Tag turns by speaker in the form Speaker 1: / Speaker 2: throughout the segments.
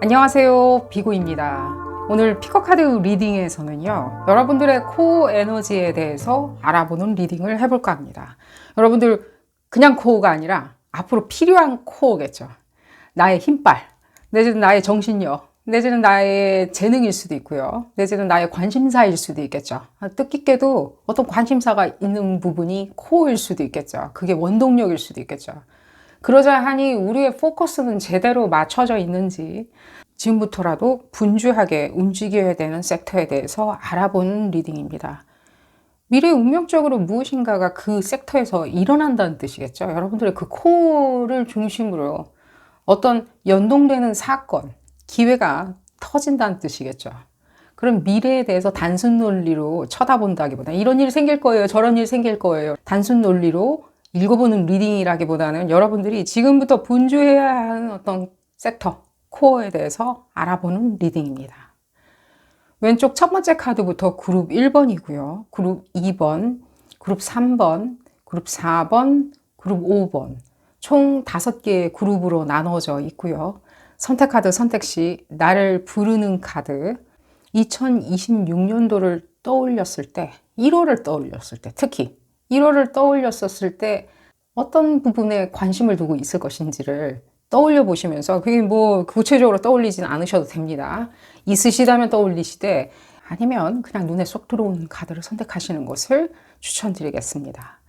Speaker 1: 안녕하세요, 비구입니다. 오늘 피커카드 리딩에서는요, 여러분들의 코어 에너지에 대해서 알아보는 리딩을 해볼까 합니다. 여러분들 그냥 코어가 아니라 앞으로 필요한 코어겠죠. 나의 힘빨, 내지는 나의 정신력, 내지는 나의 재능일 수도 있고요. 내지는 나의 관심사일 수도 있겠죠. 뜻깊게도 어떤 관심사가 있는 부분이 코어일 수도 있겠죠. 그게 원동력일 수도 있겠죠. 그러자 하니 우리의 포커스는 제대로 맞춰져 있는지 지금부터라도 분주하게 움직여야 되는 섹터에 대해서 알아보는 리딩입니다. 미래 운명적으로 무엇인가가 그 섹터에서 일어난다는 뜻이겠죠. 여러분들의 그 코어를 중심으로 어떤 연동되는 사건, 기회가 터진다는 뜻이겠죠. 그럼 미래에 대해서 단순 논리로 쳐다본다기보다 이런 일이 생길 거예요, 저런 일이 생길 거예요. 단순 논리로 읽어보는 리딩이라기보다는 여러분들이 지금부터 분주해야 하는 어떤 섹터, 코어에 대해서 알아보는 리딩입니다. 왼쪽 첫 번째 카드부터 그룹 1번이고요. 그룹 2번, 그룹 3번, 그룹 4번, 그룹 5번 총 5개의 그룹으로 나눠져 있고요. 선택 카드 선택 시 나를 부르는 카드 2026년도를 떠올렸을 때 1호를 떠올렸을 때 특히 1호를 떠올렸었을 때 어떤 부분에 관심을 두고 있을 것인지를 떠올려 보시면서 그게 뭐 구체적으로 떠올리진 않으셔도 됩니다. 있으시다면 떠올리시되 아니면 그냥 눈에 쏙 들어오는 카드를 선택하시는 것을 추천드리겠습니다.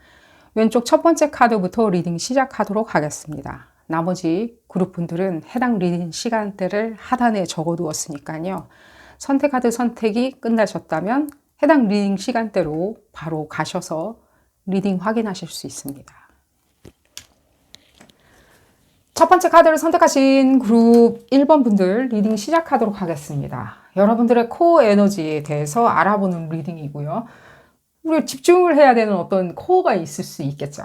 Speaker 1: 왼쪽 첫 번째 카드부터 리딩 시작하도록 하겠습니다. 나머지 그룹분들은 해당 리딩 시간대를 하단에 적어두었으니까요. 선택 카드 선택이 끝나셨다면 해당 리딩 시간대로 바로 가셔서 리딩 확인하실 수 있습니다. 첫 번째 카드를 선택하신 그룹 1번 분들 리딩 시작하도록 하겠습니다. 여러분들의 코어 에너지에 대해서 알아보는 리딩이고요. 우리가 집중을 해야 되는 어떤 코어가 있을 수 있겠죠.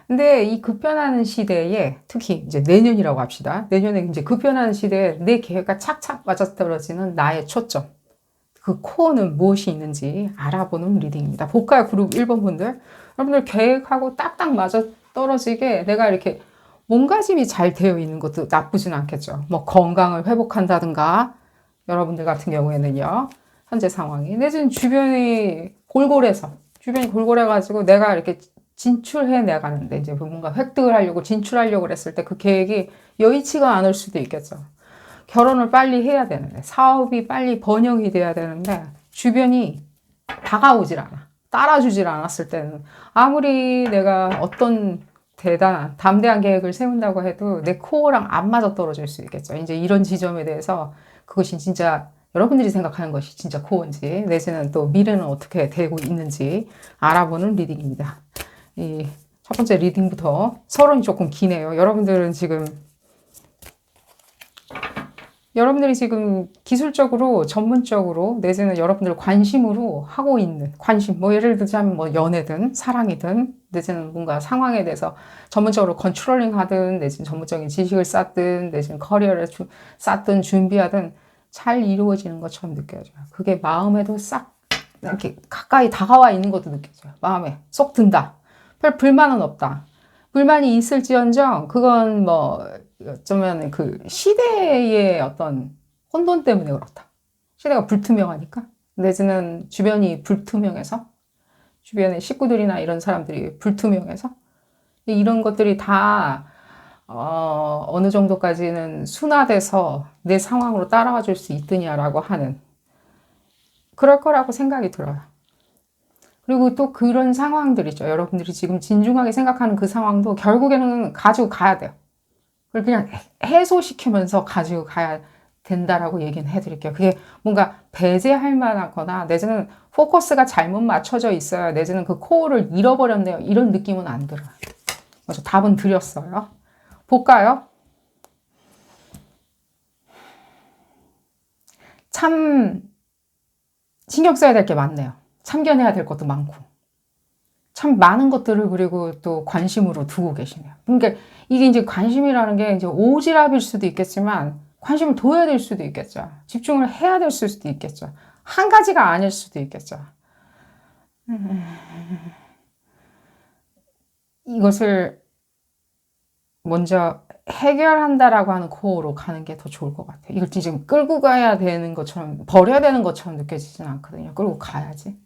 Speaker 1: 근데 이 급변하는 시대에 특히 이제 내년이라고 합시다. 내년에 이제 급변하는 시대에 내 계획과 착착 맞아떨어지는 나의 초점. 그 코어는 무엇이 있는지 알아보는 리딩입니다. 볼까요? 그룹 1번 분들. 여러분들 계획하고 딱딱 맞아떨어지게 내가 이렇게 몸가짐이 잘 되어 있는 것도 나쁘진 않겠죠. 뭐 건강을 회복한다든가 여러분들 같은 경우에는요. 현재 상황이 내지는 주변이 골골해가지고 내가 이렇게 진출해 나가는데 이제 뭔가 획득을 하려고 진출하려고 그랬을 때 그 계획이 여의치가 않을 수도 있겠죠. 결혼을 빨리 해야 되는데 사업이 빨리 번영이 돼야 되는데 주변이 다가오질 않아. 따라주질 않았을 때는 아무리 내가 어떤 대단한 담대한 계획을 세운다고 해도 내 코어랑 안 맞아 떨어질 수 있겠죠. 이제 이런 지점에 대해서 그것이 진짜 여러분들이 생각하는 것이 진짜 코어인지 내지는 또 미래는 어떻게 되고 있는지 알아보는 리딩입니다. 이 첫 번째 리딩부터 서론이 조금 기네요. 여러분들이 지금 기술적으로 전문적으로 내지는 여러분들 관심으로 하고 있는 관심 뭐 예를 들자면 뭐 연애든 사랑이든 내지는 뭔가 상황에 대해서 전문적으로 컨트롤링 하든 내지는 전문적인 지식을 쌓든 내지는 커리어를 쌓든 준비하든 잘 이루어지는 것처럼 느껴져요. 그게 마음에도 싹 이렇게 가까이 다가와 있는 것도 느껴져요. 마음에 쏙 든다. 별 불만은 없다. 불만이 있을지언정 그건 뭐 어쩌면 그 시대의 어떤 혼돈 때문에 그렇다. 시대가 불투명하니까 내지는 주변이 불투명해서 주변의 식구들이나 이런 사람들이 불투명해서 이런 것들이 다 어느 정도까지는 순화돼서 내 상황으로 따라와 줄 수 있더냐라고 하는 그럴 거라고 생각이 들어요. 그리고 또 그런 상황들이죠. 여러분들이 지금 진중하게 생각하는 그 상황도 결국에는 가지고 가야 돼요. 그걸 그냥 해소시키면서 가지고 가야 된다라고 얘기는 해드릴게요. 그게 뭔가 배제할 만하거나 내지는 포커스가 잘못 맞춰져 있어요. 내지는 그 코어를 잃어버렸네요. 이런 느낌은 안 들어요. 그래서 답은 드렸어요. 볼까요? 참 신경 써야 될 게 많네요. 참견해야 될 것도 많고 참 많은 것들을 그리고 또 관심으로 두고 계시네요. 그러니까 이게 이제 관심이라는 게 이제 오지랖일 수도 있겠지만 관심을 둬야 될 수도 있겠죠. 집중을 해야 될 수도 있겠죠. 한 가지가 아닐 수도 있겠죠. 이것을 먼저 해결한다라고 하는 코어로 가는 게 더 좋을 것 같아요. 이걸 지금 끌고 가야 되는 것처럼, 버려야 되는 것처럼 느껴지진 않거든요. 끌고 가야지.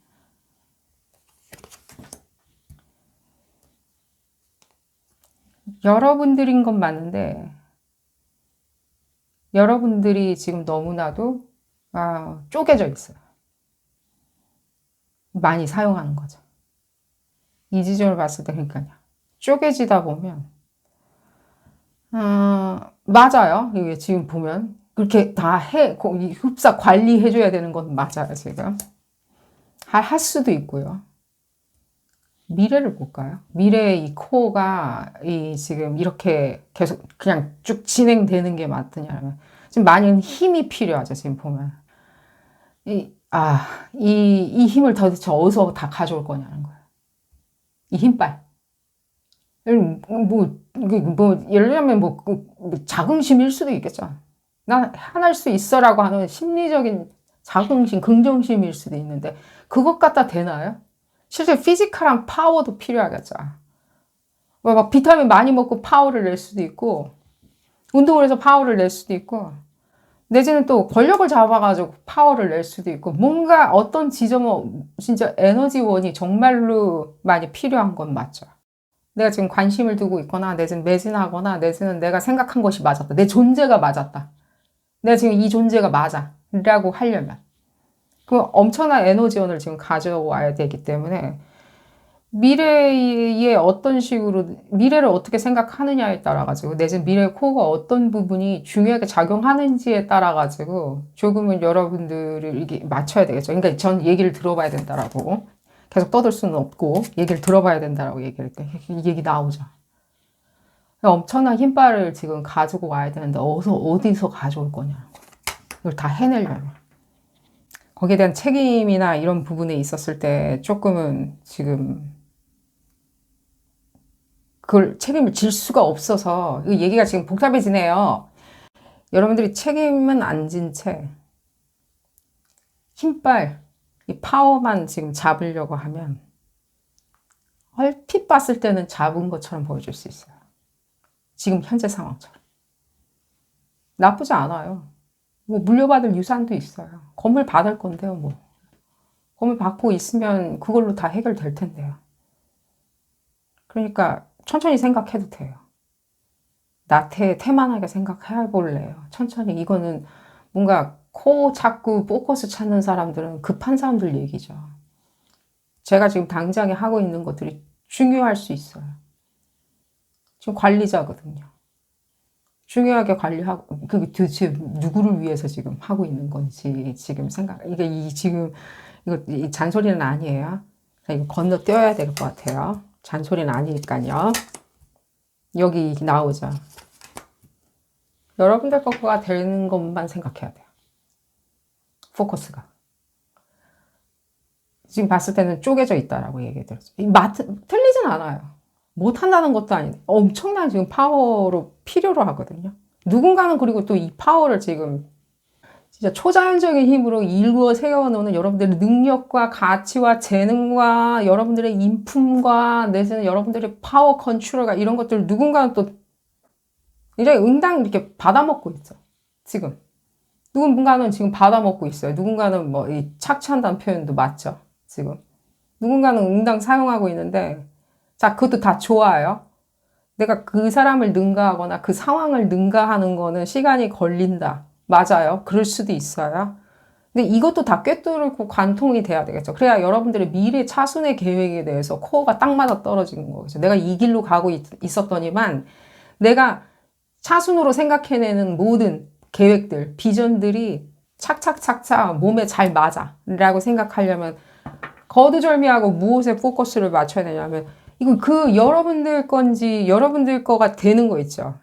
Speaker 1: 여러분들인 건 맞는데, 여러분들이 지금 너무나도 쪼개져 있어요. 많이 사용하는 거죠. 이 지점을 봤을 때, 그러니까요. 쪼개지다 보면, 맞아요. 이게 지금 보면. 그렇게 다 흡사 관리해줘야 되는 건 맞아요, 지금. 할 수도 있고요. 미래를 볼까요? 미래의 이 코어가 지금 이렇게 계속 그냥 쭉 진행되는 게 맞느냐면, 지금 많은 힘이 필요하죠, 지금 보면. 이 힘을 도대체 어디서 다 가져올 거냐는 거예요. 이 힘빨. 예를 들면 자긍심일 수도 있겠죠. 난 해낼 수 있어라고 하는 심리적인 자긍심, 긍정심일 수도 있는데, 그것 갖다 되나요? 실제 피지컬한 파워도 필요하겠죠. 막 비타민 많이 먹고 파워를 낼 수도 있고, 운동을 해서 파워를 낼 수도 있고, 내지는 또 권력을 잡아가지고 파워를 낼 수도 있고, 뭔가 어떤 지점은 진짜 에너지원이 정말로 많이 필요한 건 맞죠. 내가 지금 관심을 두고 있거나, 내지는 매진하거나, 내지는 내가 생각한 것이 맞았다. 내 존재가 맞았다. 내가 지금 이 존재가 맞아. 라고 하려면. 그 엄청난 에너지원을 지금 가져와야 되기 때문에, 미래에 어떤 식으로, 미래를 어떻게 생각하느냐에 따라가지고, 내지는 미래의 코어가 어떤 부분이 중요하게 작용하는지에 따라가지고, 조금은 여러분들을 이게 맞춰야 되겠죠. 그러니까 전 얘기를 들어봐야 된다라고. 계속 떠들 수는 없고, 얘기를 들어봐야 된다라고 이 얘기 나오죠. 엄청난 힘빨을 지금 가지고 와야 되는데, 어디서 가져올 거냐는 거예요. 이걸 다 해내려면. 거기에 대한 책임이나 이런 부분에 있었을 때 조금은 지금 그걸 책임을 질 수가 없어서 이 얘기가 지금 복잡해지네요. 여러분들이 책임은 안 진 채 힘빨, 이 파워만 지금 잡으려고 하면 얼핏 봤을 때는 잡은 것처럼 보여줄 수 있어요. 지금 현재 상황처럼. 나쁘지 않아요. 물려받을 유산도 있어요. 건물 받을 건데요, 건물 받고 있으면 그걸로 다 해결될 텐데요. 그러니까 천천히 생각해도 돼요. 태만하게 생각해 볼래요. 천천히. 이거는 뭔가 자꾸 포커스 찾는 사람들은 급한 사람들 얘기죠. 제가 지금 당장에 하고 있는 것들이 중요할 수 있어요. 지금 관리자거든요. 중요하게 관리하고, 그게 도대체 누구를 위해서 지금 하고 있는 건지 지금 이게 이 잔소리는 아니에요. 이거 건너뛰어야 될 것 같아요. 잔소리는 아니니까요. 여기 나오죠. 여러분들 거가 되는 것만 생각해야 돼요. 포커스가. 지금 봤을 때는 쪼개져 있다라고 얘기 들었죠. 틀리진 않아요. 못한다는 것도 아닌데 엄청난 지금 파워로 필요로 하거든요. 누군가는 그리고 또 이 파워를 지금 진짜 초자연적인 힘으로 일구어 세워놓는 여러분들의 능력과 가치와 재능과 여러분들의 인품과 내지는 여러분들의 파워 컨트롤과 이런 것들 누군가는 또 굉장히 응당 이렇게 받아먹고 있죠. 지금. 누군가는 지금 받아먹고 있어요. 누군가는 이 착취한다는 표현도 맞죠. 지금. 누군가는 응당 사용하고 있는데 자, 그것도 다 좋아요. 내가 그 사람을 능가하거나 그 상황을 능가하는 거는 시간이 걸린다. 맞아요. 그럴 수도 있어요. 근데 이것도 다 꿰뚫고 관통이 돼야 되겠죠. 그래야 여러분들의 미래 차순의 계획에 대해서 코어가 딱 맞아 떨어지는 거겠죠. 내가 이 길로 가고 있었더니만 내가 차순으로 생각해내는 모든 계획들, 비전들이 착착착착 몸에 잘 맞아 라고 생각하려면 거두절미하고 무엇에 포커스를 맞춰야 되냐면 이건 여러분들 건지 여러분들 거가 되는 거 있죠.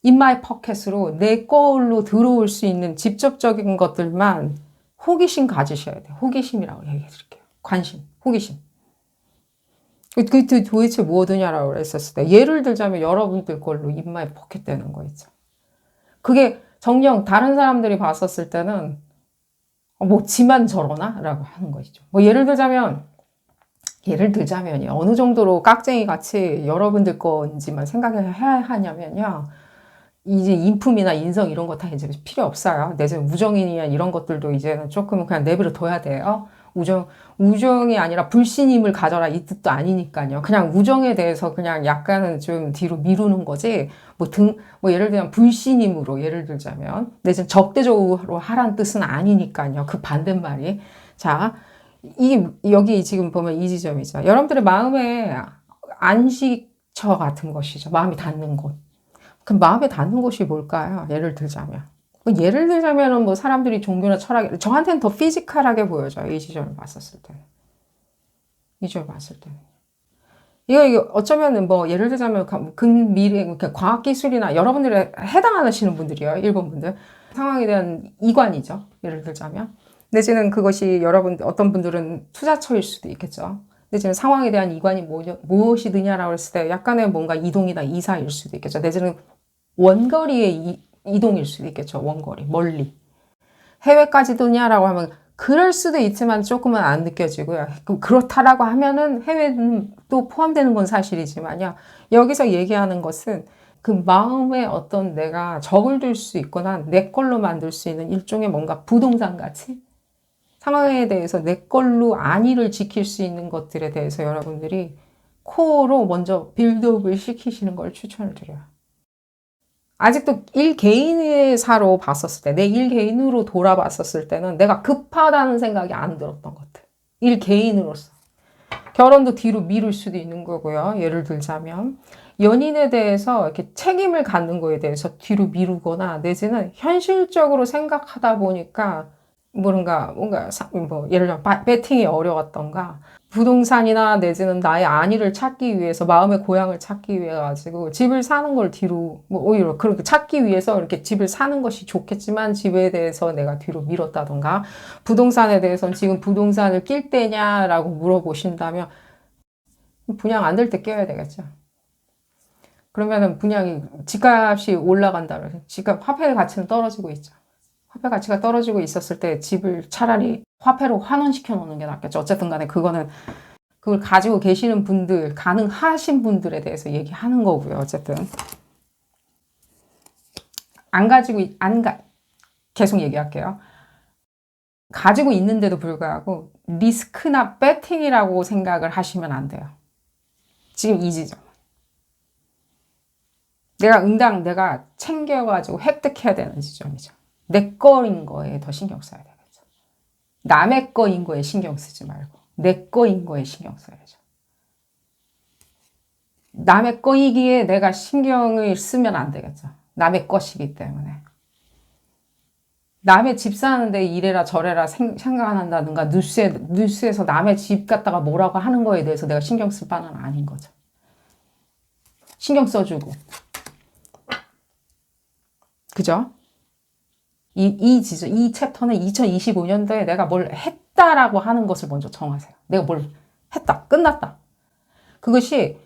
Speaker 1: In my pocket으로 내 걸로 들어올 수 있는 직접적인 것들만 호기심 가지셔야 돼요. 호기심이라고 얘기해 드릴게요. 관심, 호기심. 그 도대체 뭐드냐라고 했었을 때 예를 들자면 여러분들 걸로 In my pocket 되는 거 있죠. 그게 정녕 다른 사람들이 봤었을 때는 지만 저러나? 라고 하는 것이죠. 예를 들자면 예를 들자면요. 어느 정도로 깍쟁이 같이 여러분들 건지만 생각을 해야 하냐면요. 이제 인품이나 인성 이런 거 다 이제 필요 없어요. 내지 우정이나 이런 것들도 이제는 조금 그냥 내버려 둬야 돼요. 우정이 아니라 불신임을 가져라 이 뜻도 아니니까요. 그냥 우정에 대해서 그냥 약간은 좀 뒤로 미루는 거지. 뭐 예를 들면 불신임으로 예를 들자면 내지는 적대적으로 하라는 뜻은 아니니까요. 그 반대말이. 자, 여기 지금 보면 이 지점이죠. 여러분들의 마음의 안식처 같은 것이죠. 마음이 닿는 곳. 그럼 마음에 닿는 곳이 뭘까요? 예를 들자면. 예를 들자면은 뭐 사람들이 종교나 철학, 저한테는 더 피지컬하게 보여져요. 이 지점을 봤었을 때는. 이 지점을 봤을 때는. 이거 어쩌면은 뭐 예를 들자면 근미래, 그러니까 과학기술이나 여러분들에 해당하시는 분들이요. 일본 분들. 상황에 대한 이관이죠. 예를 들자면. 내지는 그것이 어떤 분들은 투자처일 수도 있겠죠. 내지는 상황에 대한 이관이 무엇이느냐라고 했을 때 약간의 뭔가 이동이나 이사일 수도 있겠죠. 내지는 원거리의 이동일 수도 있겠죠. 원거리, 멀리. 해외까지도냐라고 하면 그럴 수도 있지만 조금은 안 느껴지고요. 그렇다라고 하면은 해외는 또 포함되는 건 사실이지만요. 여기서 얘기하는 것은 그 마음에 어떤 내가 적을 둘 수 있거나 내 걸로 만들 수 있는 일종의 뭔가 부동산 가치? 상황에 대해서 내 걸로 안위를 지킬 수 있는 것들에 대해서 여러분들이 코어로 먼저 빌드업을 시키시는 걸 추천을 드려요. 아직도 일개인사로 봤었을 때, 내 일개인으로 돌아봤었을 때는 내가 급하다는 생각이 안 들었던 것 같아. 일개인으로서. 결혼도 뒤로 미룰 수도 있는 거고요. 예를 들자면. 연인에 대해서 이렇게 책임을 갖는 거에 대해서 뒤로 미루거나 내지는 현실적으로 생각하다 보니까 뭔가, 예를 들면 배팅이 어려웠던가, 부동산이나 내지는 나의 안위를 찾기 위해서, 마음의 고향을 찾기 위해 가지고 집을 사는 걸 뒤로, 오히려 그렇게 찾기 위해서 이렇게 집을 사는 것이 좋겠지만 집에 대해서 내가 뒤로 미뤘다던가, 부동산에 대해서는 지금 부동산을 낄 때냐라고 물어보신다면, 분양 안 될 때 껴야 되겠죠. 그러면은 분양이, 집값이 올라간다면, 집값, 화폐 가치는 떨어지고 있죠. 화폐 가치가 떨어지고 있었을 때 집을 차라리 화폐로 환원시켜 놓는 게 낫겠죠. 어쨌든 간에 그거는 그걸 가지고 계시는 분들, 가능하신 분들에 대해서 얘기하는 거고요. 어쨌든. 계속 얘기할게요. 가지고 있는데도 불구하고 리스크나 배팅이라고 생각을 하시면 안 돼요. 지금 이 지점. 내가 챙겨가지고 획득해야 되는 지점이죠. 내 거인 거에 더 신경 써야 되겠죠. 남의 거인 거에 신경 쓰지 말고 내 거인 거에 신경 써야죠. 남의 거이기에 내가 신경을 쓰면 안 되겠죠. 남의 것이기 때문에. 남의 집 사는데 이래라 저래라 생각 안 한다든가 뉴스에서 남의 집 갖다가 뭐라고 하는 거에 대해서 내가 신경 쓸 바는 아닌 거죠. 신경 써주고. 그죠? 이 챕터는 2025년도에 내가 뭘 했다라고 하는 것을 먼저 정하세요. 내가 뭘 했다. 끝났다. 그것이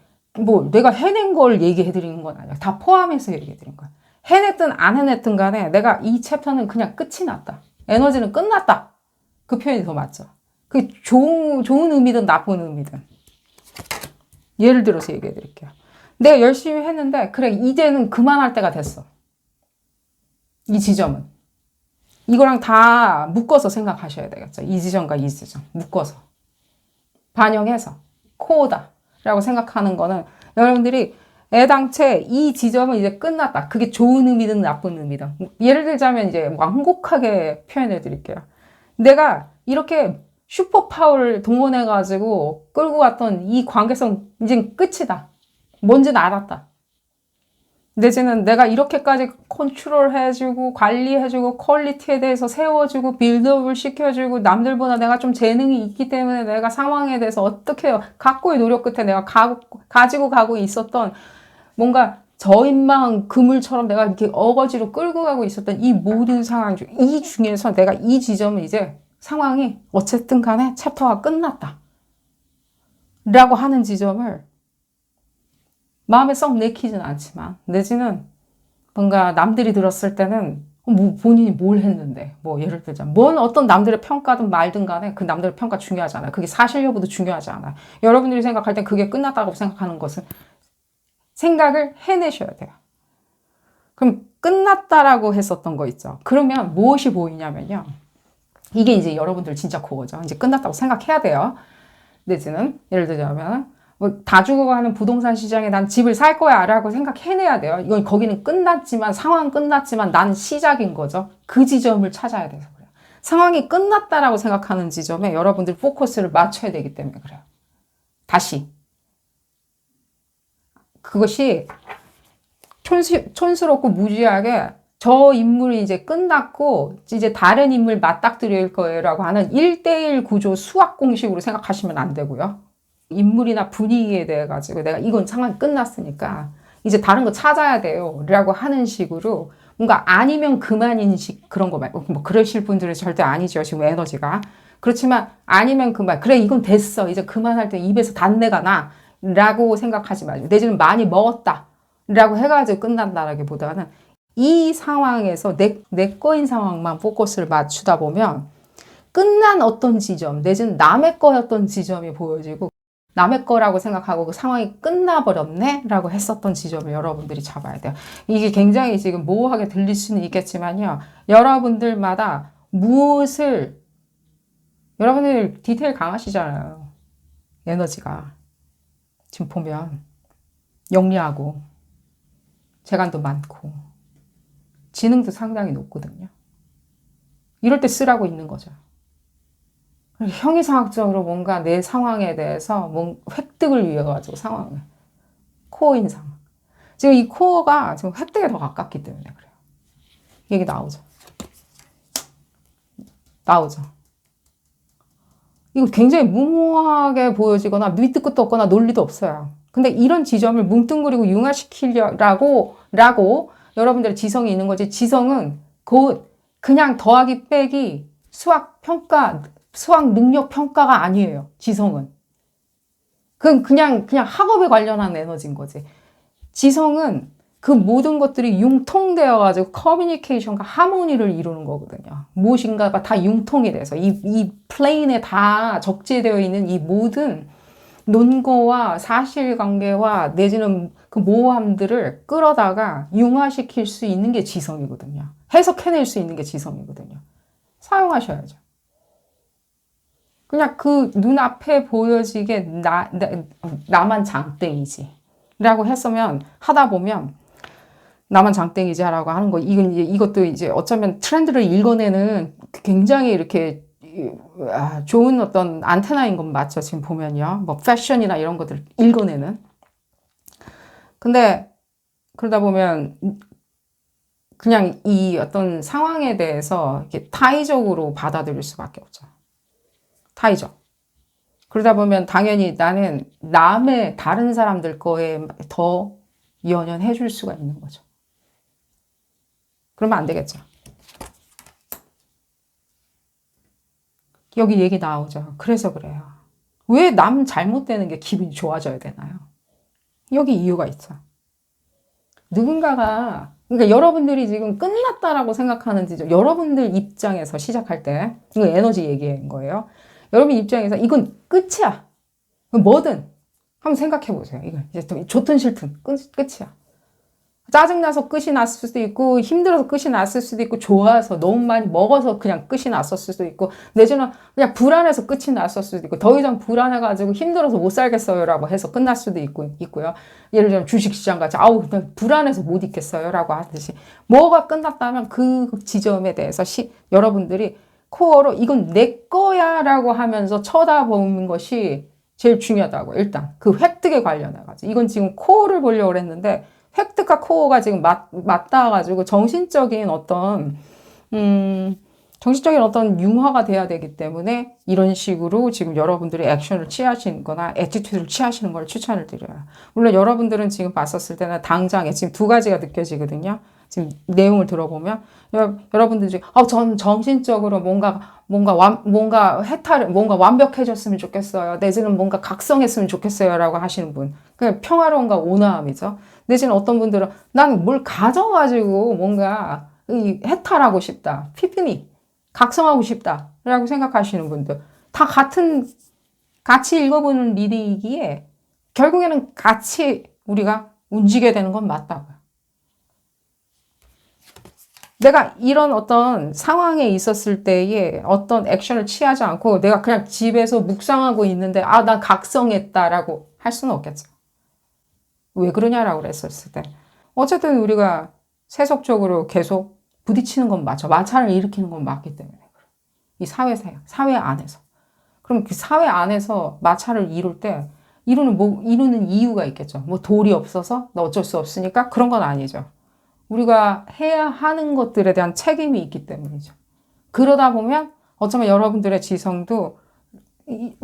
Speaker 1: 내가 해낸 걸 얘기해 드리는 건 아니야. 다 포함해서 얘기해 드린 거야. 해냈든 안 해냈든 간에 내가 이 챕터는 그냥 끝이 났다. 에너지는 끝났다. 그 표현이 더 맞죠. 그게 좋은 의미든 나쁜 의미든. 예를 들어서 얘기해 드릴게요. 내가 열심히 했는데 그래 이제는 그만할 때가 됐어. 이 지점은. 이거랑 다 묶어서 생각하셔야 되겠죠. 이 지점과 이 지점. 묶어서. 반영해서. 코어다. 라고 생각하는 거는 여러분들이 애당체 이 지점은 이제 끝났다. 그게 좋은 의미든 나쁜 의미든. 예를 들자면 이제 완곡하게 표현해 드릴게요. 내가 이렇게 슈퍼파워를 동원해가지고 끌고 왔던 이 관계성 이제 끝이다. 뭔지는 알았다. 내지는 내가 이렇게까지 컨트롤해주고 관리해주고 퀄리티에 대해서 세워주고 빌드업을 시켜주고 남들보다 내가 좀 재능이 있기 때문에 내가 상황에 대해서 어떻게 각고의 노력 끝에 내가 가지고 가고 있었던 뭔가 저인망 그물처럼 내가 이렇게 어거지로 끌고 가고 있었던 이 모든 상황 이 중에서 내가 이 지점은 이제 상황이 어쨌든 간에 챕터가 끝났다 라고 하는 지점을 마음에 썩 내키진 않지만 내지는 뭔가 남들이 들었을 때는 뭐 본인이 뭘 했는데, 뭐 예를 들자면 뭔 어떤 남들의 평가든 말든 간에 그 남들의 평가 중요하잖아요. 그게 사실 여부도 중요하지 않아요. 여러분들이 생각할 땐 그게 끝났다고 생각하는 것은 생각을 해내셔야 돼요. 그럼 끝났다라고 했었던 거 있죠. 그러면 무엇이 보이냐면요. 이게 이제 여러분들 진짜 그거죠. 이제 끝났다고 생각해야 돼요. 내지는 예를 들자면 뭐 다 죽어가는 부동산 시장에 난 집을 살 거야 라고 생각해내야 돼요. 이건 거기는 끝났지만 상황 끝났지만 난 시작인 거죠. 그 지점을 찾아야 돼서 그래요. 상황이 끝났다라고 생각하는 지점에 여러분들 포커스를 맞춰야 되기 때문에 그래요. 다시 그것이 촌스럽고 무지하게 저 인물이 이제 끝났고 이제 다른 인물 맞닥뜨릴 거예요라고 하는 1대1 구조 수학 공식으로 생각하시면 안 되고요. 인물이나 분위기에 대해 가지고 내가 이건 상황이 끝났으니까 이제 다른 거 찾아야 돼요 라고 하는 식으로 뭔가 아니면 그만인 식 그런 거 말고 뭐 그러실 분들은 절대 아니죠. 지금 에너지가. 그렇지만 아니면 그만. 그래 이건 됐어. 이제 그만할 때 입에서 단내가 나 라고 생각하지 마시고 내지는 많이 먹었다 라고 해가지고 끝난다라기보다는 이 상황에서 내 거인 상황만 포커스를 맞추다 보면 끝난 어떤 지점 내지는 남의 거였던 지점이 보여지고 남의 거라고 생각하고 그 상황이 끝나버렸네? 라고 했었던 지점을 여러분들이 잡아야 돼요. 이게 굉장히 지금 모호하게 들릴 수는 있겠지만요. 여러분들마다 무엇을, 여러분들 디테일 강하시잖아요. 에너지가. 지금 보면 영리하고 재간도 많고 지능도 상당히 높거든요. 이럴 때 쓰라고 있는 거죠. 형이상학적으로 뭔가 내 상황에 대해서 획득을 위해 가지고 상황을 코어인 상황. 지금 이 코어가 지금 획득에 더 가깝기 때문에 그래요. 얘기 나오죠. 나오죠. 이거 굉장히 무모하게 보여지거나 밑도 끝도 없거나 논리도 없어요. 근데 이런 지점을 뭉뚱그리고 융화시키려고 여러분들의 지성이 있는 거지. 지성은 곧 그냥 더하기 빼기 수학 평가 수학 능력 평가가 아니에요. 지성은. 그건 그냥 학업에 관련한 에너지인 거지. 지성은 그 모든 것들이 융통되어 가지고 커뮤니케이션과 하모니를 이루는 거거든요. 무엇인가가 다 융통이 돼서 이 플레인에 다 적재되어 있는 이 모든 논거와 사실관계와 내지는 그 모호함들을 끌어다가 융화시킬 수 있는 게 지성이거든요. 해석해낼 수 있는 게 지성이거든요. 사용하셔야죠. 그냥 그 눈앞에 보여지게 나만 장땡이지 라고 했으면 하다 보면 나만 장땡이지 라고 하는 거 이것도 이제 어쩌면 트렌드를 읽어내는 굉장히 이렇게 좋은 어떤 안테나인 건 맞죠. 지금 보면요. 뭐 패션이나 이런 것들 읽어내는. 근데 그러다 보면 그냥 이 어떤 상황에 대해서 이렇게 타의적으로 받아들일 수밖에 없죠. 타의적. 그러다 보면 당연히 나는 남의 다른 사람들 거에 더 연연해 줄 수가 있는 거죠. 그러면 안 되겠죠. 여기 얘기 나오죠. 그래서 그래요. 왜 남 잘못되는 게 기분이 좋아져야 되나요? 여기 이유가 있죠. 누군가가 그러니까 여러분들이 지금 끝났다라고 생각하는 지점, 여러분들 입장에서 시작할 때 이거 에너지 얘기인 거예요. 여러분 입장에서 이건 끝이야. 뭐든 한번 생각해 보세요. 이거 이제 좋든 싫든 끝이야. 짜증나서 끝이 났을 수도 있고 힘들어서 끝이 났을 수도 있고 좋아서 너무 많이 먹어서 그냥 끝이 났을 수도 있고 내지는 그냥 불안해서 끝이 났을 수도 있고 더 이상 불안해가지고 힘들어서 못 살겠어요 라고 해서 끝날 수도 있고요. 예를 들면 주식시장 같이 아우 그냥 불안해서 못 있겠어요 라고 하듯이 뭐가 끝났다면 그 지점에 대해서 여러분들이 코어로 이건 내 거야 라고 하면서 쳐다보는 것이 제일 중요하다고. 일단 그 획득에 관련해가지고 이건 지금 코어를 보려고 했는데 획득과 코어가 지금 맞닿아가지고 정신적인 어떤 융화가 돼야 되기 때문에 이런 식으로 지금 여러분들이 액션을 취하시는 거나 애티튜드를 취하시는 걸 추천을 드려요. 물론 여러분들은 지금 봤었을 때는 당장에 지금 두 가지가 느껴지거든요. 지금 내용을 들어보면 여러분들이 전 정신적으로 뭔가 완벽해졌으면 좋겠어요. 내지는 뭔가 각성했으면 좋겠어요라고 하시는 분. 그냥 평화로움과 온화함이죠. 내지는 어떤 분들은 나는 뭘 가져가지고 뭔가 해탈하고 싶다, 피크닉, 각성하고 싶다 라고 생각하시는 분들 다 같이 읽어보는 리딩이기에 결국에는 같이 우리가 움직여야 되는 건 맞다고요. 내가 이런 어떤 상황에 있었을 때에 어떤 액션을 취하지 않고 내가 그냥 집에서 묵상하고 있는데 나 각성했다라고 할 수는 없겠죠. 왜 그러냐라고 그랬었을 때 어쨌든 우리가 세속적으로 계속 부딪히는 건 맞죠. 마찰을 일으키는 건 맞기 때문에 이 사회 안에서 그럼 그 사회 안에서 마찰을 이룰 때 이루는 이유가 있겠죠. 뭐 돌이 없어서 너 어쩔 수 없으니까 그런 건 아니죠. 우리가 해야 하는 것들에 대한 책임이 있기 때문이죠. 그러다 보면 어쩌면 여러분들의 지성도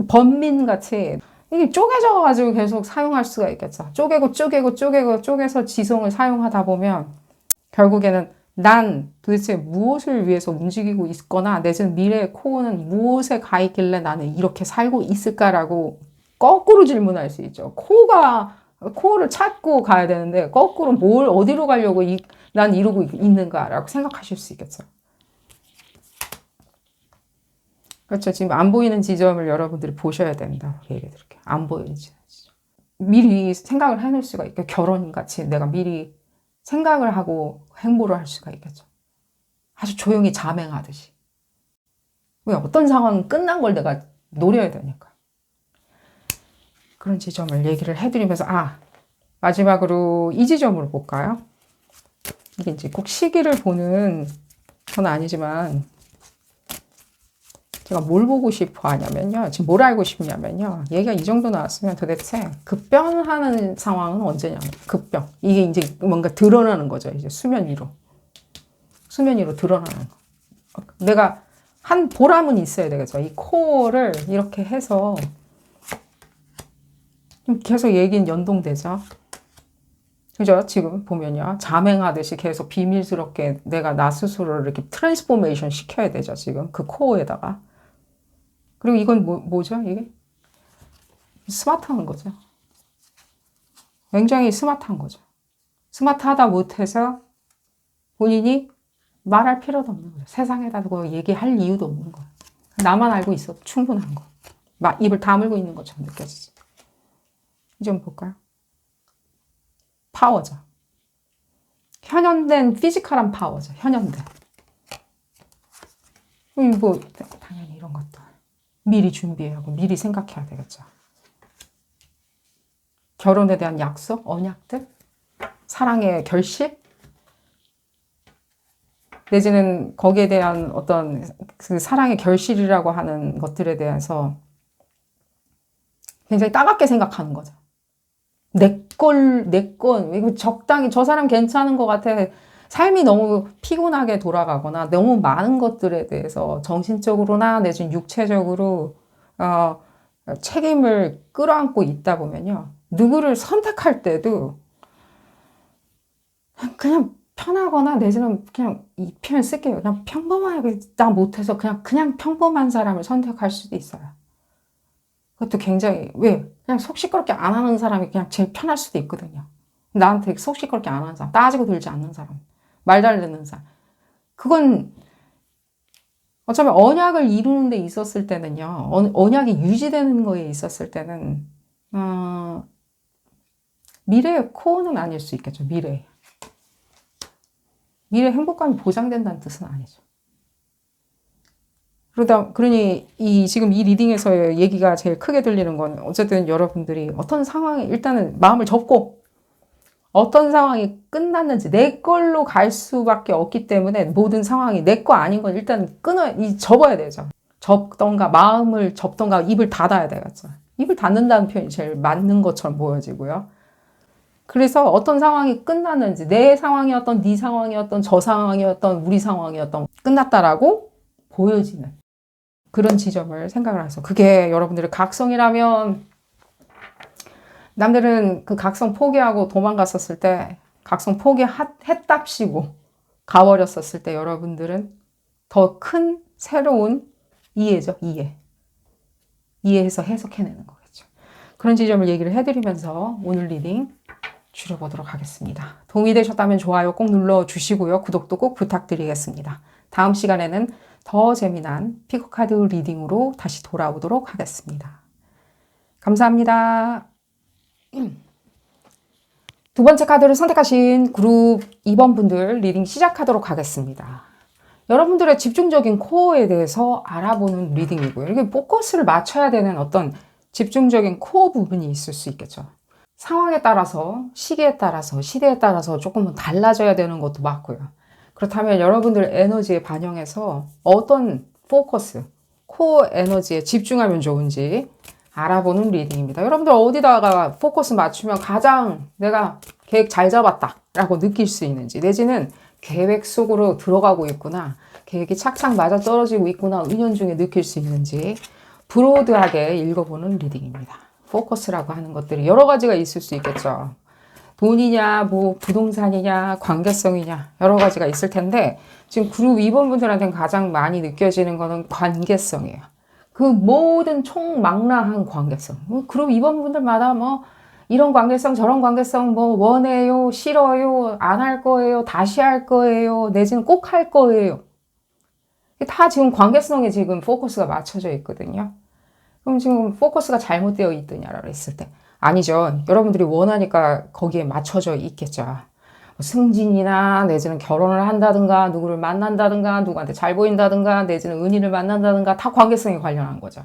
Speaker 1: 번민같이 이게 쪼개져가지고 계속 사용할 수가 있겠죠. 쪼개서 지성을 사용하다 보면 결국에는 난 도대체 무엇을 위해서 움직이고 있거나 내지는 미래의 코어는 무엇에 가 있길래 나는 이렇게 살고 있을까라고 거꾸로 질문할 수 있죠. 코어를 찾고 가야 되는데 거꾸로 어디로 가려고 난 이러고 있는가라고 생각하실 수 있겠죠. 그렇죠. 지금 안 보이는 지점을 여러분들이 보셔야 된다고 얘기 드릴게요. 안 보이는 지점. 미리 생각을 해낼 수가 있고 결혼같이 내가 미리 생각을 하고 행보를 할 수가 있겠죠. 아주 조용히 자맹하듯이. 왜 어떤 상황은 끝난 걸 내가 노려야 되니까. 그런 지점을 얘기를 해드리면서 마지막으로 이 지점으로 볼까요? 이게 이제 꼭 시기를 보는 건 아니지만 제가 뭘 보고 싶어 하냐면요. 지금 뭘 알고 싶냐면요. 얘기가 이 정도 나왔으면 도대체 급변하는 상황은 언제냐. 급변. 이게 이제 뭔가 드러나는 거죠. 이제 수면 위로 드러나는 거. 내가 한 보람은 있어야 되겠죠. 이 코어를 이렇게 해서 계속 얘기는 연동되죠. 그죠? 지금 보면요. 자맹하듯이 계속 비밀스럽게 내가 나 스스로를 이렇게 트랜스포메이션 시켜야 되죠. 지금 그 코어에다가. 그리고 이건 뭐죠? 이게? 스마트한 거죠. 굉장히 스마트한 거죠. 스마트하다 못해서 본인이 말할 필요도 없는 거죠. 세상에다 두고 얘기할 이유도 없는 거예요. 나만 알고 있어도 충분한 거. 막 입을 다물고 있는 것처럼 느껴지죠. 이 점 볼까요? 파워죠. 현현된 피지컬한 파워죠. 현현된. 뭐 당연히 이런 것도 미리 준비하고 미리 생각해야 되겠죠. 결혼에 대한 약속, 언약들, 사랑의 결실, 내지는 거기에 대한 어떤 그 사랑의 결실이라고 하는 것들에 대해서 굉장히 따갑게 생각하는 거죠. 내 건, 적당히 저 사람 괜찮은 것 같아. 삶이 너무 피곤하게 돌아가거나 너무 많은 것들에 대해서 정신적으로나 내지는 육체적으로 책임을 끌어안고 있다 보면요. 누구를 선택할 때도 그냥 편하거나 내지는 그냥 이 표현 쓸게요. 그냥 평범하게 나 못해서 그냥 평범한 사람을 선택할 수도 있어요. 그것도 굉장히 그냥 속 시끄럽게 안 하는 사람이 그냥 제일 편할 수도 있거든요. 나한테 속 시끄럽게 안 하는 사람, 따지고 들지 않는 사람, 말 잘 듣는 사람. 그건 어쩌면 언약을 이루는 데 있었을 때는요. 언약이 유지되는 거에 있었을 때는 미래의 코어는 아닐 수 있겠죠. 미래 행복감이 보장된다는 뜻은 아니죠. 그러니 지금 이 리딩에서 얘기가 제일 크게 들리는 건 어쨌든 여러분들이 어떤 상황에 일단은 마음을 접고 어떤 상황이 끝났는지 내 걸로 갈 수밖에 없기 때문에 모든 상황이 내 거 아닌 건 일단 접어야 되죠. 마음을 접던가 입을 닫아야 되겠죠. 입을 닫는다는 표현이 제일 맞는 것처럼 보여지고요. 그래서 어떤 상황이 끝났는지 내 상황이었던 네 상황이었던 저 상황이었던 우리 상황이었던 끝났다라고 보여지는 그런 지점을 생각을 해서 그게 여러분들의 각성이라면 남들은 그 각성 포기하고 도망갔었을 때 각성 포기했답시고 가버렸었을 때 여러분들은 더 큰 새로운 이해죠. 이해해서 해석해내는 거겠죠. 그런 지점을 얘기를 해드리면서 오늘 리딩 줄여보도록 하겠습니다. 도움이 되셨다면 좋아요 꼭 눌러주시고요. 구독도 꼭 부탁드리겠습니다. 다음 시간에는 더 재미난 피커카드 리딩으로 다시 돌아오도록 하겠습니다. 감사합니다. 두 번째 카드를 선택하신 그룹 2번 분들 리딩 시작하도록 하겠습니다. 여러분들의 집중적인 코어에 대해서 알아보는 리딩이고요. 이게 포커스를 맞춰야 되는 어떤 집중적인 코어 부분이 있을 수 있겠죠. 상황에 따라서, 시기에 따라서, 시대에 따라서 조금은 달라져야 되는 것도 맞고요. 그렇다면 여러분들 에너지에 반영해서 어떤 포커스, 코어 에너지에 집중하면 좋은지 알아보는 리딩입니다. 여러분들 어디다가 포커스 맞추면 가장 내가 계획 잘 잡았다 라고 느낄 수 있는지, 내지는 계획 속으로 들어가고 있구나, 계획이 착착 맞아 떨어지고 있구나 은연중에 느낄 수 있는지 브로드하게 읽어보는 리딩입니다. 포커스라고 하는 것들이 여러 가지가 있을 수 있겠죠. 돈이냐, 뭐 부동산이냐, 관계성이냐 여러 가지가 있을 텐데 지금 그룹 2번 분들한테는 가장 많이 느껴지는 거는 관계성이에요. 그 모든 총망라한 관계성. 그룹 2번 분들마다 뭐 이런 관계성, 저런 관계성, 뭐 원해요, 싫어요, 안 할 거예요, 다시 할 거예요, 내지는 꼭 할 거예요. 다 지금 관계성에 지금 포커스가 맞춰져 있거든요. 그럼 지금 포커스가 잘못되어 있더냐라고 했을 때 아니죠. 여러분들이 원하니까 거기에 맞춰져 있겠죠. 뭐 승진이나 내지는 결혼을 한다든가 누구를 만난다든가 누구한테 잘 보인다든가 내지는 은인을 만난다든가 다 관계성에 관련한 거죠.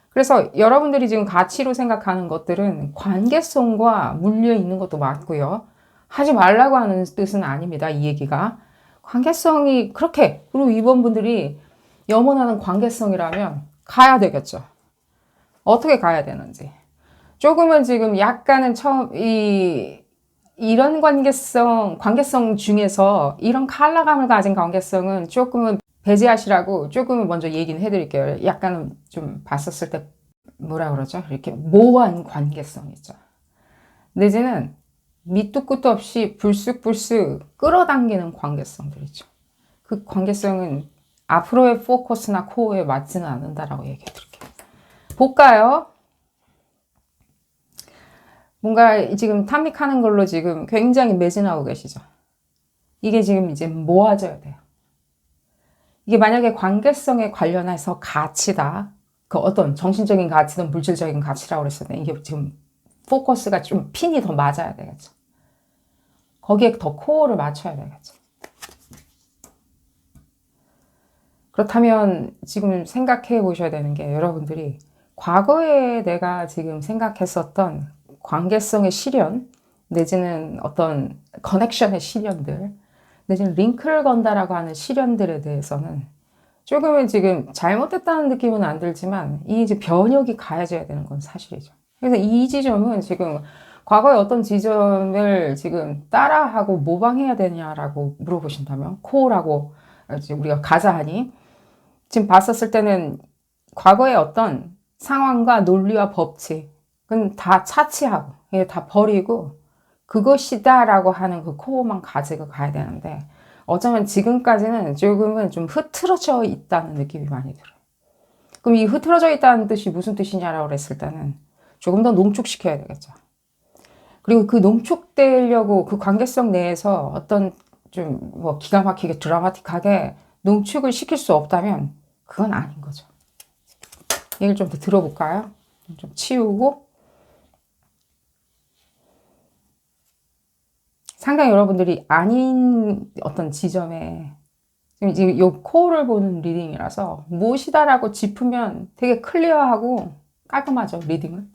Speaker 1: 그래서 여러분들이 지금 가치로 생각하는 것들은 관계성과 물려 있는 것도 맞고요. 하지 말라고 하는 뜻은 아닙니다. 이 얘기가. 관계성이 그렇게, 그리고 이번 분들이 염원하는 관계성이라면 가야 되겠죠. 어떻게 가야 되는지. 조금은 지금 약간은 이런 관계성 중에서 이런 컬러감을 가진 관계성은 조금은 배제하시라고 조금은 먼저 얘기는 해드릴게요. 약간은 좀 봤었을 때 뭐라 그러죠? 이렇게 모호한 관계성 있죠. 내지는 밑도 끝도 없이 불쑥불쑥 끌어당기는 관계성들 있죠. 그 관계성은 앞으로의 포커스나 코어에 맞지는 않는다라고 얘기해 드릴게요. 볼까요? 뭔가 지금 탐닉하는 걸로 지금 굉장히 매진하고 계시죠. 이게 지금 이제 모아져야 돼요. 이게 만약에 관계성에 관련해서 가치다. 그 어떤 정신적인 가치든 물질적인 가치라고 그랬을 때 이게 지금 포커스가 좀 핀이 더 맞아야 되겠죠. 거기에 더 코어를 맞춰야 되겠죠. 그렇다면 지금 생각해 보셔야 되는 게 여러분들이 과거에 내가 지금 생각했었던 관계성의 시련 내지는 어떤 커넥션의 시련들 내지는 링크를 건다라고 하는 시련들에 대해서는 조금은 지금 잘못됐다는 느낌은 안 들지만 이 이제 변혁이 가해져야 되는 건 사실이죠. 그래서 이 지점은 지금 과거의 어떤 지점을 지금 따라하고 모방해야 되냐라고 물어보신다면 코어라고 우리가 가자하니 지금 봤었을 때는 과거의 어떤 상황과 논리와 법칙은 다 차치하고 다 버리고 그것이다라고 하는 그 코어만 가지고 가야 되는데 어쩌면 지금까지는 조금은 좀 흐트러져 있다는 느낌이 많이 들어요. 그럼 이 흐트러져 있다는 뜻이 무슨 뜻이냐라고 그랬을 때는 조금 더 농축시켜야 되겠죠. 그리고 그 농축되려고 그 관계성 내에서 어떤 좀 뭐 기가 막히게 드라마틱하게 농축을 시킬 수 없다면 그건 아닌 거죠. 얘기를 좀 더 들어볼까요? 좀 치우고. 상당히 여러분들이 아닌 어떤 지점에 지금 이 코어를 보는 리딩이라서 무엇이다라고 짚으면 되게 클리어하고 깔끔하죠, 리딩은.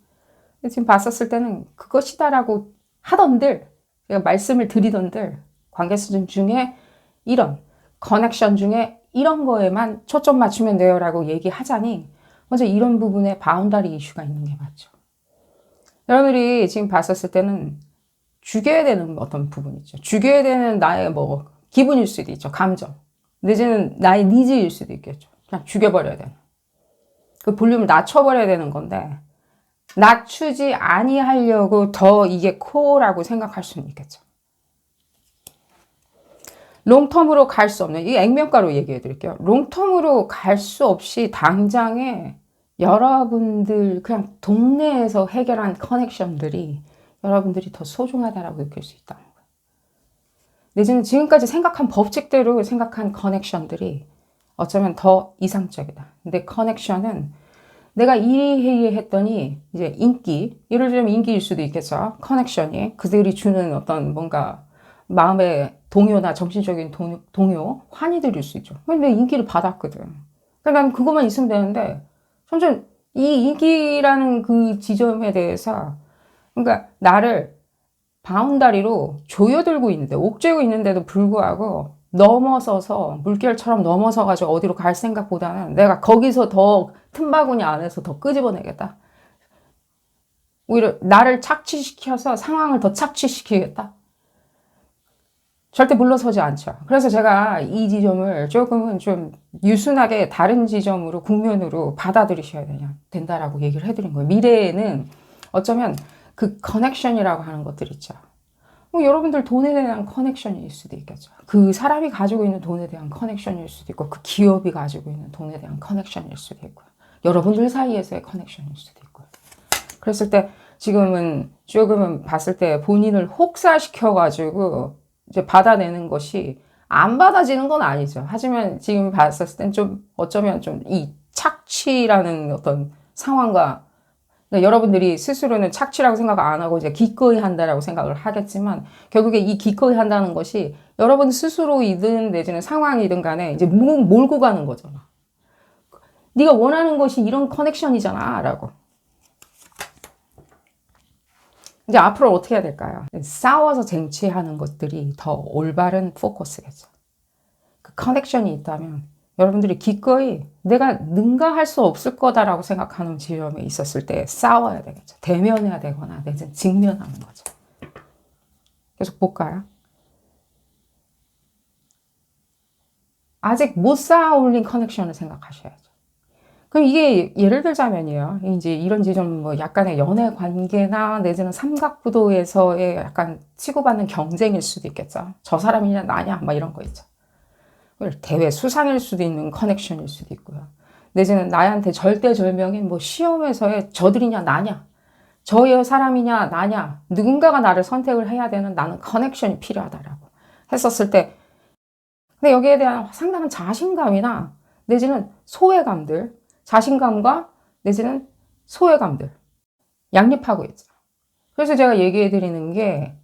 Speaker 1: 지금 봤었을 때는 그것이다라고 하던들, 제가 말씀을 드리던들, 관계성 중에 이런, 커넥션 중에 이런 거에만 초점 맞추면 돼요 라고 얘기하자니 먼저 이런 부분에 바운다리 이슈가 있는 게 맞죠. 여러분들이 지금 봤었을 때는 죽여야 되는 어떤 부분 있죠. 죽여야 되는 나의 뭐 기분일 수도 있죠. 감정. 내지는 나의 니즈일 수도 있겠죠. 그냥 죽여버려야 되는. 그 볼륨을 낮춰버려야 되는 건데 낮추지 아니하려고 더 이게 코어라고 생각할 수는 있겠죠. 롱텀으로 갈 수 없는, 이 액면가로 얘기해 드릴게요. 롱텀으로 갈 수 없이 당장에 여러분들 그냥 동네에서 해결한 커넥션들이 여러분들이 더 소중하다라고 느낄 수 있다는 거예요. 내지는 지금까지 생각한 법칙대로 생각한 커넥션들이 어쩌면 더 이상적이다. 근데 커넥션은 내가 이리해리 했더니 이제 인기, 예를 들면 인기일 수도 있겠죠. 커넥션이 그들이 주는 어떤 뭔가 마음의 동요나 정신적인 동요, 환희 들일 수 있죠. 근데 인기를 받았거든. 그러니까 난 그것만 있으면 되는데 점점 이 인기라는 그 지점에 대해서 그러니까 나를 바운다리로 조여들고 있는데 옥죄고 있는데도 불구하고 넘어서서 물결처럼 넘어서 가지고 어디로 갈 생각보다는 내가 거기서 더 틈바구니 안에서 더 끄집어내겠다. 오히려 나를 착취시켜서 상황을 더 착취시키겠다. 절대 물러서지 않죠. 그래서 제가 이 지점을 조금은 좀 유순하게 다른 지점으로 국면으로 받아들이셔야 된다라고 얘기를 해드린 거예요. 미래에는 어쩌면 그 커넥션이라고 하는 것들 있죠. 여러분들 돈에 대한 커넥션일 수도 있겠죠. 그 사람이 가지고 있는 돈에 대한 커넥션일 수도 있고 그 기업이 가지고 있는 돈에 대한 커넥션일 수도 있고요. 여러분들 사이에서의 커넥션일 수도 있고요. 그랬을 때 지금은 조금은 봤을 때 본인을 혹사시켜가지고 이제 받아내는 것이 안 받아지는 건 아니죠. 하지만 지금 봤을 땐 좀 어쩌면 좀 이 착취라는 어떤 상황과 그러니까 여러분들이 스스로는 착취라고 생각 안 하고 이제 기꺼이 한다라고 생각을 하겠지만 결국에 이 기꺼이 한다는 것이 여러분 스스로이든 내지는 상황이든 간에 이제 몰고 가는 거잖아. 네가 원하는 것이 이런 커넥션이잖아 라고. 이제 앞으로 어떻게 해야 될까요? 싸워서 쟁취하는 것들이 더 올바른 포커스겠죠. 그 커넥션이 있다면 여러분들이 기꺼이 내가 능가할 수 없을 거다라고 생각하는 지점에 있었을 때 싸워야 되겠죠. 대면해야 되거나 내지는 직면하는 거죠. 계속 볼까요? 아직 못 쌓아 올린 커넥션을 생각하셔야죠. 그럼 이게 예를 들자면요. 이제 이런 지점 뭐 약간의 연애 관계나 내지는 삼각구도에서의 약간 치고받는 경쟁일 수도 있겠죠. 저 사람이냐 나냐 막 이런 거 있죠. 대회 수상일 수도 있는 커넥션일 수도 있고요. 내지는 나한테 절대절명인 뭐 시험에서의 저들이냐 나냐 저의 사람이냐 나냐 누군가가 나를 선택을 해야 되는 나는 커넥션이 필요하다라고 했었을 때 근데 여기에 대한 상당한 자신감이나 내지는 소외감들 자신감과 내지는 소외감들 양립하고 있죠. 그래서 제가 얘기해 드리는 게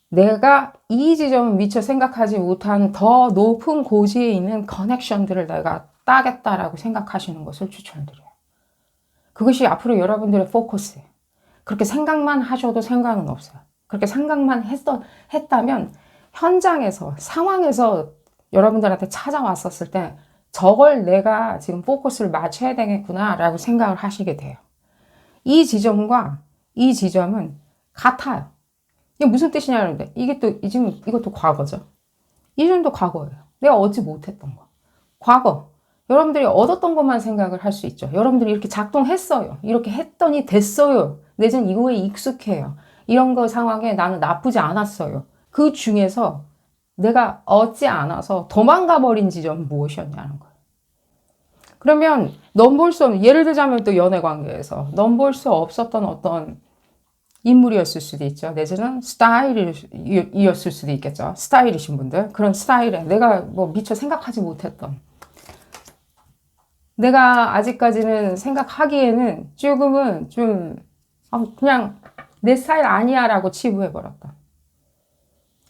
Speaker 1: 내가 이 지점을 미처 생각하지 못한 더 높은 고지에 있는 커넥션들을 내가 따겠다라고 생각하시는 것을 추천드려요. 그것이 앞으로 여러분들의 포커스예요. 그렇게 생각만 하셔도 상관은 없어요. 그렇게 생각만 했다면 현장에서, 상황에서 여러분들한테 찾아왔었을 때 저걸 내가 지금 포커스를 맞춰야 되겠구나라고 생각을 하시게 돼요. 이 지점과 이 지점은 같아요. 이게 무슨 뜻이냐는데 이게 또 지금 이것도 과거죠. 이 점도 과거예요. 내가 얻지 못했던 거. 과거. 여러분들이 얻었던 것만 생각을 할 수 있죠. 여러분들이 이렇게 작동했어요. 이렇게 했더니 됐어요. 내지는 이거에 익숙해요. 이런 거 상황에 나는 나쁘지 않았어요. 그 중에서 내가 얻지 않아서 도망가 버린 지점은 무엇이었냐는 거예요. 그러면 넘볼 수 없는, 예를 들자면 또 연애 관계에서 넘볼 수 없었던 어떤 인물이었을 수도 있죠. 내지는 스타일이었을 수도 있겠죠. 스타일이신 분들. 그런 스타일에 내가 뭐 미처 생각하지 못했던 내가 아직까지는 생각하기에는 조금은 좀 그냥 내 스타일 아니야 라고 치부해버렸다.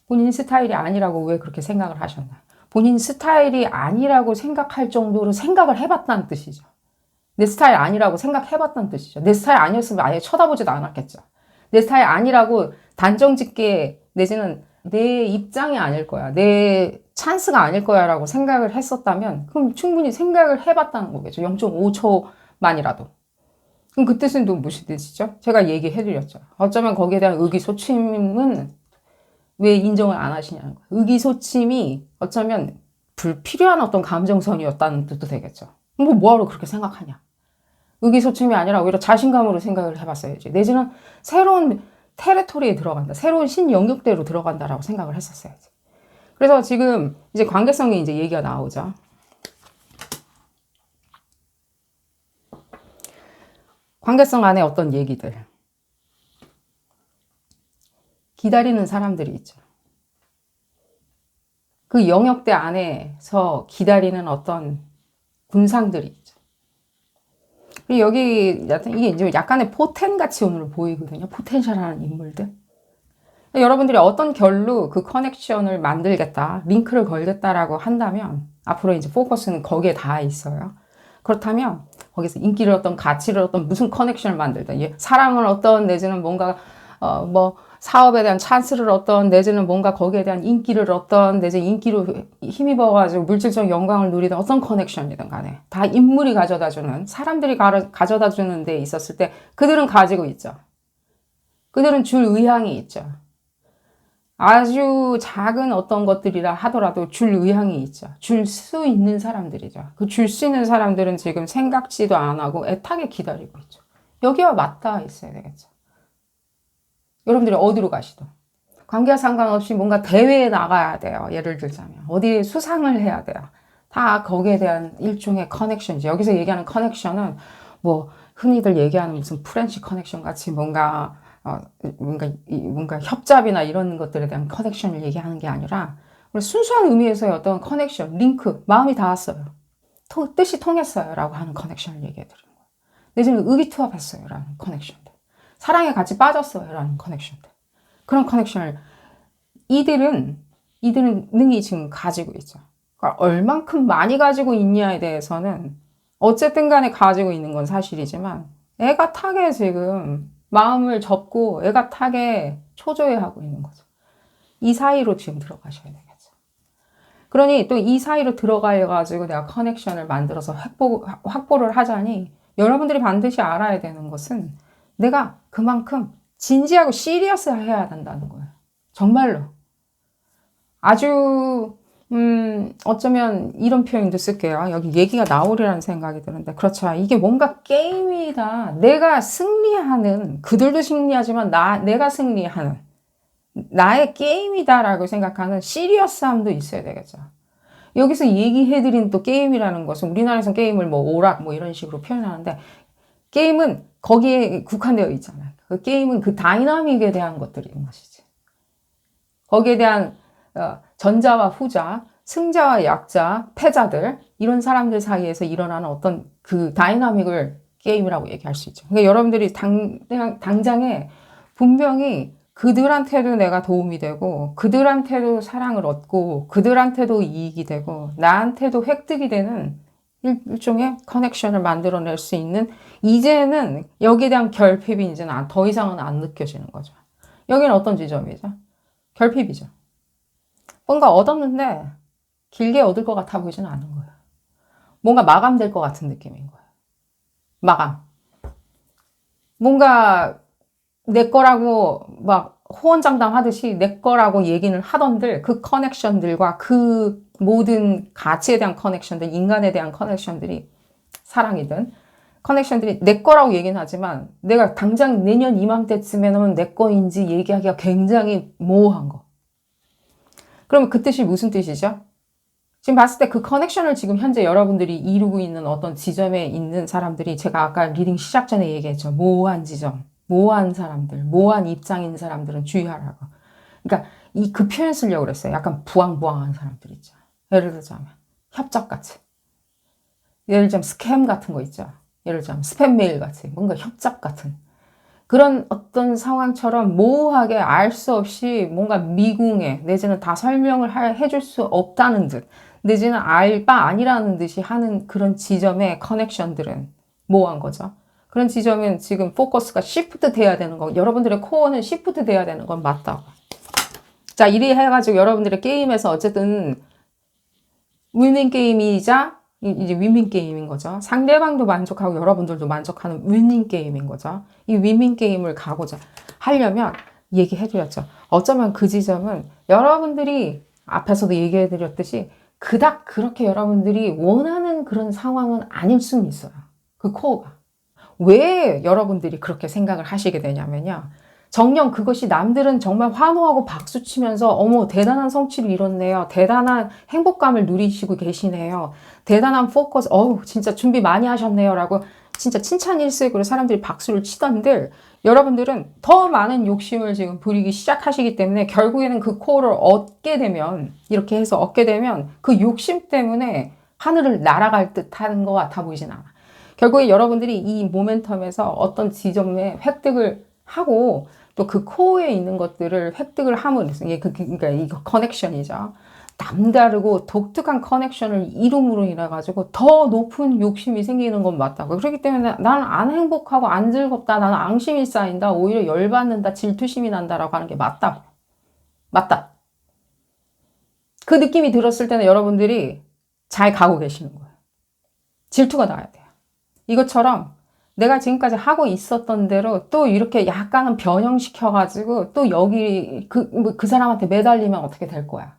Speaker 1: 본인 스타일이 아니라고 왜 그렇게 생각을 하셨나. 본인 스타일이 아니라고 생각할 정도로 생각을 해봤다는 뜻이죠. 내 스타일 아니라고 생각해봤다는 뜻이죠. 내 스타일 아니었으면 아예 쳐다보지도 않았겠죠. 내 스타일 아니라고 단정짓게 내지는 내 입장이 아닐 거야. 내 찬스가 아닐 거야 라고 생각을 했었다면 그럼 충분히 생각을 해봤다는 거겠죠. 0.5초만이라도. 그럼 그 뜻은 또 무슨 뜻이죠? 제가 얘기해드렸죠. 어쩌면 거기에 대한 의기소침은 왜 인정을 안 하시냐는 거예요. 의기소침이 어쩌면 불필요한 어떤 감정선이었다는 뜻도 되겠죠. 뭐하러 그렇게 생각하냐. 의기소침이 아니라 오히려 자신감으로 생각을 해봤어야지. 내지는 새로운 테리토리에 들어간다. 새로운 신영역대로 들어간다라고 생각을 했었어야지. 그래서 지금 이제 관계성이 이제 얘기가 나오죠. 관계성 안에 어떤 얘기들. 기다리는 사람들이 있죠. 그 영역대 안에서 기다리는 어떤 군상들이 있죠. 그리고 여기 이게 이제 약간의 포텐 같이 오늘 보이거든요. 포텐셜한 인물들. 여러분들이 어떤 결로 그 커넥션을 만들겠다, 링크를 걸겠다라고 한다면 앞으로 이제 포커스는 거기에 다 있어요. 그렇다면 거기서 인기를 얻던, 가치를 얻던, 무슨 커넥션을 만들든, 사랑을 얻던, 내지는 뭔가 뭐 사업에 대한 찬스를 얻던, 내지는 뭔가 거기에 대한 인기를 얻던, 내지는 인기로 힘입어가지고 물질적 영광을 누리던 어떤 커넥션이든 간에 다 인물이 가져다주는, 사람들이 가져다주는 데 있었을 때 그들은 가지고 있죠. 그들은 줄 의향이 있죠. 아주 작은 어떤 것들이라 하더라도 줄 의향이 있죠. 줄 수 있는 사람들이죠. 그 줄 수 있는 사람들은 지금 생각지도 안 하고 애타게 기다리고 있죠. 여기와 맞닿아 있어야 되겠죠. 여러분들이 어디로 가시든 관계와 상관없이 뭔가 대회에 나가야 돼요. 예를 들자면 어디에 수상을 해야 돼요. 다 거기에 대한 일종의 커넥션이죠. 여기서 얘기하는 커넥션은 뭐 흔히들 얘기하는 무슨 프렌치 커넥션 같이 뭔가 협잡이나 이런 것들에 대한 커넥션을 얘기하는 게 아니라 순수한 의미에서의 어떤 커넥션, 링크, 마음이 닿았어요. 뜻이 통했어요. 라고 하는 커넥션을 얘기해 드리는 거예요. 내지는 의기투합했어요. 라는 커넥션들. 사랑에 같이 빠졌어요. 라는 커넥션들. 그런 커넥션을 이들은 능히 지금 가지고 있죠. 그러니까 얼만큼 많이 가지고 있냐에 대해서는 어쨌든 간에 가지고 있는 건 사실이지만 애가 타게 지금 마음을 접고 애가 타게 초조해하고 있는 거죠. 이 사이로 지금 들어가셔야 되겠죠. 그러니 또 이 사이로 들어가가지고 내가 커넥션을 만들어서 확보를 하자니 여러분들이 반드시 알아야 되는 것은 내가 그만큼 진지하고 시리어스해야 된다는 거예요. 정말로. 아주 어쩌면 이런 표현도 쓸게요. 여기 얘기가 나오리라는 생각이 드는데 그렇죠. 이게 뭔가 게임이다. 내가 승리하는, 그들도 승리하지만 내가 승리하는 나의 게임이다라고 생각하는 시리어스함도 있어야 되겠죠. 여기서 얘기해드린 또 게임이라는 것은 우리나라에서는 게임을 뭐 오락 뭐 이런 식으로 표현하는데 게임은 거기에 국한되어 있잖아요. 그 게임은 그 다이나믹에 대한 것들인 것이지. 거기에 대한 전자와 후자, 승자와 약자, 패자들 이런 사람들 사이에서 일어나는 어떤 그 다이나믹을 게임이라고 얘기할 수 있죠. 그러니까 여러분들이 당장에 분명히 그들한테도 내가 도움이 되고 그들한테도 사랑을 얻고 그들한테도 이익이 되고 나한테도 획득이 되는 일종의 커넥션을 만들어낼 수 있는 이제는 여기에 대한 결핍이 이제는 더 이상은 안 느껴지는 거죠. 여기는 어떤 지점이죠? 결핍이죠. 뭔가 얻었는데 길게 얻을 것 같아 보이지는 않은 거예요. 뭔가 마감될 것 같은 느낌인 거예요. 마감. 뭔가 내 거라고 막 호언장담 하듯이 내 거라고 얘기는 하던들 그 커넥션들과 그 모든 가치에 대한 커넥션들, 인간에 대한 커넥션들이 사랑이든 커넥션들이 내 거라고 얘기는 하지만 내가 당장 내년 이맘때쯤에는 내 거인지 얘기하기가 굉장히 모호한 거. 그러면 그 뜻이 무슨 뜻이죠? 지금 봤을 때 그 커넥션을 지금 현재 여러분들이 이루고 있는 어떤 지점에 있는 사람들이 제가 아까 리딩 시작 전에 얘기했죠. 모호한 지점, 모호한 사람들, 모호한 입장인 사람들은 주의하라고. 그러니까 그 표현 쓰려고 그랬어요. 약간 부황부황한 사람들 있죠. 예를 들자면 협잡같이. 예를 들자면 스캠 같은 거 있죠. 예를 들자면 스팸 메일 같이 뭔가 협잡 같은 그런 어떤 상황처럼 모호하게 알 수 없이 뭔가 미궁에 내지는 다 설명을 해줄 수 없다는 듯 내지는 알 바 아니라는 듯이 하는 그런 지점의 커넥션들은 모호한 거죠. 그런 지점은 지금 포커스가 시프트 돼야 되는 거 여러분들의 코어는 시프트 돼야 되는 건 맞다고. 자, 이리 해가지고 여러분들의 게임에서 어쨌든 위닝 게임이자 이제 윈윈 게임인 거죠. 상대방도 만족하고 여러분들도 만족하는 윈윈 게임인 거죠. 이 윈윈 게임을 가고자 하려면 얘기해드렸죠. 어쩌면 그 지점은 여러분들이 앞에서도 얘기해드렸듯이 그닥 그렇게 여러분들이 원하는 그런 상황은 아닐 수는 있어요. 그 코어가. 왜 여러분들이 그렇게 생각을 하시게 되냐면요. 정녕 그것이 남들은 정말 환호하고 박수치면서 어머 대단한 성취를 이뤘네요. 대단한 행복감을 누리시고 계시네요. 대단한 포커스, 진짜 준비 많이 하셨네요. 라고 진짜 칭찬일색으로 사람들이 박수를 치던들 여러분들은 더 많은 욕심을 지금 부리기 시작하시기 때문에 결국에는 그 코어를 얻게 되면 이렇게 해서 얻게 되면 그 욕심 때문에 하늘을 날아갈 듯한 것 같아 보이진 않아. 결국에 여러분들이 이 모멘텀에서 어떤 지점에 획득을 하고 또 그 코어에 있는 것들을 획득을 함으로 이게 그러니까 이거 커넥션이죠. 남다르고 독특한 커넥션을 이룸으로 인해 가지고 더 높은 욕심이 생기는 건 맞다고. 그렇기 때문에 나는 안 행복하고 안 즐겁다. 나는 앙심이 쌓인다. 오히려 열받는다. 질투심이 난다라고 하는 게 맞다고. 맞다. 그 느낌이 들었을 때는 여러분들이 잘 가고 계시는 거예요. 질투가 나야 돼요. 이것처럼 내가 지금까지 하고 있었던 대로 또 이렇게 약간은 변형시켜가지고 또 여기 그 사람한테 매달리면 어떻게 될 거야.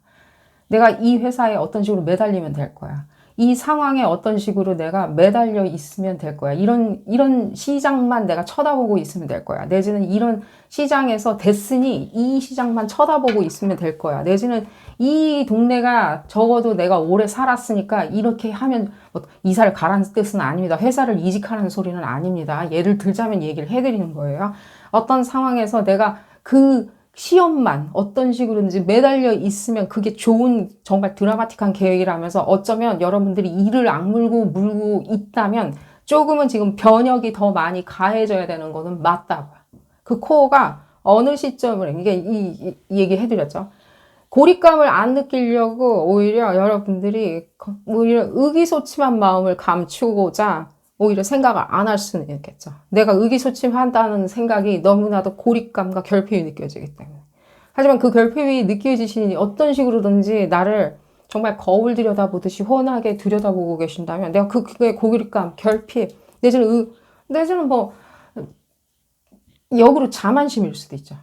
Speaker 1: 내가 이 회사에 어떤 식으로 매달리면 될 거야. 이 상황에 어떤 식으로 내가 매달려 있으면 될 거야. 이런 시장만 내가 쳐다보고 있으면 될 거야. 내지는 이런 시장에서 됐으니 이 시장만 쳐다보고 있으면 될 거야. 내지는 이 동네가 적어도 내가 오래 살았으니까 이렇게 하면 뭐 이사를 가라는 뜻은 아닙니다. 회사를 이직하라는 소리는 아닙니다. 예를 들자면 얘기를 해드리는 거예요. 어떤 상황에서 내가 그 시험만 어떤 식으로든지 매달려 있으면 그게 좋은 정말 드라마틱한 계획이라면서 어쩌면 여러분들이 이를 악물고 물고 있다면 조금은 지금 변혁이 더 많이 가해져야 되는 거는 맞다고요. 그 코어가 어느 시점을 이게 이 얘기 해드렸죠. 고립감을 안 느끼려고 오히려 여러분들이 오히려 의기소침한 마음을 감추고자 오히려 생각을 안 할 수는 있겠죠. 내가 의기소침한다는 생각이 너무나도 고립감과 결핍이 느껴지기 때문에. 하지만 그 결핍이 느껴지시니 어떤 식으로든지 나를 정말 거울 들여다보듯이 훤하게 들여다보고 계신다면 내가 그게 고립감, 결핍, 내지는 뭐 역으로 자만심일 수도 있죠.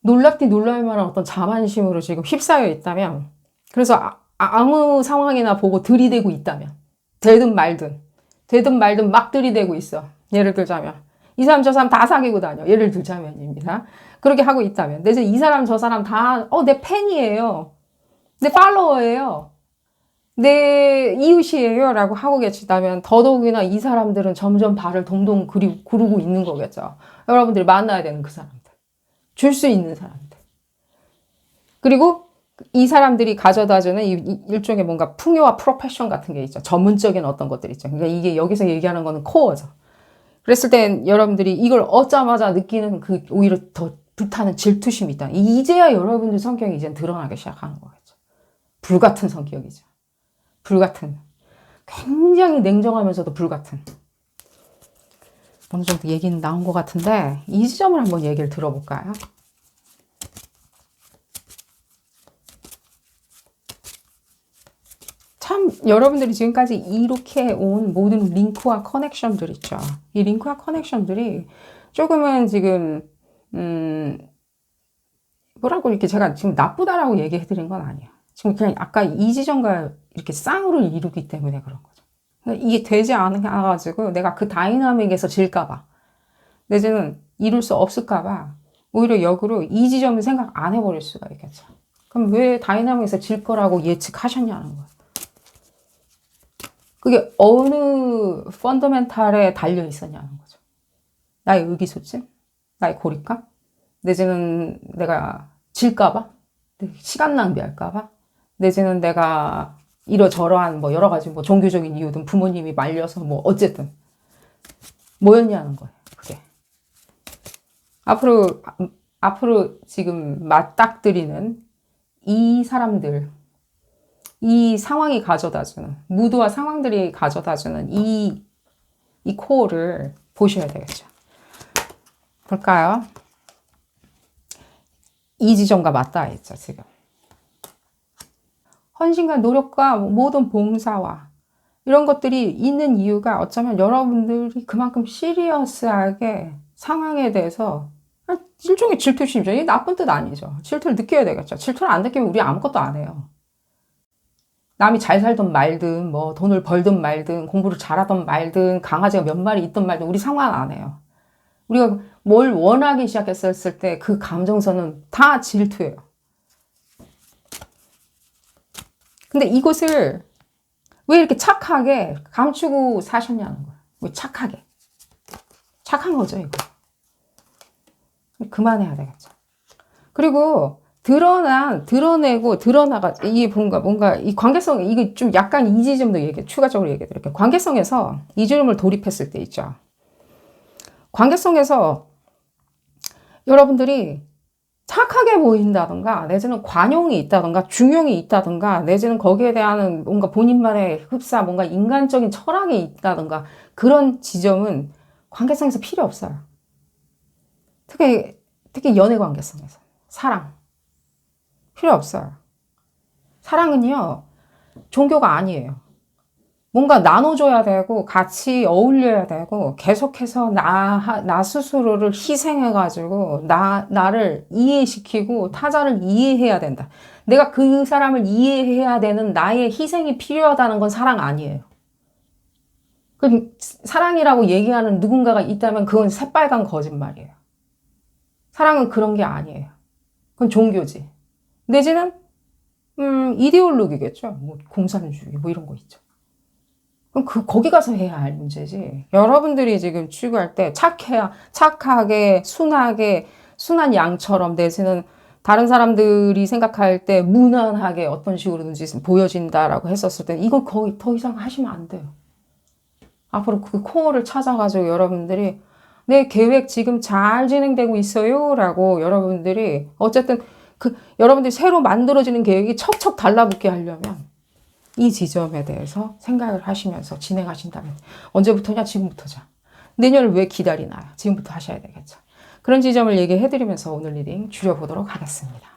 Speaker 1: 놀랍디 놀랄 만한 어떤 자만심으로 지금 휩싸여 있다면 그래서 아무 상황이나 보고 들이대고 있다면 되든 말든 막 들이대고 있어. 예를 들자면 이 사람 저 사람 다 사귀고 다녀. 예를 들자면입니다. 그렇게 하고 있다면 내가 이 사람 저 사람 다 내 팬이에요. 내 팔로워예요. 내 이웃이에요. 라고 하고 계시다면 더더욱이나 이 사람들은 점점 발을 동동 구르고 있는 거겠죠. 여러분들이 만나야 되는 그 사람들. 줄 수 있는 사람들. 그리고 이 사람들이 가져다주는 일종의 뭔가 풍요와 프로페션 같은 게 있죠. 전문적인 어떤 것들이 있죠. 그러니까 이게 여기서 얘기하는 거는 코어죠. 그랬을 땐 여러분들이 이걸 얻자마자 느끼는 그 오히려 더 불타는 질투심이 있다. 이제야 여러분들 성격이 이제 드러나기 시작하는 거겠죠. 불같은 성격이죠. 불같은. 굉장히 냉정하면서도 불같은. 어느 정도 얘기는 나온 것 같은데 이 지점을 한번 얘기를 들어볼까요? 참 여러분들이 지금까지 이렇게 온 모든 링크와 커넥션들 있죠. 이 링크와 커넥션들이 조금은 지금 뭐라고 이렇게 제가 지금 나쁘다라고 얘기해 드린 건 아니에요. 지금 그냥 아까 이 지점과 이렇게 쌍으로 이루기 때문에 그런 거죠. 이게 되지 않아가지고 내가 그 다이나믹에서 질까봐 내지는 이룰 수 없을까봐 오히려 역으로 이 지점을 생각 안 해버릴 수가 있겠죠. 그럼 왜 다이나믹에서 질 거라고 예측하셨냐는 거예요. 그게 어느 펀더멘탈에 달려 있었냐는 거죠. 나의 의기소침? 나의 고립감? 내지는 내가 질까봐? 시간 낭비할까봐? 내지는 내가 이러저러한 뭐 여러 가지 뭐 종교적인 이유든 부모님이 말려서 뭐 어쨌든 뭐였냐는 거예요. 그게. 앞으로 지금 맞닥뜨리는 이 사람들, 이 상황이 가져다주는, 무드와 상황들이 가져다주는 이 코어를 보셔야 되겠죠. 볼까요? 이 지점과 맞닿아 있죠, 지금. 헌신과 노력과 모든 봉사와 이런 것들이 있는 이유가 어쩌면 여러분들이 그만큼 시리어스하게 상황에 대해서 일종의 질투심이죠. 이게 나쁜 뜻 아니죠. 질투를 느껴야 되겠죠. 질투를 안 느끼면 우리 아무것도 안 해요. 남이 잘 살든 말든 뭐 돈을 벌든 말든 공부를 잘하든 말든 강아지가 몇 마리 있든 말든 우리 상관 안 해요. 우리가 뭘 원하기 시작했을 때 그 감정선은 다 질투예요. 근데 이것을 왜 이렇게 착하게 감추고 사셨냐는 거예요. 뭐 착하게. 착한 거죠, 이거. 그만해야 되겠죠. 그리고 드러나가, 이게 뭔가, 이 관계성, 이게 좀 약간 이 지점도 추가적으로 얘기해 드릴게요. 관계성에서 이 지점을 돌입했을 때 있죠. 관계성에서 여러분들이 착하게 보인다던가, 내지는 관용이 있다던가, 중용이 있다던가, 내지는 거기에 대한 뭔가 본인만의 흡사, 뭔가 인간적인 철학이 있다던가, 그런 지점은 관계성에서 필요 없어요. 특히 연애 관계성에서. 사랑. 필요 없어요. 사랑은요, 종교가 아니에요. 뭔가 나눠줘야 되고, 같이 어울려야 되고, 계속해서 나 스스로를 희생해가지고, 나를 이해시키고, 타자를 이해해야 된다. 내가 그 사람을 이해해야 되는 나의 희생이 필요하다는 건 사랑 아니에요. 그 사랑이라고 얘기하는 누군가가 있다면 그건 새빨간 거짓말이에요. 사랑은 그런 게 아니에요. 그건 종교지. 내지는 이데올로기겠죠. 뭐 공산주의 뭐 이런 거 있죠. 그럼 거기 가서 해야 할 문제지. 여러분들이 지금 취급할 때 착하게, 순한 양처럼 내지는 다른 사람들이 생각할 때 무난하게 어떤 식으로든지 보여진다라고 했었을 때 이거 거의 더 이상 하시면 안 돼요. 앞으로 그 코어를 찾아가지고 여러분들이 내 계획 지금 잘 진행되고 있어요. 라고 여러분들이 어쨌든 여러분들이 새로 만들어지는 계획이 척척 달라붙게 하려면 이 지점에 대해서 생각을 하시면서 진행하신다면 언제부터냐? 지금부터죠. 내년을 왜 기다리나요? 지금부터 하셔야 되겠죠. 그런 지점을 얘기해드리면서 오늘 리딩 줄여보도록 하겠습니다.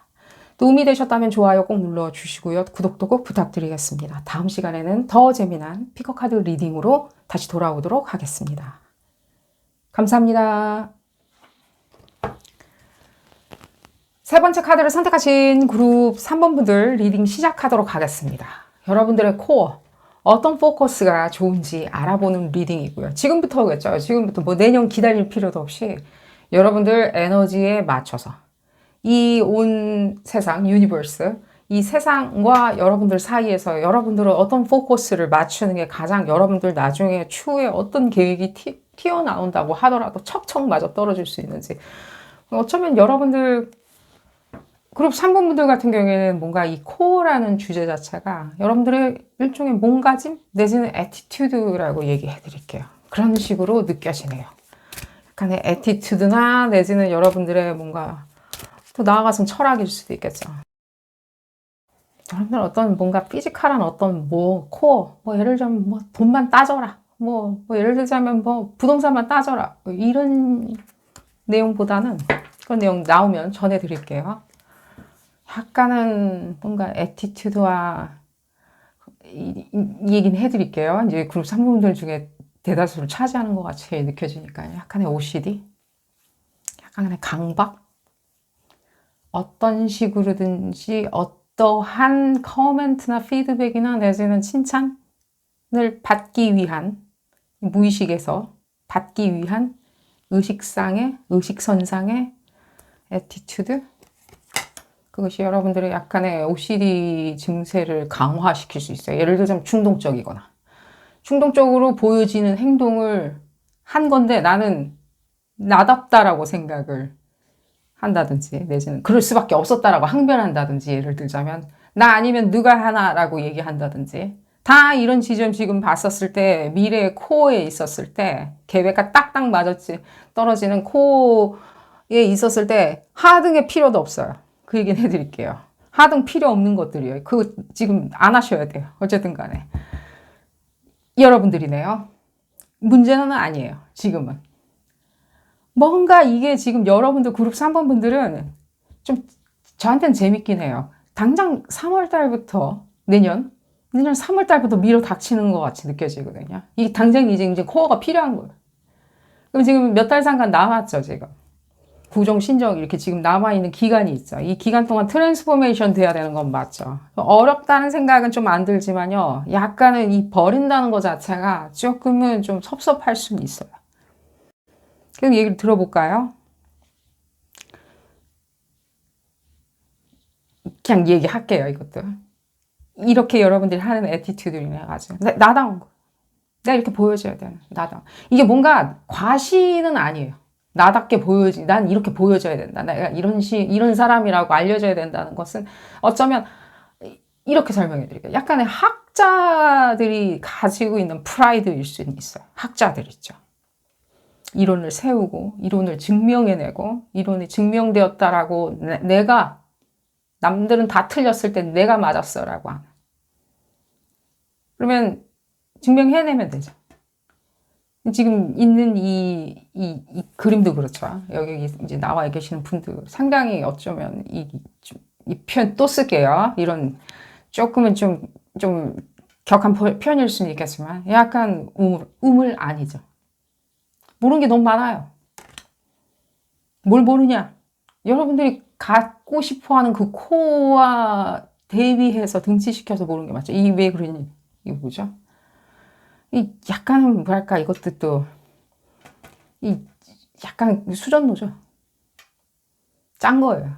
Speaker 1: 도움이 되셨다면 좋아요 꼭 눌러주시고요. 구독도 꼭 부탁드리겠습니다. 다음 시간에는 더 재미난 피커카드 리딩으로 다시 돌아오도록 하겠습니다. 감사합니다. 세 번째 카드를 선택하신 그룹 3번 분들 리딩 시작하도록 하겠습니다. 여러분들의 코어, 어떤 포커스가 좋은지 알아보는 리딩이고요. 지금부터겠죠. 지금부터 뭐 내년 기다릴 필요도 없이 여러분들 에너지에 맞춰서 이 온 세상, 유니버스, 이 세상과 여러분들 사이에서 여러분들은 어떤 포커스를 맞추는 게 가장 여러분들 나중에 추후에 어떤 계획이 튀어나온다고 하더라도 척척 맞아 떨어질 수 있는지. 어쩌면 여러분들 그룹 3번 분들 같은 경우에는 뭔가 이 코어라는 주제 자체가 여러분들의 일종의 몸가짐 내지는 애티튜드라고 얘기해 드릴게요. 그런 식으로 느껴지네요. 약간의 애티튜드나 내지는 여러분들의 뭔가 또 나아가선 철학일 수도 있겠죠. 여러분들 어떤 뭔가 피지컬한 어떤 코어, 예를 들자면 돈만 따져라. 예를 들자면 부동산만 따져라. 이런 내용보다는 그런 내용 나오면 전해드릴게요. 약간은 뭔가 애티튜드와 이 얘기는 해드릴게요. 이제 그룹 3분들 중에 대다수를 차지하는 것 같이 느껴지니까요. 약간의 OCD, 약간의 강박, 어떤 식으로든지 어떠한 커멘트나 피드백이나 내지는 칭찬을 받기 위한 무의식에서 받기 위한 의식선상의 애티튜드, 그것이 여러분들의 약간의 OCD 증세를 강화시킬 수 있어요. 예를 들자면 충동적이거나 충동적으로 보여지는 행동을 한 건데 나는 나답다라고 생각을 한다든지 내지는 그럴 수밖에 없었다라고 항변한다든지 예를 들자면 나 아니면 누가 하나라고 얘기한다든지 다 이런 지점 지금 봤었을 때 미래의 코어에 있었을 때 계획과 딱딱 맞았지 떨어지는 코어에 있었을 때 하등의 필요도 없어요. 그 얘기는 해드릴게요. 하등 필요 없는 것들이에요. 그거 지금 안 하셔야 돼요. 어쨌든 간에. 여러분들이네요. 문제는 아니에요. 지금은. 뭔가 이게 지금 여러분들 그룹 3번 분들은 좀 저한테는 재밌긴 해요. 당장 3월 달부터 내년 3월 달부터 밀어 닥치는 것 같이 느껴지거든요. 이 당장 이제 코어가 필요한 거예요. 그럼 지금 몇 달 상간 남았죠, 지금. 구정, 신정 이렇게 지금 남아있는 기간이 있죠. 이 기간 동안 트랜스포메이션 돼야 되는 건 맞죠. 어렵다는 생각은 좀 안 들지만요. 약간은 이 버린다는 것 자체가 조금은 좀 섭섭할 수는 있어요. 그럼 얘기를 들어볼까요? 그냥 얘기할게요, 이것도. 이렇게 여러분들이 하는 애티튜드를 가지고. 나다운 거. 내가 이렇게 보여줘야 되는, 나다. 이게 뭔가 과시는 아니에요. 나답게 난 이렇게 보여줘야 된다. 내가 이런 사람이라고 알려줘야 된다는 것은 어쩌면 이렇게 설명해 드릴게요. 약간의 학자들이 가지고 있는 프라이드일 수는 있어요. 학자들 있죠. 이론을 세우고, 이론을 증명해내고, 이론이 증명되었다라고 내가, 남들은 다 틀렸을 때 내가 맞았어라고 하는. 그러면 증명해내면 되죠. 지금 있는 이 그림도 그렇죠. 여기 이제 나와 계시는 분들 상당히 어쩌면 이 표현 또 쓸게요. 이런 조금은 좀 격한 표현일 수는 있겠지만 약간 우물 아니죠. 모르는 게 너무 많아요. 뭘 모르냐? 여러분들이 갖고 싶어 하는 그 코어와 대비해서 등치시켜서 모르는 게 맞죠. 이게 왜 그러니? 이게 뭐죠? 이 약간 뭐랄까 이것도 또 이 약간 수전노죠. 짠 거예요.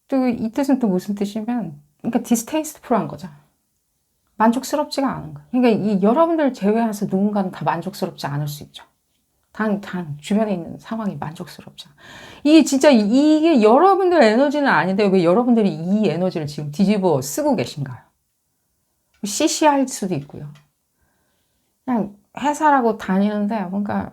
Speaker 1: 또 이 뜻은 또 무슨 뜻이면 그러니까 디스테이스트풀한 거죠. 만족스럽지가 않은 거예요. 그러니까 이 여러분들 제외해서 누군가는 다 만족스럽지 않을 수 있죠. 단 주변에 있는 상황이 만족스럽지 않아. 이게 진짜 이게 여러분들 에너지는 아닌데 왜 여러분들이 이 에너지를 지금 뒤집어 쓰고 계신가요? 시시할 수도 있고요. 그냥 회사라고 다니는데 뭔가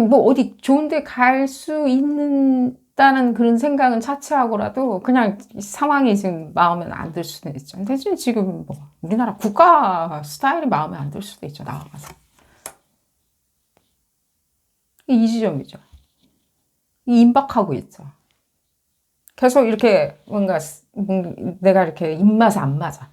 Speaker 1: 뭐 어디 좋은데 갈 수 있다는 그런 생각은 차치하고라도 그냥 상황이 지금 마음에 안 들 수도 있죠. 근데 지금 뭐 우리나라 국가 스타일이 마음에 안 들 수도 있죠. 나와가서. 이 지점이죠. 임박하고 있죠. 계속 이렇게 뭔가 내가 이렇게 입맛에 안 맞아.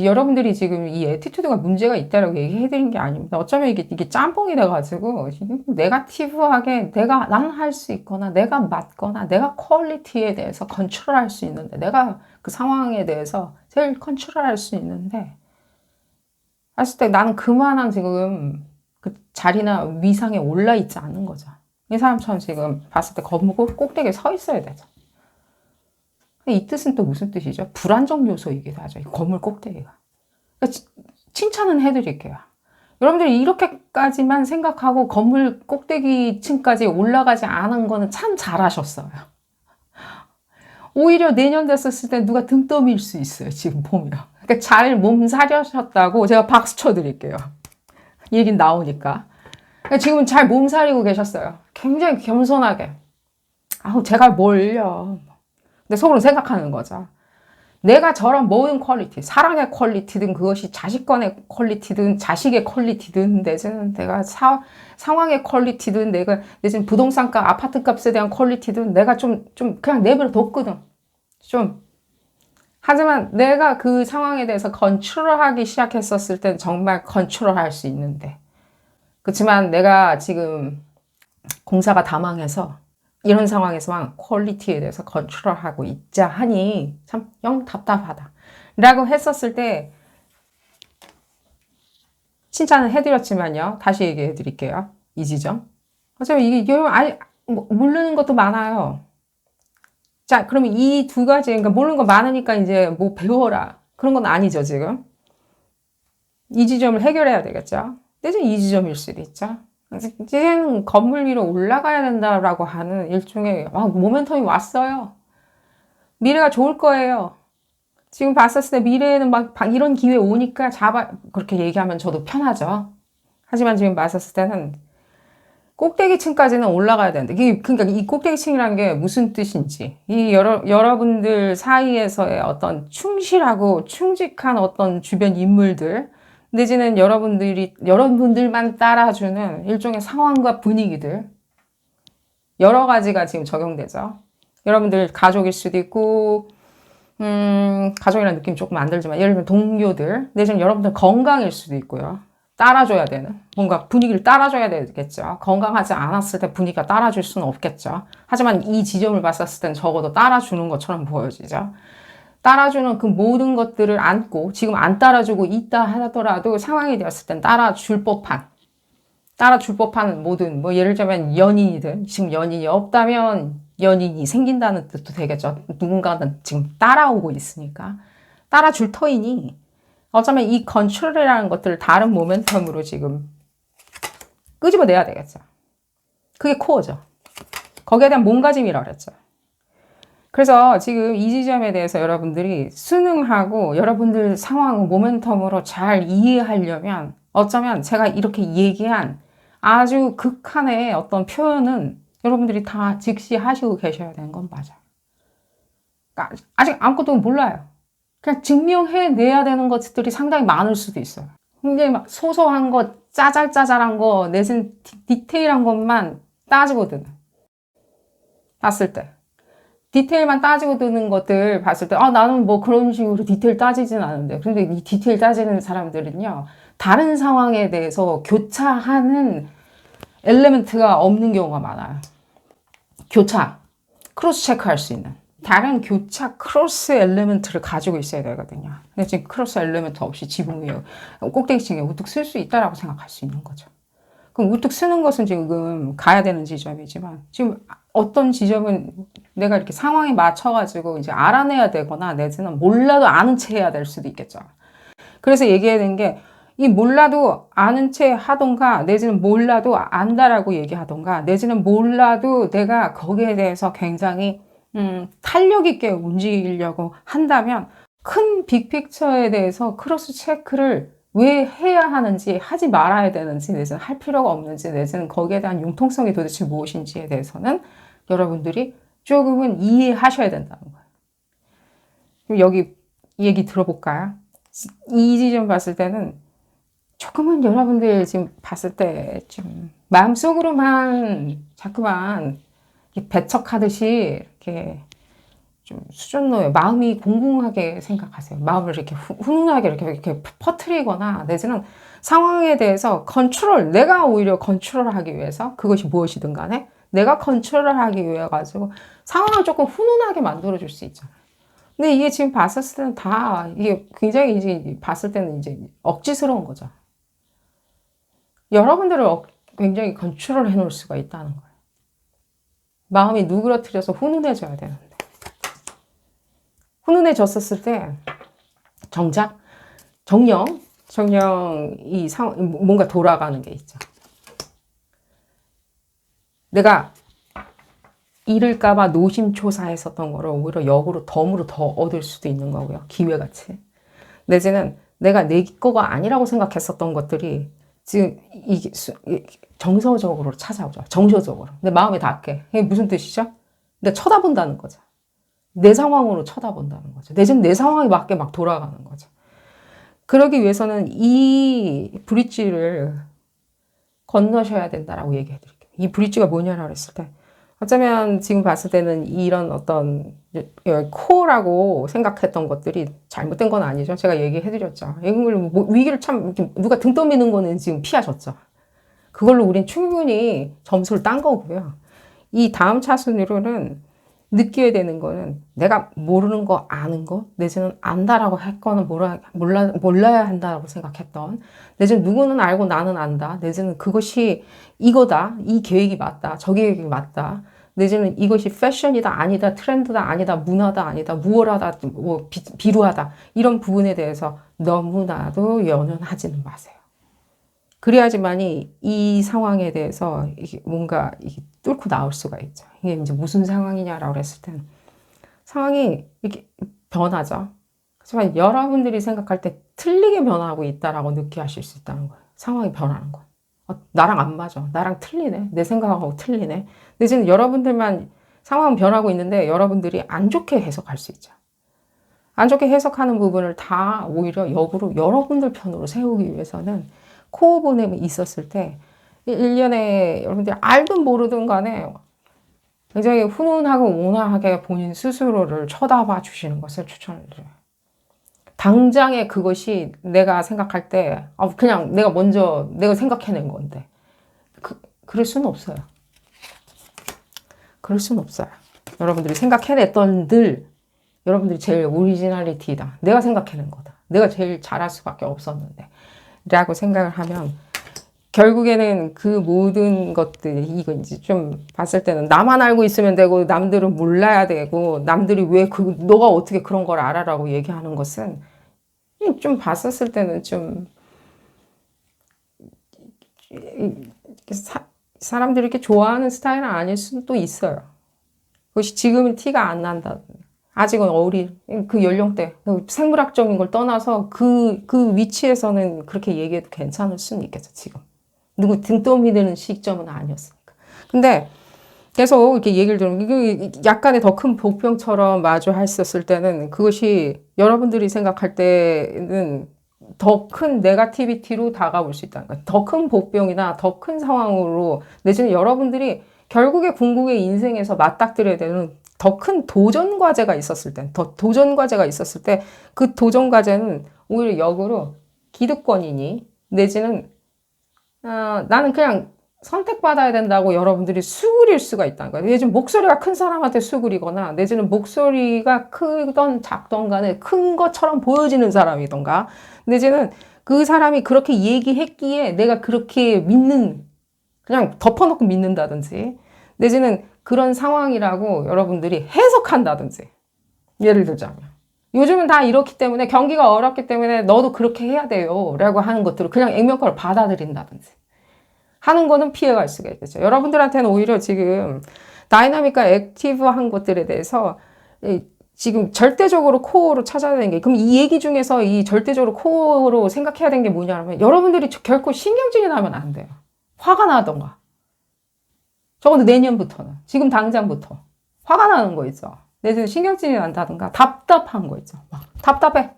Speaker 1: 여러분들이 지금 이 애티튜드가 문제가 있다라고 얘기해드린 게 아닙니다. 어쩌면 이게 짬뽕이 돼가지고, 네가티브하게 나는 할 수 있거나, 내가 맞거나, 내가 퀄리티에 대해서 컨트롤할 수 있는데, 내가 그 상황에 대해서 제일 컨트롤할 수 있는데, 봤을 때 나는 그만한 지금 그 자리나 위상에 올라 있지 않는 거죠. 이 사람처럼 지금 봤을 때 건물 꼭대기에 서 있어야 되죠. 이 뜻은 또 무슨 뜻이죠? 불안정 요소이기도 하죠. 이 건물 꼭대기가. 그러니까 칭찬은 해드릴게요. 여러분들이 이렇게까지만 생각하고 건물 꼭대기층까지 올라가지 않은 거는 참 잘하셨어요. 오히려 내년 됐었을 때 누가 등 떠밀 수 있어요. 지금 보면. 그러니까 잘 몸살이셨다고 제가 박수 쳐드릴게요. 얘긴 나오니까. 그러니까 지금 잘 몸살이고 계셨어요. 굉장히 겸손하게. 제가 뭘요. 근데 속으로 생각하는 거죠. 내가 저런 모든 퀄리티, 사랑의 퀄리티든 그것이 자식권의 퀄리티든 자식의 퀄리티든 내가 상황의 퀄리티든 내지는 부동산값, 아파트값에 대한 퀄리티든 내가 좀 그냥 내버려 뒀거든. 하지만 내가 그 상황에 대해서 컨트롤하기 시작했었을 땐 정말 컨트롤할 수 있는데. 그렇지만 내가 지금 공사가 다 망해서 이런 상황에서만 퀄리티에 대해서 컨트롤하고 있자 하니 참 영 답답하다 라고 했었을 때 칭찬을 해드렸지만요. 다시 얘기해 드릴게요. 이 지점. 어차피 이게 여러분 모르는 것도 많아요. 자, 그러면 이 두 가지, 그러니까 모르는 거 많으니까 이제 뭐 배워라. 그런 건 아니죠, 지금. 이 지점을 해결해야 되겠죠. 근데 이 지점일 수도 있죠. 이제는 건물 위로 올라가야 된다라고 하는 일종의 모멘텀이 왔어요. 미래가 좋을 거예요. 지금 봤었을 때 미래에는 막 이런 기회 오니까 그렇게 얘기하면 저도 편하죠. 하지만 지금 봤었을 때는 꼭대기층까지는 올라가야 되는데 그러니까 이 꼭대기층이라는 게 무슨 뜻인지 여러분들 사이에서의 어떤 충실하고 충직한 어떤 주변 인물들 내지는 여러분들만 따라주는 일종의 상황과 분위기들 여러 가지가 지금 적용되죠. 여러분들 가족일 수도 있고 가족이라는 느낌이 조금 안 들지만 예를 들면 동료들 내지는 여러분들 건강일 수도 있고요. 따라줘야 되는 뭔가 분위기를 따라줘야 되겠죠. 건강하지 않았을 때 분위기가 따라줄 수는 없겠죠. 하지만 이 지점을 봤었을 땐 적어도 따라주는 것처럼 보여지죠. 따라주는 그 모든 것들을 안고 지금 안 따라주고 있다 하더라도 상황이 되었을 땐 따라줄 법한 모든 예를 들면 연인이든 지금 연인이 없다면 연인이 생긴다는 뜻도 되겠죠. 누군가는 지금 따라오고 있으니까. 따라줄 터이니 어쩌면 이 컨트롤이라는 것들을 다른 모멘텀으로 지금 끄집어내야 되겠죠. 그게 코어죠. 거기에 대한 몸가짐이라고 그랬죠. 그래서 지금 이 지점에 대해서 여러분들이 순응하고 여러분들 상황, 모멘텀으로 잘 이해하려면 어쩌면 제가 이렇게 얘기한 아주 극한의 어떤 표현은 여러분들이 다 직시하시고 계셔야 되는 건 맞아요. 그러니까 아직 아무것도 몰라요. 그냥 증명해내야 되는 것들이 상당히 많을 수도 있어요. 굉장히 막 소소한 것, 짜잘짜잘한 거, 내지는 디테일한 것만 따지고 드는. 봤을 때. 디테일만 따지고 드는 것들 봤을 때, 나는 뭐 그런 식으로 디테일 따지진 않은데. 근데 이 디테일 따지는 사람들은요, 다른 상황에 대해서 교차하는 엘리멘트가 없는 경우가 많아요. 교차. 크로스 체크할 수 있는. 다른 교차 크로스 엘리멘트를 가지고 있어야 되거든요. 근데 지금 크로스 엘리멘트 없이 지붕 위에 꼭대기층에 우뚝 쓸 수 있다라고 생각할 수 있는 거죠. 그럼 우뚝 쓰는 것은 지금 가야 되는 지점이지만 지금 어떤 지점은 내가 이렇게 상황에 맞춰가지고 이제 알아내야 되거나 내지는 몰라도 아는 채 해야 될 수도 있겠죠. 그래서 얘기해야 되는 게 이 몰라도 아는 채 하던가 내지는 몰라도 안다라고 얘기하던가 내지는 몰라도 내가 거기에 대해서 굉장히 탄력 있게 움직이려고 한다면 큰 빅픽처에 대해서 크로스 체크를 왜 해야 하는지 하지 말아야 되는지 내지는 할 필요가 없는지 내지는 거기에 대한 융통성이 도대체 무엇인지에 대해서는 여러분들이 조금은 이해하셔야 된다는 거예요. 그럼 여기 얘기 들어볼까요? 이 지점 봤을 때는 조금은 여러분들 지금 봤을 때 좀 마음속으로만 자꾸만 배척하듯이 이렇게 좀 수준노에 마음이 공공하게 생각하세요. 마음을 이렇게 훈훈하게 이렇게 퍼뜨리거나 내지는 상황에 대해서 컨트롤, 내가 오히려 컨트롤하기 위해서 그것이 무엇이든 간에 내가 컨트롤하기 위해 가지고 상황을 조금 훈훈하게 만들어줄 수 있잖아요. 근데 이게 지금 봤을 때는 다 이게 굉장히 이제 봤을 때는 이제 억지스러운 거죠. 여러분들을 굉장히 컨트롤 해놓을 수가 있다는 거예요. 마음이 누그러뜨려서 훈훈해져야 되는데. 훈훈해졌었을 때 정작 정령이 뭔가 돌아가는 게 있죠. 내가 잃을까봐 노심초사했었던 거를 오히려 역으로 덤으로 더 얻을 수도 있는 거고요. 기회같이. 내지는 내가 내 거가 아니라고 생각했었던 것들이 지금 이게 정서적으로 찾아오죠. 정서적으로. 내 마음이 닿게. 이게 무슨 뜻이죠? 내가 쳐다본다는 거죠. 내 상황으로 쳐다본다는 거죠. 내지는 내 상황에 맞게 막 돌아가는 거죠. 그러기 위해서는 이 브릿지를 건너셔야 된다라고 얘기해 드릴게요. 이 브릿지가 뭐냐라고 했을 때 어쩌면 지금 봤을 때는 이런 어떤 코어라고 생각했던 것들이 잘못된 건 아니죠. 제가 얘기해 드렸죠. 이걸 위기를 참 누가 등 떠미는 거는 지금 피하셨죠. 그걸로 우린 충분히 점수를 딴 거고요. 이 다음 차순위로는 느껴야 되는 거는 내가 모르는 거 아는 거 내지는 안다라고 했거나 몰라야 한다라고 생각했던 내지는 누구는 알고 나는 안다 내지는 그것이 이거다 이 계획이 맞다 저 계획이 맞다 내지는 이것이 패션이다 아니다 트렌드다 아니다 문화다 아니다 무엇하다 뭐 비루하다 이런 부분에 대해서 너무나도 연연하지는 마세요. 그래야지만이 이 상황에 대해서 이게 뭔가 이게 뚫고 나올 수가 있죠. 이게 이제 무슨 상황이냐라고 했을 때는 상황이 이렇게 변하죠. 하지만 여러분들이 생각할 때 틀리게 변하고 있다라고 느끼하실 수 있다는 거예요. 상황이 변하는 거. 나랑 안 맞아. 나랑 틀리네. 내 생각하고 틀리네. 근데 지금 여러분들만 상황은 변하고 있는데 여러분들이 안 좋게 해석할 수 있죠. 안 좋게 해석하는 부분을 다 오히려 역으로 여러분들 편으로 세우기 위해서는 코어 보냄이 있었을 때 1년에 여러분들이 알든 모르든 간에 굉장히 훈훈하고 온화하게 본인 스스로를 쳐다봐 주시는 것을 추천을 드려요. 당장에 그것이 내가 생각할 때 그냥 내가 생각해낸 건데 그럴 수는 없어요. 그럴 수는 없어요. 여러분들이 생각해냈던 늘 여러분들이 제일 오리지널리티다. 내가 생각해낸 거다. 내가 제일 잘할 수밖에 없었는데 라고 생각을 하면 결국에는 그 모든 것들이 이거 이제 좀 봤을 때는 나만 알고 있으면 되고 남들은 몰라야 되고 남들이 왜 너가 어떻게 그런 걸 알아라고 얘기하는 것은 좀 봤었을 때는 좀 사람들이 이렇게 좋아하는 스타일은 아닐 수도 있어요. 그것이 지금은 티가 안 난다. 아직은 어린 그 연령대, 생물학적인 걸 떠나서 그 위치에서는 그렇게 얘기해도 괜찮을 수는 있겠죠, 지금. 누구 등 떠미는 시점은 아니었으니까. 근데 계속 이렇게 얘기를 들으면 이게 약간의 더 큰 복병처럼 마주 했었을 때는 그것이 여러분들이 생각할 때는 더 큰 네가티비티로 다가올 수 있다는 거예요. 더 큰 복병이나 더 큰 상황으로 내지는 여러분들이 결국에 궁극의 인생에서 맞닥뜨려야 되는 더 큰 도전 과제가 있었을 때, 더 도전 과제가 있었을 때 그 도전 과제는 오히려 역으로 기득권이니 내지는 나는 그냥 선택받아야 된다고 여러분들이 수그릴 수가 있다는 거예요. 내지는 목소리가 큰 사람한테 수그리거나 내지는 목소리가 크던 작던 간에 큰 것처럼 보여지는 사람이던가 내지는 그 사람이 그렇게 얘기했기에 내가 그렇게 믿는 그냥 덮어놓고 믿는다든지 내지는 그런 상황이라고 여러분들이 해석한다든지 예를 들자면 요즘은 다 이렇기 때문에 경기가 어렵기 때문에 너도 그렇게 해야 돼요 라고 하는 것들을 그냥 액면가로 받아들인다든지 하는 거는 피해갈 수가 있겠죠. 여러분들한테는 오히려 지금 다이나믹과 액티브한 것들에 대해서 지금 절대적으로 코어로 찾아야 되는 게 그럼 이 얘기 중에서 이 절대적으로 코어로 생각해야 되는 게 뭐냐면 여러분들이 결코 신경질이 나면 안 돼요. 화가 나던가 적어도 내년부터는 지금 당장부터 화가 나는 거 있죠. 내지는 신경질이 난다든가 답답한 거 있죠. 막 답답해.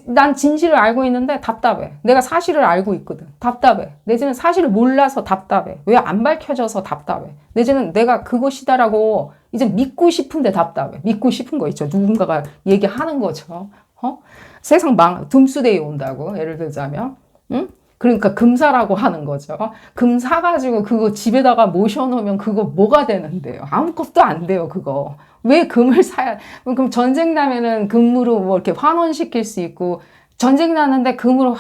Speaker 1: 난 진실을 알고 있는데 답답해. 내가 사실을 알고 있거든. 답답해. 내지는 사실을 몰라서 답답해. 왜 안 밝혀져서 답답해. 내지는 내가 그것이다라고 이제 믿고 싶은데 답답해. 믿고 싶은 거 있죠. 누군가가 얘기하는 거죠. 세상 둠스데이 온다고 예를 들자면 응? 그러니까 금사라고 하는 거죠. 금 사가지고 그거 집에다가 모셔놓으면 그거 뭐가 되는데요? 아무것도 안 돼요, 그거. 왜 금을 사야, 그럼 전쟁 나면은 금으로 뭐 이렇게 환원시킬 수 있고, 전쟁 나는데 금으로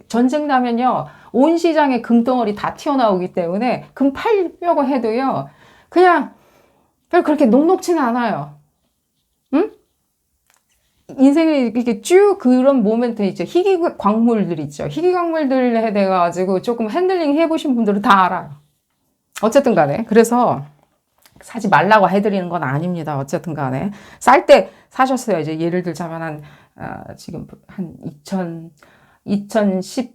Speaker 1: 전쟁 나면요, 온 시장에 금덩어리 다 튀어나오기 때문에 금 팔려고 해도요, 그냥 그렇게 녹록지는 않아요. 응? 인생에 이렇게 쭉 그런 모멘트 있죠. 희귀 광물들 있죠. 희귀 광물들에 대해 가지고 조금 핸들링 해보신 분들은 다 알아요. 어쨌든 간에. 그래서 사지 말라고 해드리는 건 아닙니다. 어쨌든 간에. 쌀 때 사셨어요. 이제 예를 들자면 지금 한 2014년,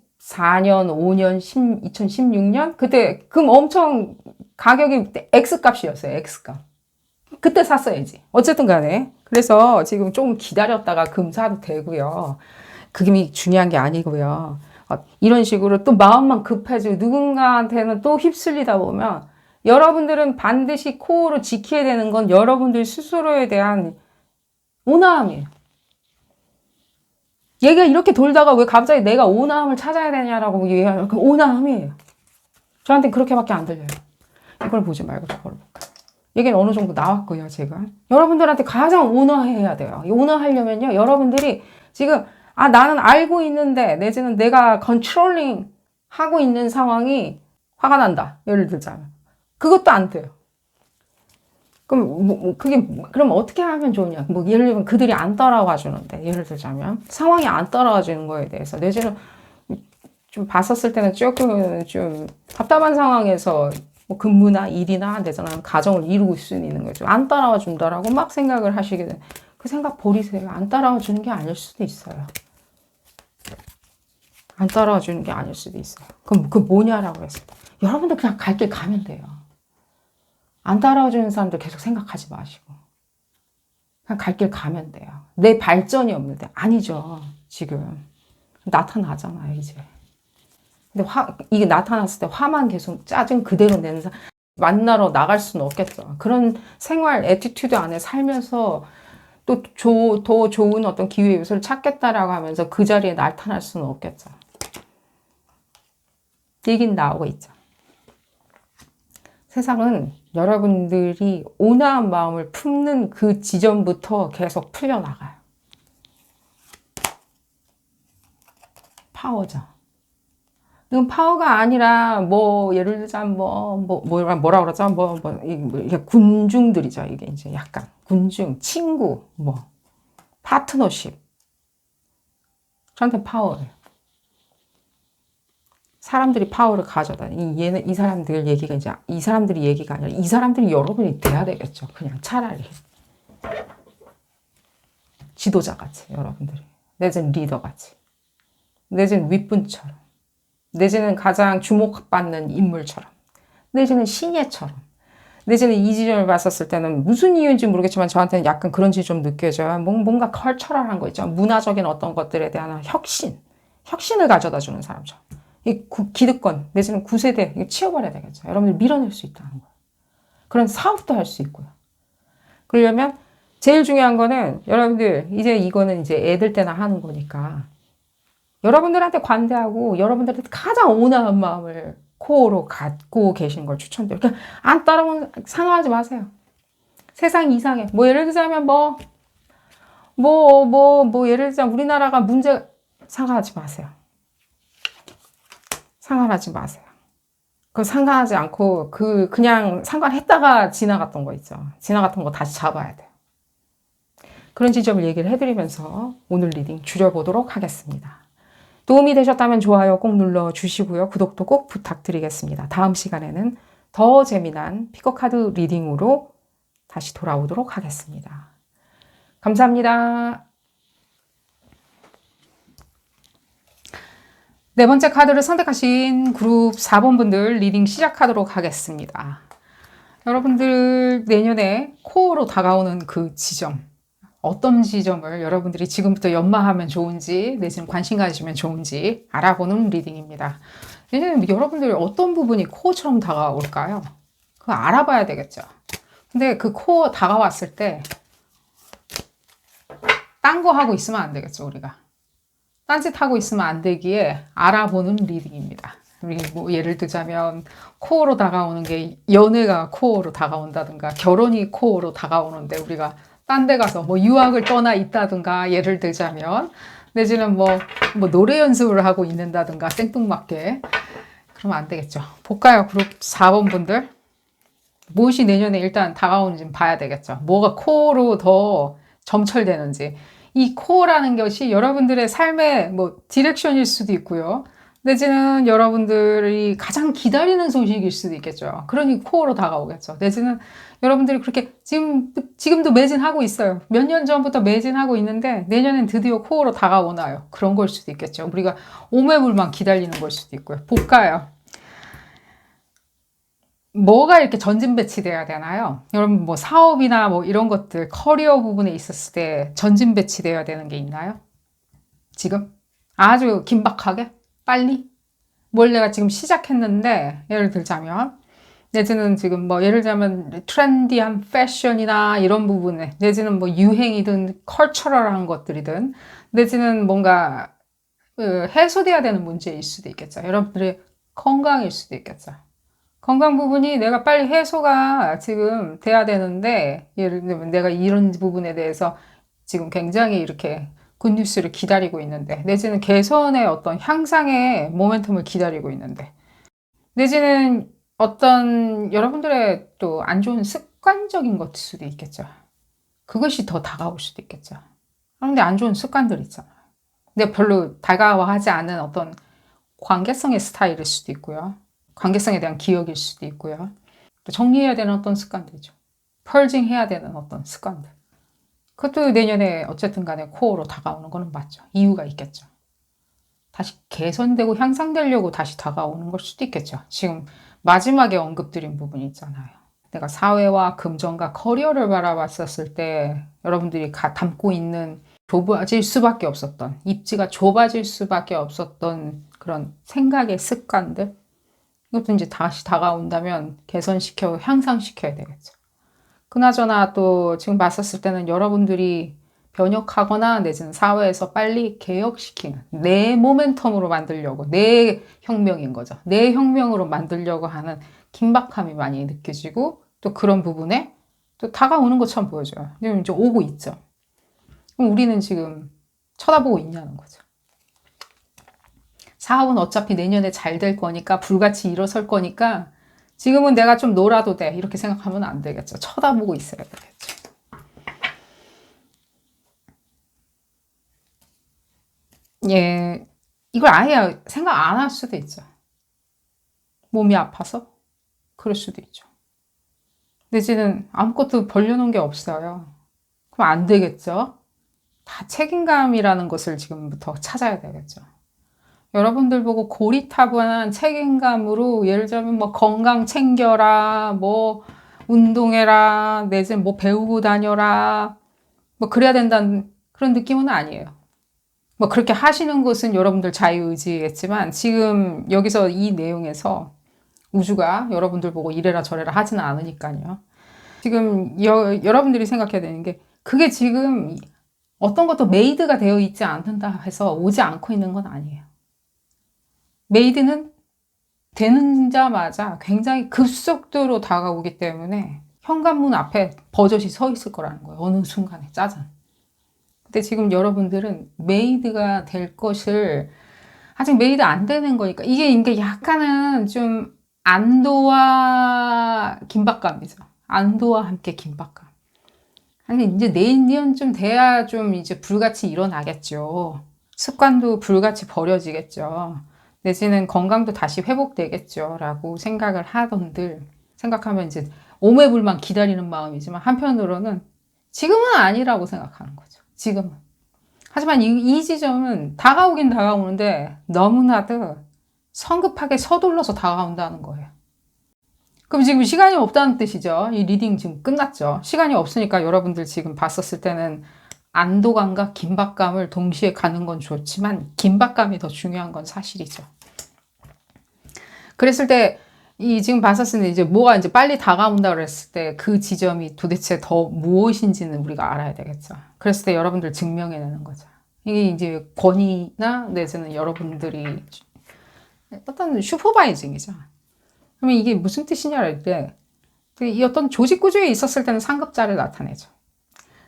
Speaker 1: 5년, 2016년? 그때 금 엄청 가격이 X값이었어요. X값. 그때 샀어야지. 어쨌든 간에. 그래서 지금 좀 기다렸다가 금 사도 되고요. 그게 중요한 게 아니고요. 이런 식으로 또 마음만 급해지고 누군가한테는 또 휩쓸리다 보면 여러분들은 반드시 코어로 지켜야 되는 건 여러분들 스스로에 대한 온화함이에요. 얘가 이렇게 돌다가 왜 갑자기 내가 온화함을 찾아야 되냐라고 얘기하는 그 온화함이에요. 저한테는 그렇게밖에 안 들려요. 이걸 보지 말고 저걸 볼까요? 얘기는 어느 정도 나왔고요, 제가. 여러분들한테 가장 온화해야 돼요. 온화하려면요, 여러분들이 지금, 나는 알고 있는데, 내지는 내가 컨트롤링 하고 있는 상황이 화가 난다. 예를 들자면. 그것도 안 돼요. 그럼, 그럼 어떻게 하면 좋냐? 예를 들면 그들이 안 따라와 주는데, 예를 들자면. 상황이 안 따라와 주는 거에 대해서. 내지는 좀 봤었을 때는 조금 좀 답답한 상황에서 뭐 근무나 일이나 내지는 가정을 이루고 있을 수 있는 거죠. 안 따라와 준다라고 막 생각을 하시게 돼. 그 생각 버리세요. 안 따라와 주는 게 아닐 수도 있어요. 안 따라와 주는 게 아닐 수도 있어요. 그럼 그 뭐냐라고 했을 때 여러분들 그냥 갈 길 가면 돼요. 안 따라와 주는 사람들 계속 생각하지 마시고 그냥 갈 길 가면 돼요. 내 발전이 없는데 아니죠. 지금 나타나잖아요. 이제. 근데 이게 나타났을 때 화만 계속 짜증 그대로 내는 사람, 만나러 나갈 수는 없겠죠. 그런 생활, 애티튜드 안에 살면서 또 더 좋은 어떤 기회 요소를 찾겠다라고 하면서 그 자리에 나타날 수는 없겠죠. 얘긴 나오고 있죠. 세상은 여러분들이 온화한 마음을 품는 그 지점부터 계속 풀려나가요. 파워죠. 이건 파워가 아니라 뭐 예를 들자면 뭐라 그러죠? 이게 군중들이죠. 이게 이제 약간 군중, 친구, 뭐 파트너십. 저한테 파워예요. 사람들이 파워를 가져다. 이 사람들 얘기가 이제 이 사람들이 얘기가 아니라 이 사람들이 여러분이 돼야 되겠죠. 그냥 차라리 지도자같이 여러분들이 내지는 리더같이 내지는 윗분처럼 내지는 가장 주목받는 인물처럼 내지는 신예처럼 내지는 이 지점을 봤었을 때는 무슨 이유인지 모르겠지만 저한테는 약간 그런 지점 느껴져요. 뭔가 컬처럴한 거 있죠. 문화적인 어떤 것들에 대한 혁신을 가져다 주는 사람처럼. 이 기득권 내지는 구세대 이거 치워버려야 되겠죠. 여러분들 밀어낼 수 있다는 거예요. 그런 사업도 할 수 있고요. 그러려면 제일 중요한 거는 여러분들 이제 이거는 이제 애들 때나 하는 거니까 여러분들한테 관대하고 여러분들한테 가장 온화한 마음을 코어로 갖고 계신 걸 추천드려요. 그러니까 안 따라오면 상하지 마세요. 세상 이상해. 뭐 예를 들자면 예를 들자면 우리나라가 문제 상하지 마세요. 상관하지 마세요. 그 상관하지 않고 그냥 상관했다가 지나갔던 거 있죠. 지나갔던 거 다시 잡아야 돼요. 그런 지점을 얘기를 해드리면서 오늘 리딩 줄여보도록 하겠습니다. 도움이 되셨다면 좋아요 꼭 눌러주시고요. 구독도 꼭 부탁드리겠습니다. 다음 시간에는 더 재미난 피커카드 리딩으로 다시 돌아오도록 하겠습니다. 감사합니다. 네 번째 카드를 선택하신 그룹 4번 분들 리딩 시작하도록 하겠습니다. 여러분들 내년에 코어로 다가오는 그 지점, 어떤 지점을 여러분들이 지금부터 연마하면 좋은지 내지는 관심 가지면 좋은지 알아보는 리딩입니다. 왜냐면 여러분들이 어떤 부분이 코어처럼 다가올까요? 그거 알아봐야 되겠죠. 근데 그 코어 다가왔을 때 딴 거 하고 있으면 안 되겠죠, 우리가. 딴짓 하고 있으면 안 되기에 알아보는 리딩입니다. 우리 뭐 예를 들자면 코어로 다가오는 게 연애가 코어로 다가온다든가 결혼이 코어로 다가오는데 우리가 딴 데 가서 뭐 유학을 떠나 있다든가 예를 들자면 내지는 뭐 노래 연습을 하고 있는다든가 생뚱맞게 그러면 안 되겠죠. 볼까요? 그룹 4번 분들 무엇이 내년에 일단 다가오는지 봐야 되겠죠. 뭐가 코어로 더 점철되는지. 이 코어라는 것이 여러분들의 삶의 뭐 디렉션일 수도 있고요. 내지는 여러분들이 가장 기다리는 소식일 수도 있겠죠. 그러니 코어로 다가오겠죠. 내지는 여러분들이 그렇게 지금도 매진하고 있어요. 몇 년 전부터 매진하고 있는데 내년엔 드디어 코어로 다가오나요? 그런 걸 수도 있겠죠. 우리가 오매불만 기다리는 걸 수도 있고요. 볼까요? 뭐가 이렇게 전진 배치돼야 되나요? 여러분 뭐 사업이나 뭐 이런 것들 커리어 부분에 있었을 때 전진 배치돼야 되는 게 있나요? 지금? 아주 긴박하게? 빨리? 뭘 내가 지금 시작했는데 예를 들자면 내지는 지금 뭐 예를 들자면 트렌디한 패션이나 이런 부분에 내지는 뭐 유행이든 컬처럴한 것들이든 내지는 뭔가 해소돼야 되는 문제일 수도 있겠죠. 여러분들의 건강일 수도 있겠죠. 건강 부분이 내가 빨리 해소가 지금 돼야 되는데 예를 들면 내가 이런 부분에 대해서 지금 굉장히 이렇게 굿뉴스를 기다리고 있는데 내지는 개선의 어떤 향상의 모멘텀을 기다리고 있는데 내지는 어떤 여러분들의 또 안 좋은 습관적인 것일 수도 있겠죠. 그것이 더 다가올 수도 있겠죠. 그런데 안 좋은 습관들 있잖아요. 근데 별로 다가와하지 않은 어떤 관계성의 스타일일 수도 있고요. 관계성에 대한 기억일 수도 있고요. 또 정리해야 되는 어떤 습관들이죠. 펄징 해야 되는 어떤 습관들. 그것도 내년에 어쨌든 간에 코어로 다가오는 거는 맞죠. 이유가 있겠죠. 다시 개선되고 향상되려고 다시 다가오는 걸 수도 있겠죠. 지금 마지막에 언급드린 부분이 있잖아요. 내가 사회와 금전과 커리어를 바라봤었을 때 여러분들이 담고 있는 좁아질 수밖에 없었던 입지가 좁아질 수밖에 없었던 그런 생각의 습관들 이것도 이제 다시 다가온다면 개선시켜 향상시켜야 되겠죠. 그나저나 또 지금 봤었을 때는 여러분들이 변혁하거나 내지는 사회에서 빨리 개혁시키는 내 모멘텀으로 만들려고 내 혁명인 거죠. 내 혁명으로 만들려고 하는 긴박함이 많이 느껴지고 또 그런 부분에 또 다가오는 것처럼 보여져요. 근데 이제 오고 있죠. 그럼 우리는 지금 쳐다보고 있냐는 거죠. 사업은 어차피 내년에 잘 될 거니까 불같이 일어설 거니까 지금은 내가 좀 놀아도 돼. 이렇게 생각하면 안 되겠죠. 쳐다보고 있어야 되겠죠. 예, 이걸 아예 생각 안 할 수도 있죠. 몸이 아파서? 그럴 수도 있죠. 내지는 아무것도 벌려놓은 게 없어요. 그럼 안 되겠죠? 다 책임감이라는 것을 지금부터 찾아야 되겠죠. 여러분들 보고 고리타분한 책임감으로 예를 들면 뭐 건강 챙겨라, 뭐 운동해라, 내지는 뭐 배우고 다녀라, 뭐 그래야 된다는 그런 느낌은 아니에요. 뭐 그렇게 하시는 것은 여러분들 자유의지겠지만 지금 여기서 이 내용에서 우주가 여러분들 보고 이래라 저래라 하지는 않으니까요. 지금 여러분들이 생각해야 되는 게 그게 지금 어떤 것도 메이드가 되어 있지 않는다 해서 오지 않고 있는 건 아니에요. 메이드는 되자마자 굉장히 급속도로 다가오기 때문에 현관문 앞에 버젓이 서 있을 거라는 거예요. 어느 순간에 짜잔. 근데 지금 여러분들은 메이드가 될 것을 아직 메이드 안 되는 거니까 이게 약간은 좀 안도와 긴박감이죠. 안도와 함께 긴박감. 아니 이제 내년쯤 돼야 좀 이제 불같이 일어나겠죠. 습관도 불같이 버려지겠죠. 내지는 건강도 다시 회복되겠죠. 라고 생각을 하던들 생각하면 이제 오매불만 기다리는 마음이지만 한편으로는 지금은 아니라고 생각하는 거죠. 지금은. 하지만 이 지점은 다가오긴 다가오는데 너무나도 성급하게 서둘러서 다가온다는 거예요. 그럼 지금 시간이 없다는 뜻이죠. 이 리딩 지금 끝났죠. 시간이 없으니까 여러분들 지금 봤었을 때는 안도감과 긴박감을 동시에 가는 건 좋지만 긴박감이 더 중요한 건 사실이죠. 그랬을 때 이 지금 봤었을 때 이제 뭐가 이제 빨리 다가온다 그랬을 때 그 지점이 도대체 더 무엇인지는 우리가 알아야 되겠죠. 그랬을 때 여러분들 증명해내는 거죠. 이게 이제 권위나 내지는 여러분들이 어떤 슈퍼바이징이죠. 그러면 이게 무슨 뜻이냐 할 때 이 어떤 조직 구조에 있었을 때는 상급자를 나타내죠.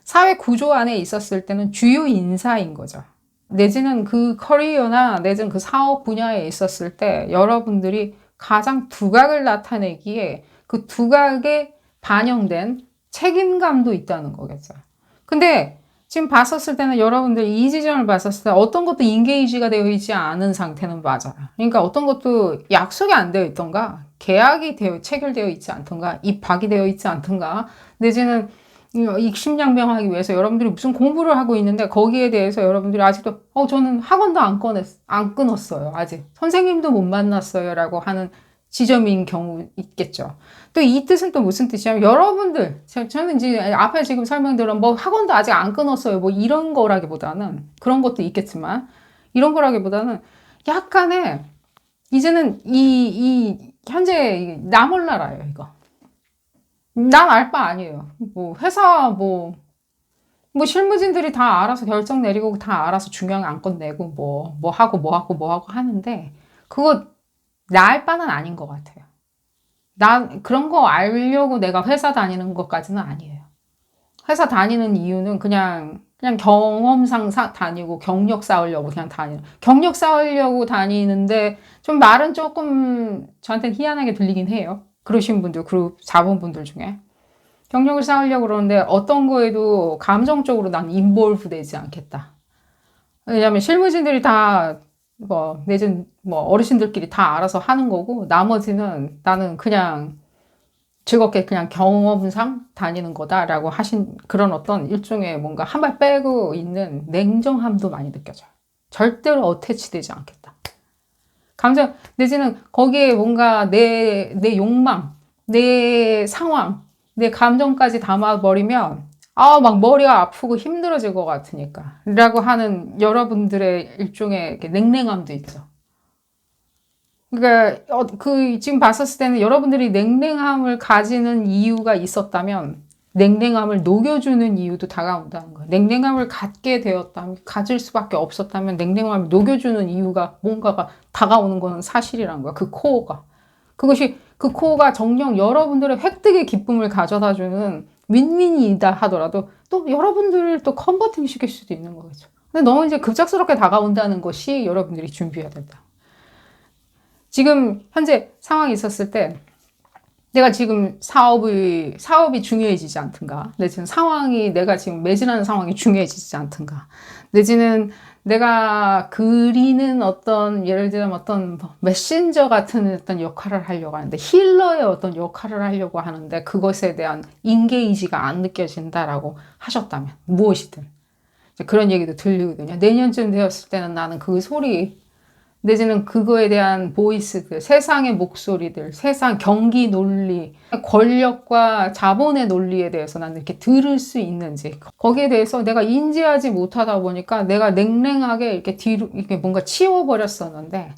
Speaker 1: 사회 구조 안에 있었을 때는 주요 인사인 거죠. 내지는 그 커리어나 내지는 그 사업 분야에 있었을 때 여러분들이 가장 두각을 나타내기에 그 두각에 반영된 책임감도 있다는 거겠죠. 근데 지금 봤었을 때는 여러분들 이 지점을 봤었을 때 어떤 것도 인게이지가 되어 있지 않은 상태는 맞아요. 그러니까 어떤 것도 약속이 안 되어 있던가 계약이 체결되어 있지 않던가 입학이 되어 있지 않던가 내지는 익심양명하기 위해서 여러분들이 무슨 공부를 하고 있는데 거기에 대해서 여러분들이 아직도 저는 학원도 안 끊었어요. 아직 선생님도 못 만났어요 라고 하는 지점인 경우 있겠죠. 또 이 뜻은 또 무슨 뜻이냐면 여러분들 저는 이제 앞에 지금 설명드린 뭐 학원도 아직 안 끊었어요 뭐 이런 거라기보다는 그런 것도 있겠지만 이런 거라기보다는 약간의 이제는 이 현재 나 몰라라요 이거. 난 알 바 아니에요. 뭐 회사 뭐 실무진들이 다 알아서 결정 내리고 다 알아서 중요한 안건 내고 뭐 하고 하는데 그거 나 알 바는 아닌 것 같아요. 나 그런 거 알려고 내가 회사 다니는 것까지는 아니에요. 회사 다니는 이유는 그냥 경험상 다니고 경력 쌓으려고 그냥 다니는 경력 쌓으려고 다니는데 좀 말은 조금 저한테는 희한하게 들리긴 해요. 그러신 분들, 그룹 4번 분들 중에. 경력을 쌓으려고 그러는데 어떤 거에도 감정적으로 난 인볼브 되지 않겠다. 왜냐하면 실무진들이 다 내지는 어르신들끼리 다 알아서 하는 거고 나머지는 나는 그냥 즐겁게 그냥 경험상 다니는 거다라고 하신 그런 어떤 일종의 뭔가 한 발 빼고 있는 냉정함도 많이 느껴져요. 절대로 어태치되지 않겠다. 감정 내지는 거기에 뭔가 내 욕망, 내 상황, 내 감정까지 담아버리면 막 머리가 아프고 힘들어질 것 같으니까 라고 하는 여러분들의 일종의 냉랭함도 있죠. 그러니까 지금 봤었을 때는 여러분들이 냉랭함을 가지는 이유가 있었다면 냉랭함을 녹여주는 이유도 다가온다는 거예요. 냉랭함을 갖게 되었다면 가질 수밖에 없었다면 냉랭함을 녹여주는 이유가 뭔가가 다가오는 건 사실이라는 거예요. 그 코어가. 그 코어가 정녕 여러분들의 획득의 기쁨을 가져다주는 윈윈이다 하더라도 또 여러분들을 또 컨버팅 시킬 수도 있는 거겠죠. 근데 너무 이제 급작스럽게 다가온다는 것이 여러분들이 준비해야 된다. 지금 현재 상황이 있었을 때 내가 지금 사업이 중요해지지 않든가, 내지는 내가 지금 매진하는 상황이 중요해지지 않든가, 내지는 내가 그리는 어떤, 예를 들면 어떤 메신저 같은 어떤 역할을 하려고 하는데, 힐러의 어떤 역할을 하려고 하는데, 그것에 대한 인게이지가 안 느껴진다라고 하셨다면, 무엇이든. 그런 얘기도 들리거든요. 내년쯤 되었을 때는 나는 그 소리, 내지는 그거에 대한 보이스들, 세상의 목소리들, 세상 경기 논리, 권력과 자본의 논리에 대해서 나는 이렇게 들을 수 있는지, 거기에 대해서 내가 인지하지 못하다 보니까 내가 냉랭하게 이렇게 뒤로, 이렇게 뭔가 치워버렸었는데,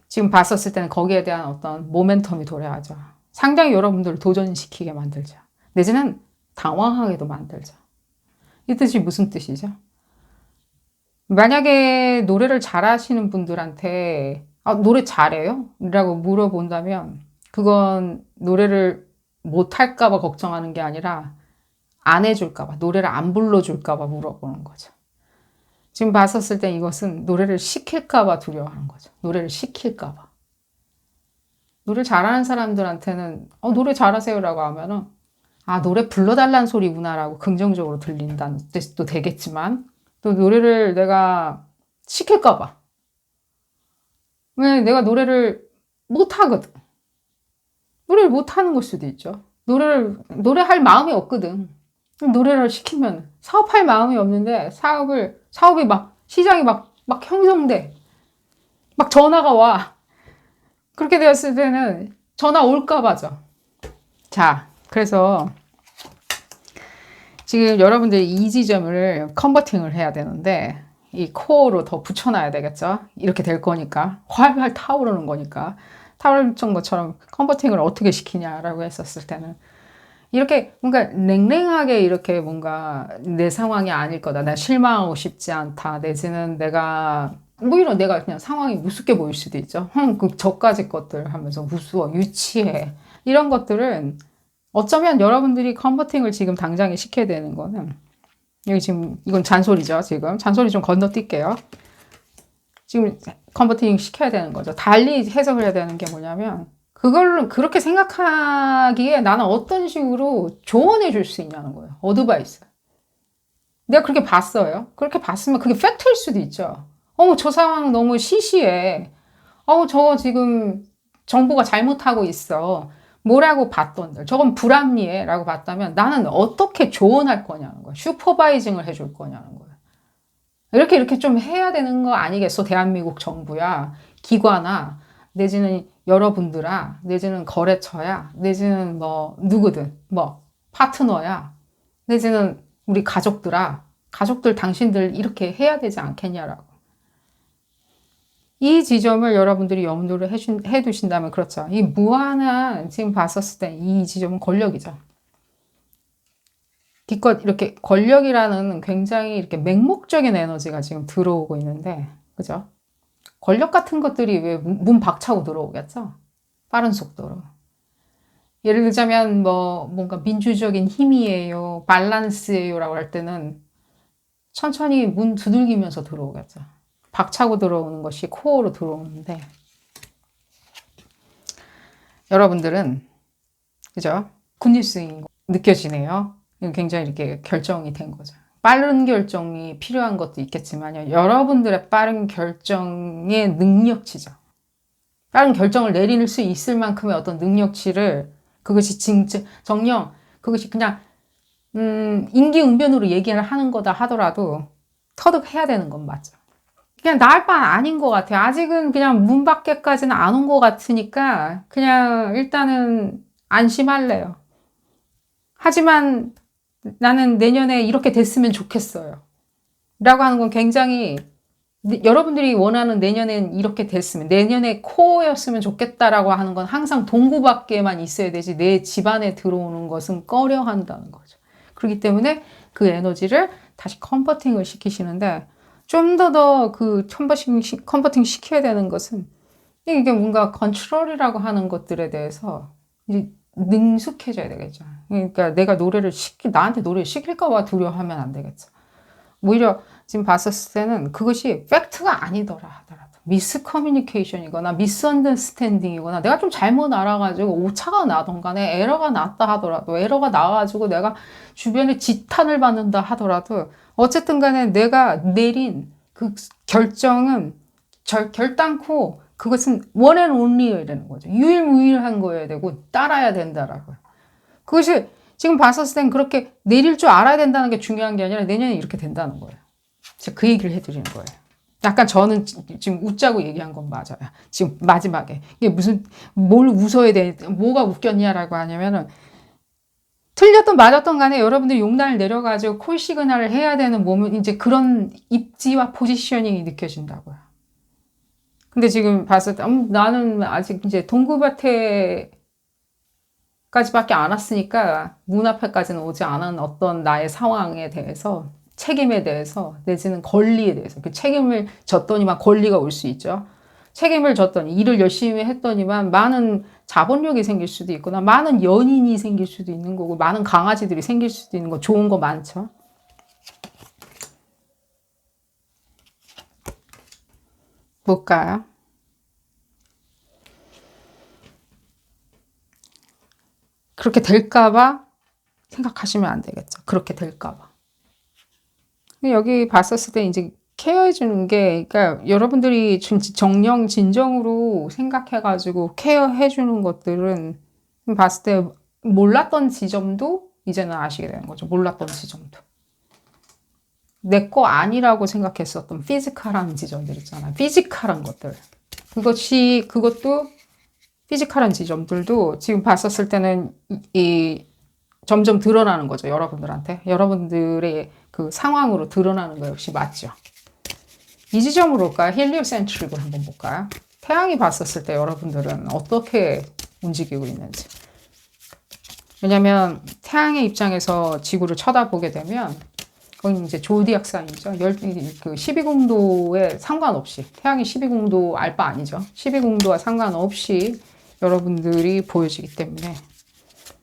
Speaker 1: 지금 봤었을 때는 거기에 대한 어떤 모멘텀이 도래하죠. 상당히 여러분들을 도전시키게 만들죠. 내지는 당황하게도 만들죠. 이 뜻이 무슨 뜻이죠? 만약에 노래를 잘하시는 분들한테 노래 잘해요? 라고 물어본다면 그건 노래를 못할까 봐 걱정하는 게 아니라 안 해줄까 봐, 노래를 안 불러줄까 봐 물어보는 거죠. 지금 봤었을 때 이것은 노래를 시킬까 봐 두려워하는 거죠. 노래를 시킬까 봐. 노래 잘하는 사람들한테는 노래 잘하세요 라고 하면은 노래 불러달라는 소리구나 라고 긍정적으로 들린다는 뜻도 되겠지만, 또 노래를 내가 시킬까봐. 왜 내가 노래를 못하거든. 노래를 못하는 걸 수도 있죠. 노래할 마음이 없거든. 노래를 시키면 사업할 마음이 없는데 사업이 막, 시장이 막 형성돼. 막 전화가 와. 그렇게 되었을 때는 전화 올까봐죠. 자, 그래서 지금 여러분들이 이 지점을 컨버팅을 해야 되는데 이 코어로 더 붙여놔야 되겠죠. 이렇게 될 거니까 활활 타오르는 거니까 타오르는 것처럼 컨버팅을 어떻게 시키냐라고 했었을 때는 이렇게 뭔가 냉랭하게 이렇게 뭔가 내 상황이 아닐 거다. 나 실망하고 싶지 않다. 내지는 내가 오히려 내가 그냥 상황이 우습게 보일 수도 있죠. 그 저까지 것들 하면서 우스워, 유치해. 이런 것들은 어쩌면 여러분들이 컨버팅을 지금 당장에 시켜야 되는 거는, 여기 지금 이건 잔소리죠. 지금 잔소리 좀 건너뛸게요. 지금 컨버팅 시켜야 되는 거죠. 달리 해석을 해야 되는 게 뭐냐면, 그걸 그렇게 생각하기에 나는 어떤 식으로 조언해 줄 수 있냐는 거예요. 어드바이스. 내가 그렇게 봤어요. 그렇게 봤으면 그게 팩트일 수도 있죠. 저 상황 너무 시시해. 저거 지금 정부가 잘못하고 있어. 뭐라고 봤던들, 저건 불합리해 라고 봤다면 나는 어떻게 조언할 거냐는 거야. 슈퍼바이징을 해줄 거냐는 거야. 이렇게 좀 해야 되는 거 아니겠어? 대한민국 정부야, 기관아, 내지는 여러분들아, 내지는 거래처야, 내지는 뭐 누구든, 뭐 파트너야, 내지는 우리 가족들아, 가족들 당신들 이렇게 해야 되지 않겠냐라고. 이 지점을 여러분들이 염두를 해두신다면, 그렇죠. 이 무한한, 지금 봤었을 때 이 지점은 권력이죠. 기껏 이렇게 권력이라는 굉장히 이렇게 맹목적인 에너지가 지금 들어오고 있는데, 그죠? 권력 같은 것들이 왜 문 박차고 들어오겠죠? 빠른 속도로. 예를 들자면 뭔가 민주적인 힘이에요, 밸런스예요 라고 할 때는 천천히 문 두들기면서 들어오겠죠. 박차고 들어오는 것이 코어로 들어오는데, 여러분들은 그죠? 굿뉴스인 거 느껴지네요. 굉장히 이렇게 결정이 된 거죠. 빠른 결정이 필요한 것도 있겠지만요, 여러분들의 빠른 결정의 능력치죠. 빠른 결정을 내릴 수 있을 만큼의 어떤 능력치를, 그것이 정녕 그것이 그냥 임기응변으로 얘기를 하는 거다 하더라도 터득해야 되는 건 맞죠. 그냥 나을 바는 아닌 것 같아요. 아직은 그냥 문 밖에까지는 안 온 것 같으니까 그냥 일단은 안심할래요. 하지만 나는 내년에 이렇게 됐으면 좋겠어요 라고 하는 건 굉장히, 여러분들이 원하는 내년엔 이렇게 됐으면, 내년에 코어였으면 좋겠다라고 하는 건 항상 동구 밖에만 있어야 되지 내 집안에 들어오는 것은 꺼려 한다는 거죠. 그렇기 때문에 그 에너지를 다시 컨버팅을 시키시는데, 좀 더 그 컨버팅 시켜야 되는 것은 이게 뭔가 컨트롤이라고 하는 것들에 대해서 이제 능숙해져야 되겠죠. 그러니까 내가 나한테 노래를 시킬까봐 두려워하면 안 되겠죠. 오히려 지금 봤었을 때는 그것이 팩트가 아니더라 하더라도 미스커뮤니케이션이거나 미스언더스탠딩이거나 내가 좀 잘못 알아가지고 오차가 나던 간에 에러가 났다 하더라도 에러가 나가지고 내가 주변에 지탄을 받는다 하더라도 어쨌든 간에 내가 내린 그 결정은 결단코 그것은 one and only여야 되는 거죠. 유일무이한 거여야 되고 따라야 된다라고요. 그것이 지금 봤었을 땐 그렇게 내릴 줄 알아야 된다는 게 중요한 게 아니라 내년에 이렇게 된다는 거예요. 제가 그 얘기를 해드리는 거예요. 약간 저는 지금 웃자고 얘기한 건 맞아요. 지금 마지막에. 이게 무슨, 뭘 웃어야 돼, 뭐가 웃겼냐라고 하냐면은, 틀렸던 맞았던 간에 여러분들이 용단을 내려가지고 콜 시그널을 해야 되는 몸은 이제 그런 입지와 포지셔닝이 느껴진다고요. 근데 지금 봤을 때, 나는 아직 이제 동구밭에까지밖에 안 왔으니까 문 앞에까지는 오지 않은 어떤 나의 상황에 대해서 책임에 대해서 내지는 권리에 대해서 그 책임을 졌더니만 권리가 올 수 있죠. 책임을 졌더니 일을 열심히 했더니만 많은 자본력이 생길 수도 있거나 많은 연인이 생길 수도 있는 거고 많은 강아지들이 생길 수도 있는 거 좋은 거 많죠. 볼까요? 그렇게 될까봐 생각하시면 안 되겠죠. 그렇게 될까봐. 여기 봤었을 때 이제 케어해 주는 게, 그러니까 여러분들이 정령 진정으로 생각해가지고 케어해 주는 것들은 봤을 때 몰랐던 지점도 이제는 아시게 되는 거죠. 몰랐던 지점도. 내 거 아니라고 생각했었던 피지컬한 지점들 있잖아요. 피지컬한 것들. 그것도 피지컬한 지점들도 지금 봤었을 때는 점점 드러나는 거죠. 여러분들한테. 여러분들의 그 상황으로 드러나는 거 역시 맞죠. 이 지점으로 볼까요? 헬리오센트릭을 한번 볼까요? 태양이 봤었을 때 여러분들은 어떻게 움직이고 있는지. 왜냐면 태양의 입장에서 지구를 쳐다보게 되면 그건 이제 조디악 사인이죠. 12공도에 상관없이 태양이 12공도 알 바 아니죠. 12공도와 상관없이 여러분들이 보여지기 때문에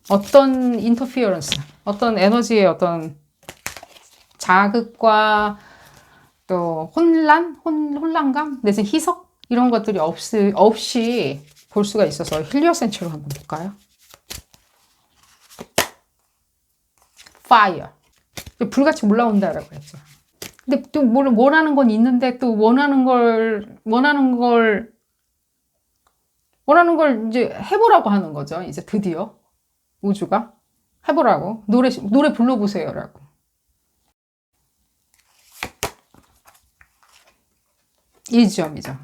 Speaker 1: 어떤 인터피어런스, 어떤 에너지의 어떤 자극과 또 혼란감, 내지는 희석 이런 것들이 없이 볼 수가 있어서 힐리오센트로 한번 볼까요? Fire. 불같이 올라온다라고 했죠. 근데 또 원하는 건 있는데 또 원하는 걸 이제 해보라고 하는 거죠. 이제 드디어 우주가 해보라고 노래 불러보세요라고. 이 지점이죠.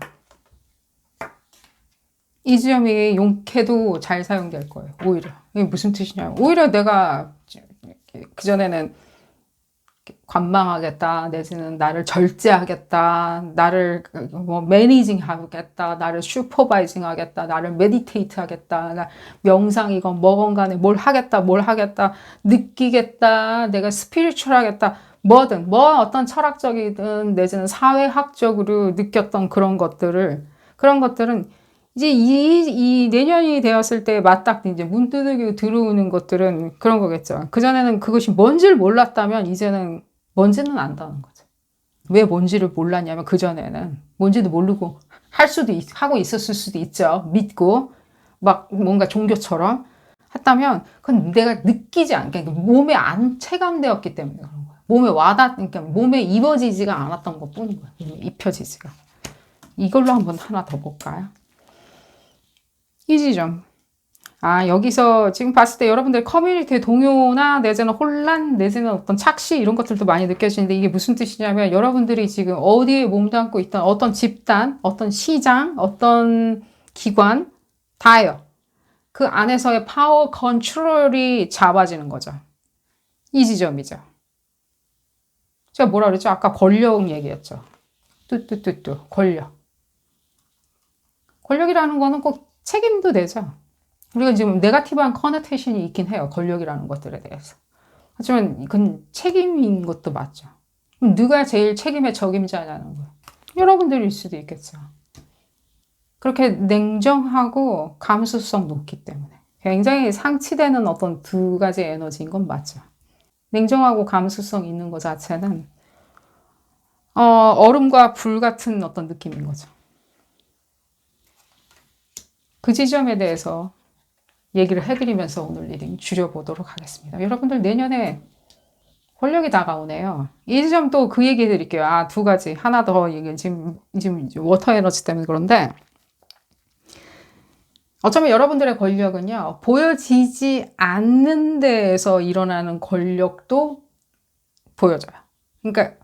Speaker 1: 이 지점이 용케도 잘 사용될 거예요. 오히려 이게 무슨 뜻이냐면 오히려 내가 그전에는 관망하겠다, 내지는 나를 절제하겠다, 나를 뭐 매니징 하겠다, 나를 슈퍼바이징 하겠다, 나를 메디테이트 하겠다, 나 명상이건 뭐건 간에 뭘 하겠다, 느끼겠다, 내가 스피리추얼 하겠다, 뭐든, 어떤 철학적이든 내지는 사회학적으로 느꼈던 그런 것들은 이제 이 내년이 되었을 때 맞닥 이제 문 두드리고 들어오는 것들은 그런 거겠죠. 그전에는 그것이 뭔지를 몰랐다면 이제는 뭔지는 안다는 거죠. 왜 뭔지를 몰랐냐면 그전에는 뭔지도 모르고 하고 있었을 수도 있죠. 믿고 막 뭔가 종교처럼 했다면 그건 내가 느끼지 않게 몸에 안 체감되었기 때문에 그런 거야. 그러니까 몸에 입어지지가 않았던 것 뿐인 거야. 몸에 입혀지지가. 이걸로 한번 하나 더 볼까요? 이 지점. 여기서 지금 봤을 때 여러분들 커뮤니티의 동요나 내지는 혼란, 내지는 어떤 착시 이런 것들도 많이 느껴지는데 이게 무슨 뜻이냐면 여러분들이 지금 어디에 몸담고 있던 어떤 집단, 어떤 시장, 어떤 기관 다예요. 그 안에서의 파워 컨트롤이 잡아지는 거죠. 이 지점이죠. 제가 뭐라 그랬죠? 아까 권력 얘기했죠. 권력. 권력이라는 거는 꼭 책임도 되죠. 우리가 지금 네거티브한 커너테이션이 있긴 해요. 권력이라는 것들에 대해서. 하지만 그건 책임인 것도 맞죠. 그럼 누가 제일 책임의 적임자냐는 거예요. 여러분들일 수도 있겠죠. 그렇게 냉정하고 감수성 높기 때문에 굉장히 상치되는 어떤 두 가지 에너지인 건 맞죠. 냉정하고 감수성 있는 것 자체는 얼음과 불 같은 어떤 느낌인 거죠. 그 지점에 대해서 얘기를 해드리면서 오늘 리딩 줄여보도록 하겠습니다. 여러분들 내년에 권력이 다가오네요. 이 지점 또 그 얘기 해드릴게요. 아, 두 가지. 하나 더 얘기, 지금 워터 에너지 때문에 그런데, 어쩌면 여러분들의 권력은요, 보여지지 않는 데에서 일어나는 권력도 보여져요. 그러니까,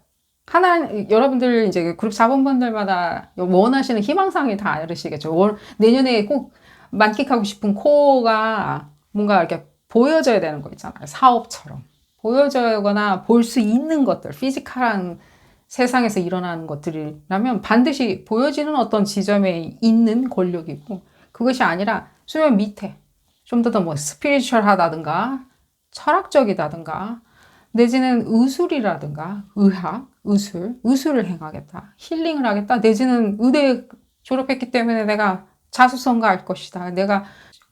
Speaker 1: 여러분들 이제 그룹 4번분들마다 원하시는 희망사항이 다 다르시겠죠. 내년에 꼭 만끽하고 싶은 코어가 뭔가 이렇게 보여져야 되는 거 있잖아요. 사업처럼. 보여져거나 볼 수 있는 것들, 피지컬한 세상에서 일어나는 것들이라면 반드시 보여지는 어떤 지점에 있는 권력이고, 그것이 아니라 수면 밑에 좀 더 뭐 스피리추얼하다든가 철학적이다든가 내지는 의술이라든가 의학, 의술을 행하겠다, 힐링을 하겠다, 내지는 의대 졸업했기 때문에 내가 자수성가할 것이다, 내가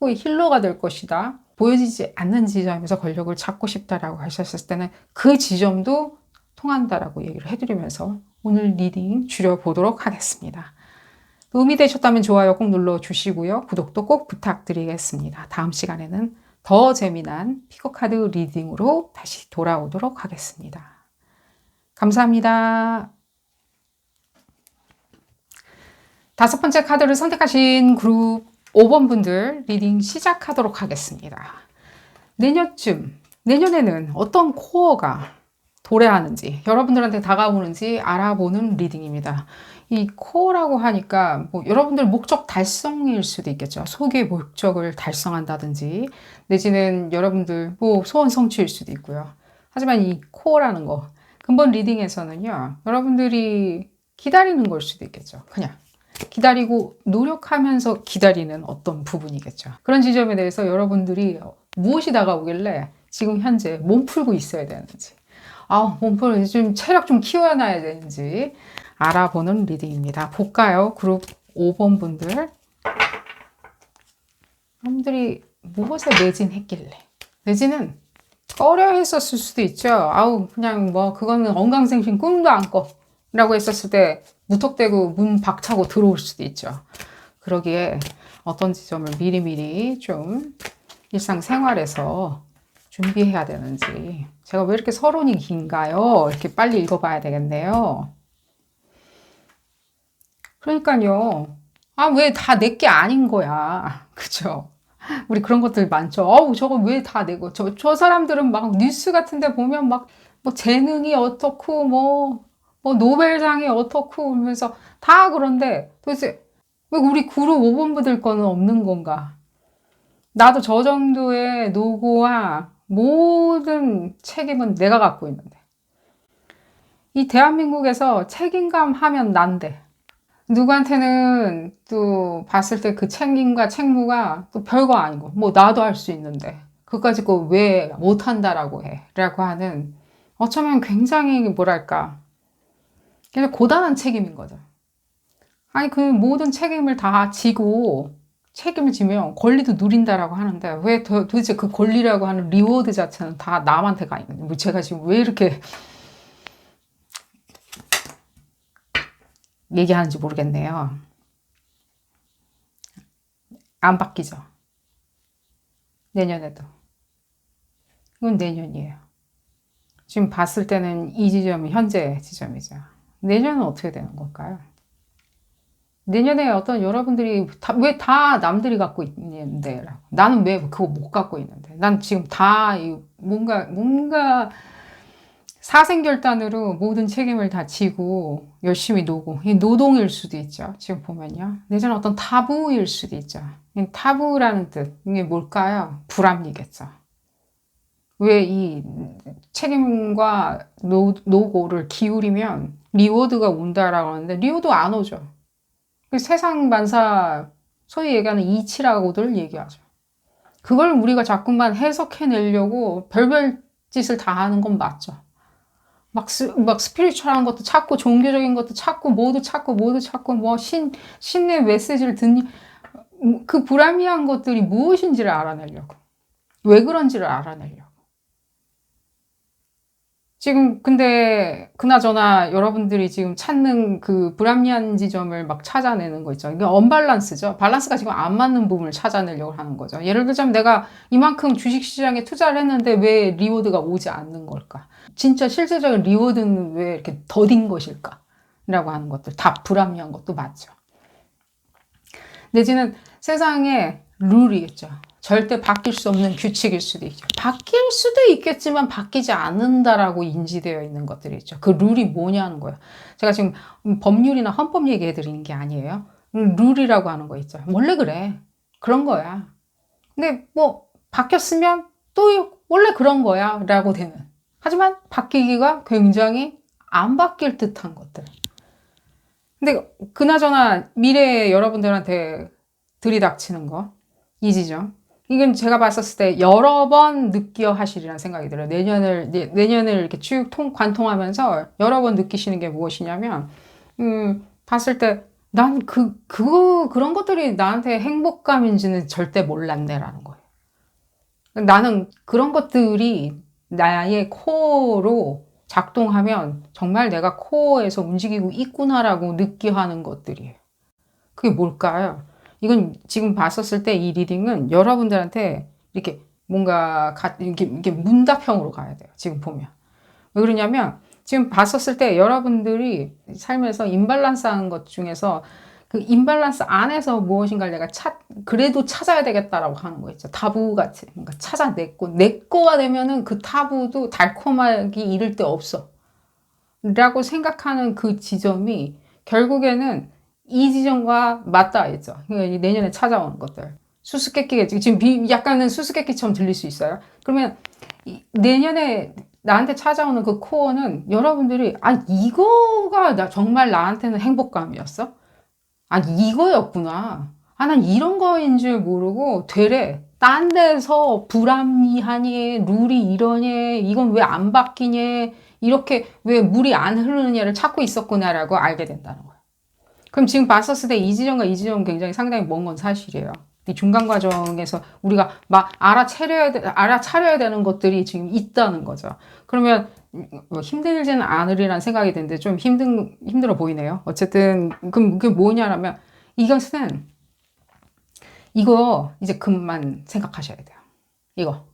Speaker 1: 힐러가 될 것이다, 보여지지 않는 지점에서 권력을 찾고 싶다라고 하셨을 때는 그 지점도 통한다라고 얘기를 해드리면서 오늘 리딩 줄여보도록 하겠습니다. 도움이 되셨다면 좋아요 꼭 눌러주시고요. 구독도 꼭 부탁드리겠습니다. 다음 시간에는 더 재미난 피거카드 리딩으로 다시 돌아오도록 하겠습니다. 감사합니다. 5번째 카드를 선택하신 그룹 5번 분들 리딩 시작하도록 하겠습니다. 내년에는 어떤 코어가 도래하는지, 여러분들한테 다가오는지 알아보는 리딩입니다. 이 코어라고 하니까 뭐 여러분들 목적 달성일 수도 있겠죠. 소기의 목적을 달성한다든지, 내지는 여러분들 뭐 소원 성취일 수도 있고요. 하지만 이 코어라는 거, 근본 리딩에서는요, 여러분들이 기다리는 걸 수도 있겠죠. 그냥 기다리고 노력하면서 기다리는 어떤 부분이겠죠. 그런 지점에 대해서 여러분들이 무엇이 다가오길래 지금 현재 몸 풀고 있어야 되는지, 몸풀 좀 체력 좀 키워놔야 되는지 알아보는 리딩입니다. 볼까요? 그룹 5번 분들. 여러분들이 무엇에 매진했길래, 내지는 꺼려 했었을 수도 있죠. 그냥 뭐 그거는 언강생심 꿈도 안 꿔 라고 했었을 때 무턱대고 문 박차고 들어올 수도 있죠. 그러기에 어떤 지점을 미리미리 좀 일상생활에서 준비해야 되는지, 제가 왜 이렇게 서론이 긴가요? 이렇게 빨리 읽어봐야 되겠네요. 그러니까요. 왜 다 내 게 아닌 거야. 그죠? 우리 그런 것들 많죠. 저거 왜 다 내고, 저 사람들은 막 뉴스 같은 데 보면 막, 뭐 재능이 어떻고, 뭐 노벨상이 어떻고, 그러면서 다 그런데 도대체 왜 우리 그룹 5번부들 거는 없는 건가? 나도 저 정도의 노고와 모든 책임은 내가 갖고 있는데. 이 대한민국에서 책임감 하면 난데. 누구한테는 또 봤을 때 그 책임과 책무가 또 별거 아니고, 뭐 나도 할 수 있는데. 그것까지 왜 못한다라고 해. 라고 하는, 어쩌면 굉장히 뭐랄까. 그냥 고단한 책임인 거죠. 그 모든 책임을 다 지고, 책임을 지면 권리도 누린다라고 하는데, 왜 도대체 그 권리라고 하는 리워드 자체는 다 남한테 가 있는지, 뭐 제가 지금 왜 이렇게 얘기하는지 모르겠네요. 안 바뀌죠. 내년에도. 이건 내년이에요. 지금 봤을 때는 이 지점이 현재 지점이죠. 내년은 어떻게 되는 걸까요? 내년에 어떤 여러분들이 왜 다 남들이 갖고 있는데, 나는 왜 그거 못 갖고 있는데, 난 지금 다 뭔가 사생결단으로 모든 책임을 다 지고 열심히 이 노동일 수도 있죠. 지금 보면요. 내지는 어떤 타부일 수도 있죠. 타부라는 뜻, 이게 뭘까요? 불합리겠죠. 왜 이 책임과 노고를 기울이면 리워드가 온다라고 하는데, 리워드 안 오죠. 세상 만사, 소위 얘기하는 이치라고들 얘기하죠. 그걸 우리가 자꾸만 해석해내려고 별별 짓을 다 하는 건 맞죠. 막 스피리추얼한 것도 찾고, 종교적인 것도 찾고, 모두 찾고, 뭐 신의 메시지를 듣니, 그 불합리한 것들이 무엇인지를 알아내려고. 왜 그런지를 알아내려고. 지금 근데 그나저나 여러분들이 지금 찾는 그 불합리한 지점을 막 찾아내는 거 있죠. 이게 언밸런스죠. 밸런스가 지금 안 맞는 부분을 찾아내려고 하는 거죠. 예를 들자면 내가 이만큼 주식시장에 투자를 했는데 왜 리워드가 오지 않는 걸까? 진짜 실질적인 리워드는 왜 이렇게 더딘 것일까? 라고 하는 것들 다 불합리한 것도 맞죠. 내지는 세상에 룰이겠죠. 절대 바뀔 수 없는 규칙일 수도 있죠. 바뀔 수도 있겠지만 바뀌지 않는다라고 인지되어 있는 것들이 있죠. 그 룰이 뭐냐는 거예요. 제가 지금 법률이나 헌법 얘기해 드리는 게 아니에요. 룰이라고 하는 거 있죠. 원래 그래. 그런 거야. 근데 뭐 바뀌었으면 또 원래 그런 거야 라고 되는. 하지만 바뀌기가 굉장히 안 바뀔 듯한 것들. 근데 그나저나 미래에 여러분들한테 들이닥치는 거, 이 지점. 이건 제가 봤었을 때 여러 번 느껴 하시리라는 생각이 들어요. 내년을 이렇게 쭉 관통하면서 여러 번 느끼시는 게 무엇이냐면, 봤을 때 난 그런 것들이 나한테 행복감인지는 절대 몰랐네라는 거예요. 나는 그런 것들이 나의 코어로 작동하면 정말 내가 코어에서 움직이고 있구나라고 느끼 하는 것들이에요. 그게 뭘까요? 이건 지금 봤었을 때 이 리딩은 여러분들한테 이렇게 뭔가 이렇게 문답형으로 가야 돼요. 지금 보면. 왜 그러냐면 지금 봤었을 때 여러분들이 삶에서 임밸런스한 것 중에서 그 임밸런스 안에서 무엇인가를 내가 그래도 찾아야 되겠다라고 하는 거 있죠. 타부같이. 뭔가 찾아냈고, 내 거가 되면은 그 타부도 달콤하기 이를 데 없어. 라고 생각하는 그 지점이 결국에는 이 지점과 맞닿아 있죠. 그러니까 내년에 찾아오는 것들. 수수께끼겠지. 지금 약간은 수수께끼처럼 들릴 수 있어요. 그러면 내년에 나한테 찾아오는 그 코어는 여러분들이 이거가 정말 나한테는 행복감이었어? 이거였구나. 난 이런 거인 줄 모르고 되레 딴 데서 불합리하니 룰이 이러니 이건 왜 안 바뀌니 이렇게 왜 물이 안 흐르느냐를 찾고 있었구나라고 알게 된다는 거예요. 그럼 지금 봤었을 때 이 지점과 이 지점은 굉장히 상당히 먼 건 사실이에요. 이 중간 과정에서 우리가 막 알아차려야 되는 것들이 지금 있다는 거죠. 그러면 뭐 힘들지는 않으리라는 생각이 드는데 좀 힘들어 보이네요. 어쨌든 그럼 그게 뭐냐라면 이것은 이거 이제 그만 생각하셔야 돼요. 이거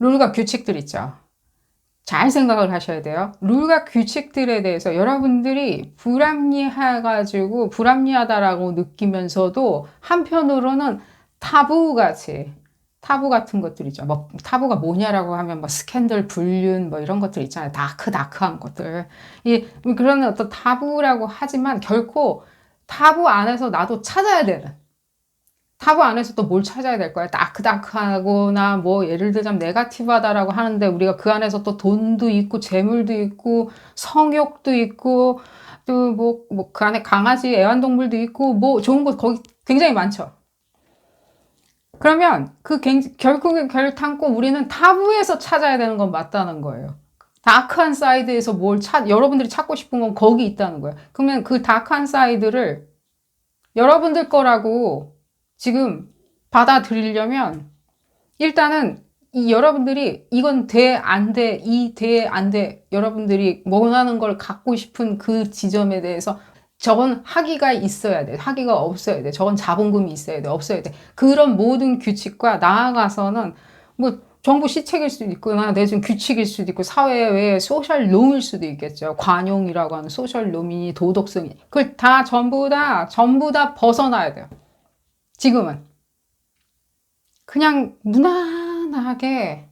Speaker 1: 룰과 규칙들 있죠. 잘 생각을 하셔야 돼요. 룰과 규칙들에 대해서 여러분들이 불합리해가지고 불합리하다라고 느끼면서도 한편으로는 타부 같은 것들이죠. 뭐 타부가 뭐냐라고 하면 뭐 스캔들, 불륜 뭐 이런 것들 있잖아요. 다크한 것들. 그런 어떤 타부라고 하지만 결코 타부 안에서 나도 찾아야 되는. 타부 안에서 또 뭘 찾아야 될 거야? 다크하거나 뭐 예를 들자면 네가티브하다라고 하는데 우리가 그 안에서 또 돈도 있고 재물도 있고 성욕도 있고 또 뭐 그 안에 강아지 애완동물도 있고 뭐 좋은 거 거기 굉장히 많죠. 그러면 결국엔 결탄코 우리는 타부에서 찾아야 되는 건 맞다는 거예요. 다크한 사이드에서 여러분들이 찾고 싶은 건 거기 있다는 거예요. 그러면 그 다크한 사이드를 여러분들 거라고 지금 받아들이려면 일단은 여러분들이 이건 돼, 안 돼, 안 돼. 여러분들이 원하는 걸 갖고 싶은 그 지점에 대해서 저건 학위가 있어야 돼. 학위가 없어야 돼. 저건 자본금이 있어야 돼. 없어야 돼. 그런 모든 규칙과 나아가서는 뭐 정부 시책일 수도 있거나 내지는 규칙일 수도 있고 사회의 소셜 놈일 수도 있겠죠. 관용이라고 하는 소셜 놈이 도덕성이. 그걸 전부 다 벗어나야 돼요. 지금은 그냥 무난하게요.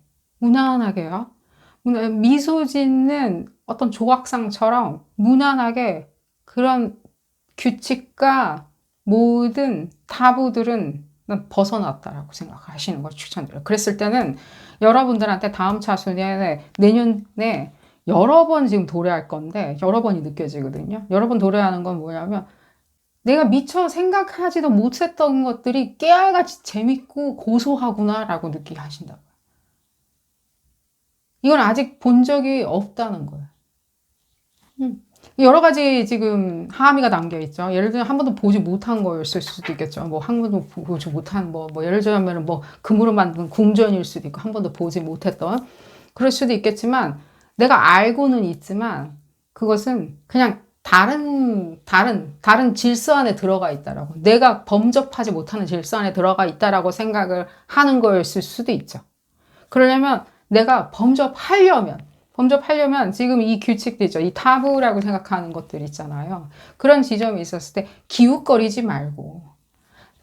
Speaker 1: 미소 짓는 어떤 조각상처럼 무난하게 그런 규칙과 모든 타부들은 벗어났다라고 생각하시는 걸 추천드려요. 그랬을 때는 여러분들한테 다음 차순에 내년에 여러 번 지금 도래할 건데 여러 번이 느껴지거든요. 여러 번 도래하는 건 뭐냐면 내가 미처 생각하지도 못했던 것들이 깨알같이 재밌고 고소하구나라고 느끼게 하신다고요. 이건 아직 본 적이 없다는 거예요. 여러 가지 지금 함의가 담겨 있죠. 예를 들면 한 번도 보지 못한 거였을 수도 있겠죠. 뭐 한 번도 보지 못한 뭐 예를 들면 뭐 금으로 만든 궁전일 수도 있고 한 번도 보지 못했던 그럴 수도 있겠지만 내가 알고는 있지만 그것은 그냥 다른 질서 안에 들어가 있다라고. 내가 범접하지 못하는 질서 안에 들어가 있다라고 생각을 하는 거였을 수도 있죠. 그러려면 내가 범접하려면 지금 이 규칙들 있죠. 이 타부라고 생각하는 것들 있잖아요. 그런 지점이 있었을 때 기웃거리지 말고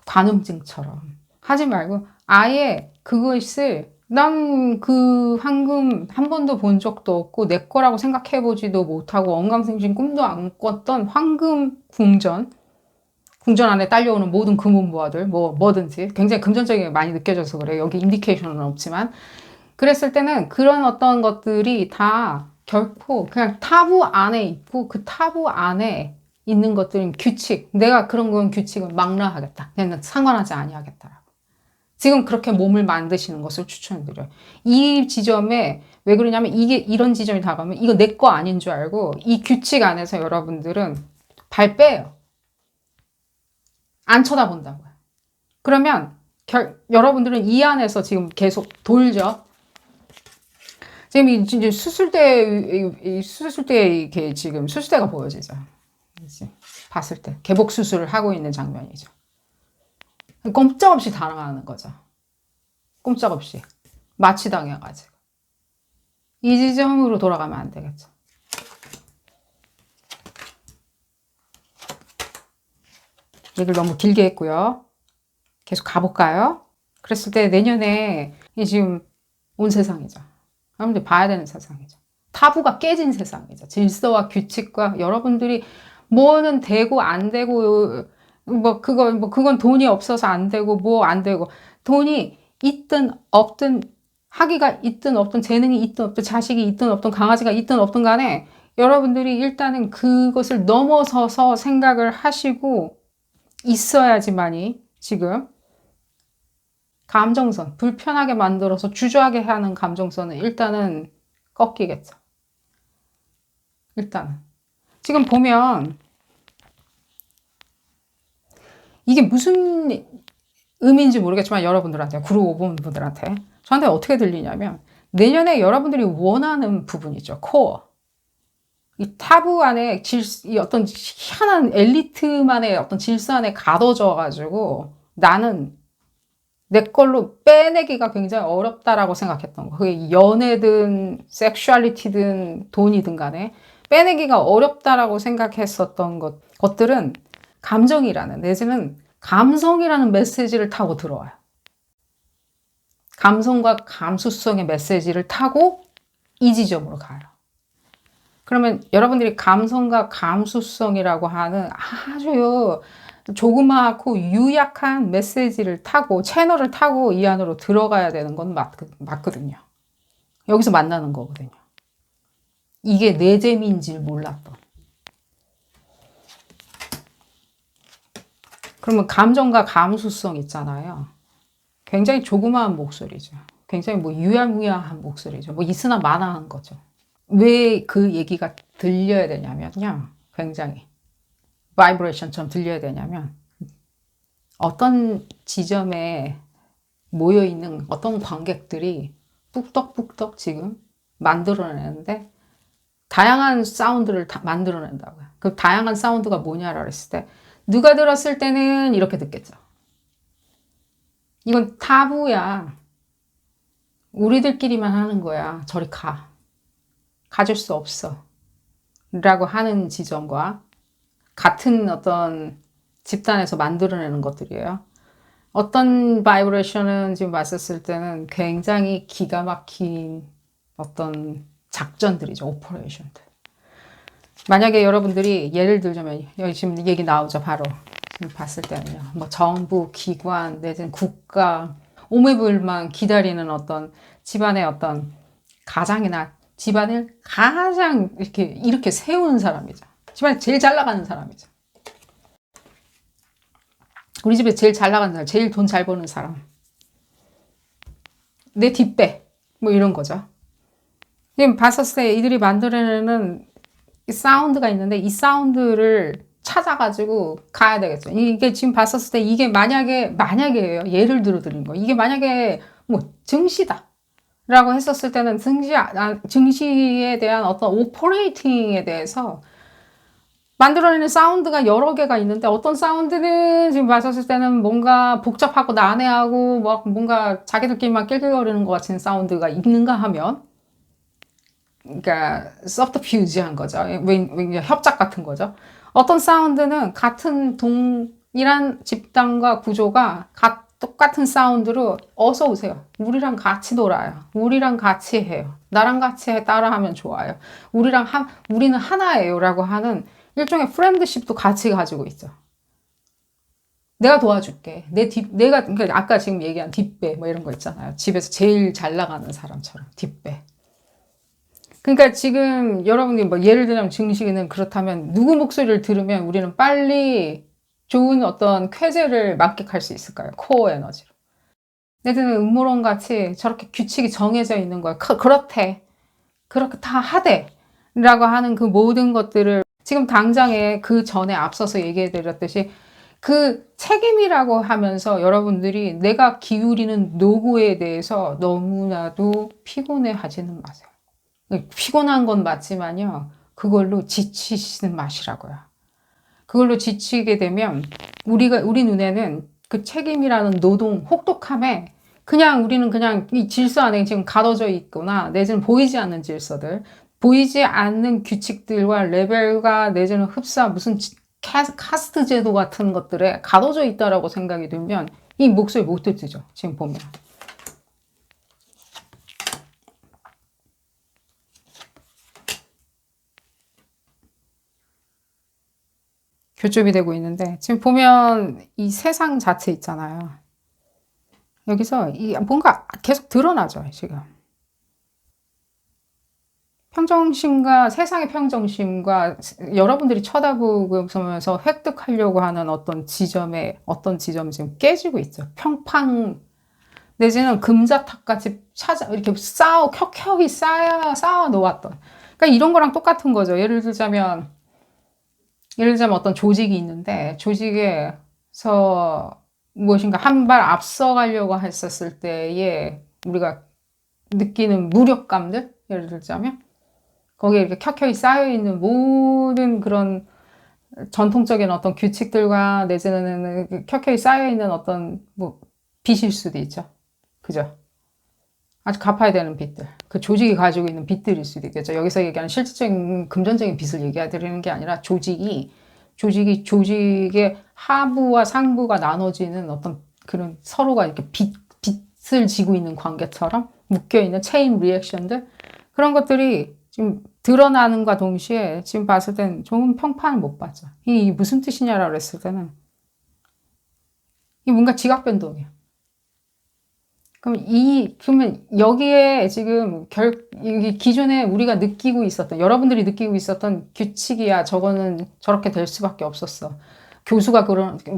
Speaker 1: 관음증처럼 하지 말고 아예 그것을 난 그 황금 한 번도 본 적도 없고 내 거라고 생각해보지도 못하고 언감생심 꿈도 안 꿨던 황금 궁전 안에 딸려오는 모든 금은보화들 뭐든지 굉장히 금전적인 게 많이 느껴져서 그래요. 여기 인디케이션은 없지만 그랬을 때는 그런 어떤 것들이 다 결코 그냥 타부 안에 있고 그 타부 안에 있는 것들은 규칙. 내가 그런 건 규칙을 망라하겠다. 그냥 상관하지 아니하겠다. 지금 그렇게 몸을 만드시는 것을 추천드려요. 이 지점에 왜 그러냐면 이게 이런 지점이 다가오면 이거 내 거 아닌 줄 알고 이 규칙 안에서 여러분들은 발 빼요. 안 쳐다본다고요. 그러면 여러분들은 이 안에서 지금 계속 돌죠. 지금 이제 수술대 이렇게 지금 수술대가 보여지죠. 봤을 때 개복 수술을 하고 있는 장면이죠. 꼼짝없이 당하는 거죠. 꼼짝없이 마취당해가지고 이 지점으로 돌아가면 안 되겠죠. 얘기를 너무 길게 했고요. 계속 가볼까요? 그랬을 때 내년에 지금 온 세상이죠. 여러분들 봐야 되는 세상이죠. 타부가 깨진 세상이죠. 질서와 규칙과 여러분들이 뭐는 되고 안 되고 그건 돈이 없어서 안 되고 뭐 안 되고 돈이 있든 없든 학위가 있든 없든 재능이 있든 없든 자식이 있든 없든 강아지가 있든 없든 간에 여러분들이 일단은 그것을 넘어서서 생각을 하시고 있어야지만이 지금 감정선, 불편하게 만들어서 주저하게 하는 감정선은 일단은 꺾이겠죠. 일단은. 지금 보면 이게 무슨 의미인지 모르겠지만 여러분들한테, 구루 5번 분들한테 저한테 어떻게 들리냐면 내년에 여러분들이 원하는 부분이죠. 코어. 이 타부 안에 이 어떤 희한한 엘리트만의 어떤 질서 안에 가둬져 가지고 나는 내 걸로 빼내기가 굉장히 어렵다라고 생각했던 거. 그게 연애든 섹슈얼리티든 돈이든 간에 빼내기가 어렵다라고 생각했었던 것들은 감정이라는 내지는 감성이라는 메시지를 타고 들어와요. 감성과 감수성의 메시지를 타고 이 지점으로 가요. 그러면 여러분들이 감성과 감수성이라고 하는 아주 조그맣고 유약한 메시지를 타고 채널을 타고 이 안으로 들어가야 되는 건 맞거든요. 여기서 만나는 거거든요. 이게 내 재미인지 몰랐던. 그러면 감정과 감수성 있잖아요. 굉장히 조그마한 목소리죠. 굉장히 유야무야한 목소리죠. 있으나 마나한 거죠. 왜 그 얘기가 들려야 되냐면요. 굉장히 바이브레이션처럼 들려야 되냐면 어떤 지점에 모여있는 어떤 관객들이 뚝떡뚝떡 지금 만들어내는데 다양한 사운드를 만들어낸다고요. 그 다양한 사운드가 뭐냐라고 했을 때 누가 들었을 때는 이렇게 듣겠죠. 이건 타부야. 우리들끼리만 하는 거야. 저리 가. 가질 수 없어. 라고 하는 지점과 같은 어떤 집단에서 만들어내는 것들이에요. 어떤 바이브레이션은 지금 봤었을 때는 굉장히 기가 막힌 어떤 작전들이죠. 오퍼레이션들. 만약에 여러분들이 예를 들자면 여기 지금 얘기 나오죠. 바로 지금 봤을 때는요. 정부, 기관, 내지는 국가, 오매불만 기다리는 어떤 집안의 어떤 가장이나 집안을 가장 이렇게 세우는 사람이죠. 집안에 제일 잘 나가는 사람이죠. 우리 집에 제일 잘 나가는 사람, 제일 돈 잘 버는 사람. 내 뒷배, 이런 거죠. 지금 봤었을 때 이들이 만들어내는 이 사운드가 있는데 이 사운드를 찾아가지고 가야 되겠죠. 이게 지금 봤었을 때 이게 만약에예요. 예를 들어 드린 거. 이게 만약에 증시다. 라고 했었을 때는 증시에 대한 어떤 오퍼레이팅에 대해서 만들어내는 사운드가 여러 개가 있는데 어떤 사운드는 지금 봤었을 때는 뭔가 복잡하고 난해하고 막 뭔가 자기들끼리만 낄낄거리는 것 같은 사운드가 있는가 하면 그러니까 서브터퓨지한 거죠. 협작 같은 거죠. 어떤 사운드는 같은 동일한 집단과 구조가 똑같은 사운드로 어서 오세요. 우리랑 같이 놀아요. 우리랑 같이 해요. 나랑 같이 따라하면 좋아요. 우리는 하나예요. 라고 하는 일종의 프렌드십도 같이 가지고 있죠. 내가 도와줄게. 내가, 그러니까 아까 지금 얘기한 뒷배, 뭐 이런 거 있잖아요. 집에서 제일 잘 나가는 사람처럼, 뒷배. 그러니까 지금 여러분이 뭐 예를 들면 증식이는 그렇다면 누구 목소리를 들으면 우리는 빨리 좋은 어떤 쾌재를 만끽할 수 있을까요? 코어 에너지로. 내지는 음모론 같이 저렇게 규칙이 정해져 있는 거예요. 그렇대. 그렇게 다 하대. 라고 하는 그 모든 것들을 지금 당장에 그 전에 앞서서 얘기해 드렸듯이 그 책임이라고 하면서 여러분들이 내가 기울이는 노고에 대해서 너무나도 피곤해 하지는 마세요. 피곤한 건 맞지만요. 그걸로 지치시는 맛이라고요. 그걸로 지치게 되면 우리 눈에는 그 책임이라는 노동, 혹독함에 우리는 그냥 이 질서 안에 지금 가둬져 있거나 내지는 보이지 않는 질서들, 보이지 않는 규칙들과 레벨과 내지는 흡사 무슨 카스트 제도 같은 것들에 가둬져 있다라고 생각이 들면 이 목소리 못 듣죠. 지금 보면. 교점이 되고 있는데 지금 보면 이 세상 자체 있잖아요. 여기서 뭔가 계속 드러나죠, 지금. 평정심과 세상의 평정심과 여러분들이 쳐다보면서 획득하려고 하는 어떤 지점이 지금 깨지고 있죠. 평판 내지는 금자탑같이 이렇게 켜켜이 쌓아 놓았던. 그러니까 이런 거랑 똑같은 거죠. 예를 들자면 어떤 조직이 있는데 조직에서 무엇인가 한 발 앞서가려고 했었을 때에 우리가 느끼는 무력감들, 예를 들자면 거기에 이렇게 켜켜이 쌓여있는 모든 그런 전통적인 어떤 규칙들과 내지는 켜켜이 쌓여있는 어떤 빚일 수도 있죠. 그죠? 아주 갚아야 되는 빚들. 그 조직이 가지고 있는 빚들일 수도 있겠죠. 여기서 얘기하는 실질적인 금전적인 빚을 얘기해드리는 게 아니라 조직의 하부와 상부가 나눠지는 어떤 그런 서로가 이렇게 빚을 지고 있는 관계처럼 묶여있는 체인 리액션들. 그런 것들이 지금 드러나는과 동시에 지금 봤을 땐 좋은 평판을 못 받죠. 이게 무슨 뜻이냐라고 했을 때는 이 뭔가 지각 변동이에요. 그러면 여기에 지금 기존에 우리가 여러분들이 느끼고 있었던 규칙이야, 저거는 저렇게 될 수밖에 없었어. 교수가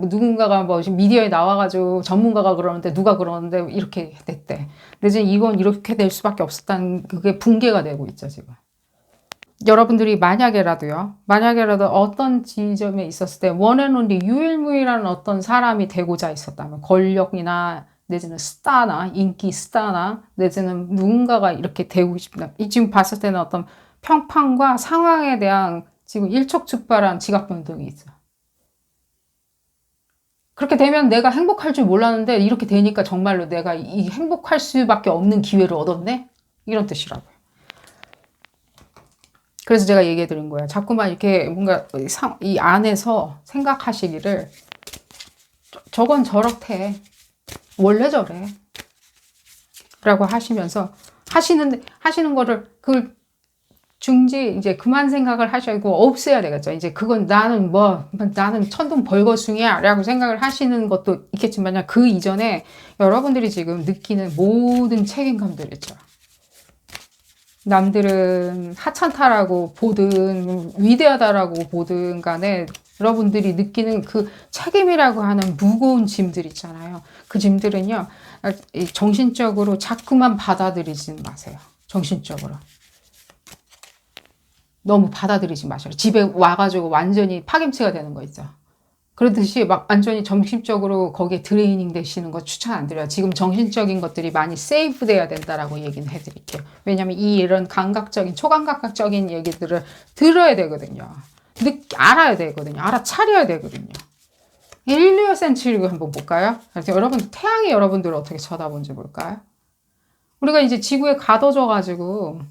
Speaker 1: 누군가가 미디어에 나와가지고 전문가가 그러는데 누가 그러는데 이렇게 됐대. 근데 이건 이렇게 될 수밖에 없었다는 그게 붕괴가 되고 있죠, 지금. 여러분들이 만약에라도 어떤 지점에 있었을 때 원앤온리 유일무이한 어떤 사람이 되고자 있었다면 권력이나 내지는 인기 스타나 내지는 누군가가 이렇게 되고 싶다. 지금 봤을 때는 어떤 평판과 상황에 대한 지금 일촉즉발한 지각 변동이 있어. 그렇게 되면 내가 행복할 줄 몰랐는데 이렇게 되니까 정말로 내가 행복할 수밖에 없는 기회를 얻었네? 이런 뜻이라고요. 그래서 제가 얘기해 드린 거예요. 자꾸만 이렇게 뭔가 이 안에서 생각하시기를 저건 저렇대. 원래 저래. 라고 하시면서 하시는 거를 이제 그만 생각을 하시고 없애야 되겠죠. 이제 그건 나는 천둥 벌거숭이야 라고 생각을 하시는 것도 있겠지만 그 이전에 여러분들이 지금 느끼는 모든 책임감들 있죠. 남들은 하찮다라고 보든 위대하다라고 보든 간에 여러분들이 느끼는 그 책임이라고 하는 무거운 짐들 있잖아요. 그 짐들은요, 정신적으로 자꾸만 받아들이지 마세요. 정신적으로. 너무 받아들이지 마세요. 집에 와가지고 완전히 파김치가 되는 거 있죠. 그러듯이 막 완전히 정신적으로 거기에 드레이닝 되시는 거 추천 안 드려요. 지금 정신적인 것들이 많이 세이브 돼야 된다라고 얘기는 해드릴게요. 왜냐면 이런 감각적인, 초감각적인 얘기들을 들어야 되거든요. 알아야 되거든요. 알아차려야 되거든요. 일리오 센츄리 한번 볼까요? 여러분, 태양이 여러분들을 어떻게 쳐다본지 볼까요? 우리가 이제 지구에 가둬져가지고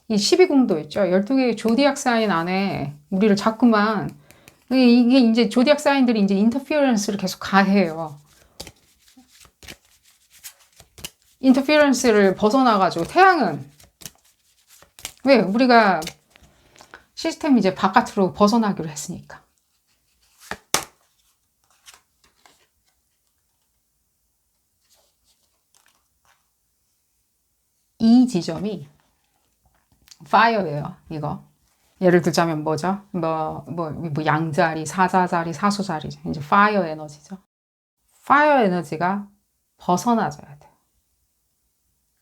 Speaker 1: 이 12궁도 있죠. 12개의 조디악 사인 안에 우리를 자꾸만 이게 이제 조디악 사인들이 이제 인터피어런스를 계속 가해요. 인터피어런스를 벗어나가지고 태양은 왜? 우리가 시스템 이제 바깥으로 벗어나기로 했으니까. 이 지점이 fire예요, 이거. 예를 들자면 뭐죠? 양자리, 사자자리, 사수자리. 이제 파이어 에너지죠. 파이어 에너지가 벗어나져야 돼요.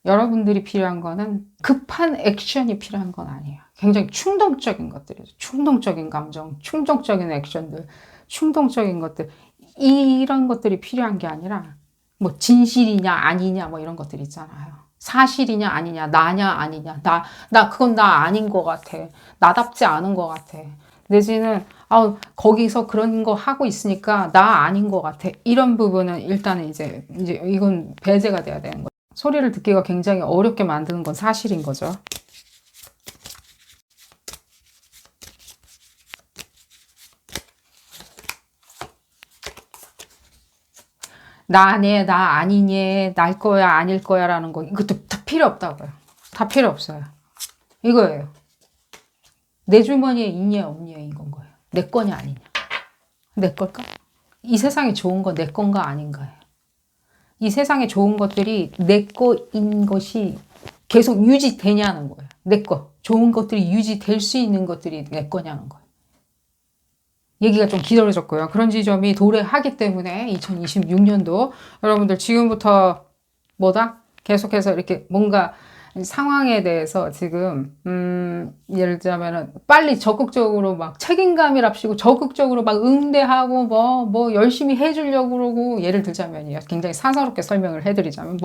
Speaker 1: 여러분들이 필요한 거는 급한 액션이 필요한 건 아니에요. 굉장히 충동적인 것들이죠. 충동적인 감정, 충동적인 액션들, 충동적인 것들. 이런 것들이 필요한 게 아니라 뭐 진실이냐 아니냐 뭐 이런 것들 있잖아요. 사실이냐 아니냐, 나냐 아니냐, 그건 나 아닌 것 같아. 나답지 않은 것 같아. 내지는, 거기서 그런 거 하고 있으니까 나 아닌 것 같아. 이런 부분은 일단은 이제 이건 배제가 돼야 되는 거죠. 소리를 듣기가 굉장히 어렵게 만드는 건 사실인 거죠. 나네, 나 아니네, 날 거야, 아닐 거야 라는 거 이것도 다 필요 없다고요. 다 필요 없어요. 이거예요. 내 주머니에 있냐 없냐 이건 거예요. 내 거냐 아니냐. 내 걸까? 이 세상에 좋은 거 내 건가 아닌가예요. 이 세상에 좋은 것들이 내 거인 것이 계속 유지되냐는 거예요. 내 거. 좋은 것들이 유지될 수 있는 것들이 내 거냐는 거예요. 얘기가 좀 길어졌고요. 그런 지점이 도래하기 때문에 2026년도 여러분들 지금부터 계속해서 이렇게 뭔가 상황에 대해서 지금 예를 들자면은 빨리 적극적으로 막 책임감이랍시고 적극적으로 막 응대하고 뭐 열심히 해주려고 그러고 예를 들자면요. 굉장히 사사롭게 설명을 해드리자면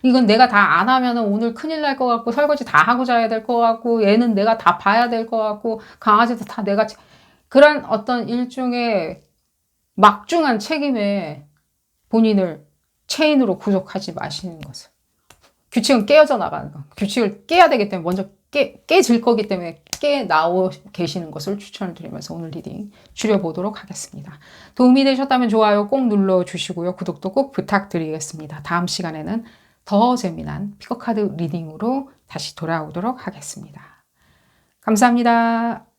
Speaker 1: 이건 내가 다 안 하면은 오늘 큰일 날 것 같고 설거지 다 하고 자야 될 것 같고 얘는 내가 다 봐야 될 것 같고 강아지도 다 내가 그런 어떤 일종의 막중한 책임에 본인을 체인으로 구속하지 마시는 것을. 규칙은 깨어져 나가는 거. 규칙을 깨야 되기 때문에 먼저 깨질 거기 때문에 나오 계시는 것을 추천을 드리면서 오늘 리딩 줄여보도록 하겠습니다. 도움이 되셨다면 좋아요 꼭 눌러주시고요. 구독도 꼭 부탁드리겠습니다. 다음 시간에는 더 재미난 피커카드 리딩으로 다시 돌아오도록 하겠습니다. 감사합니다.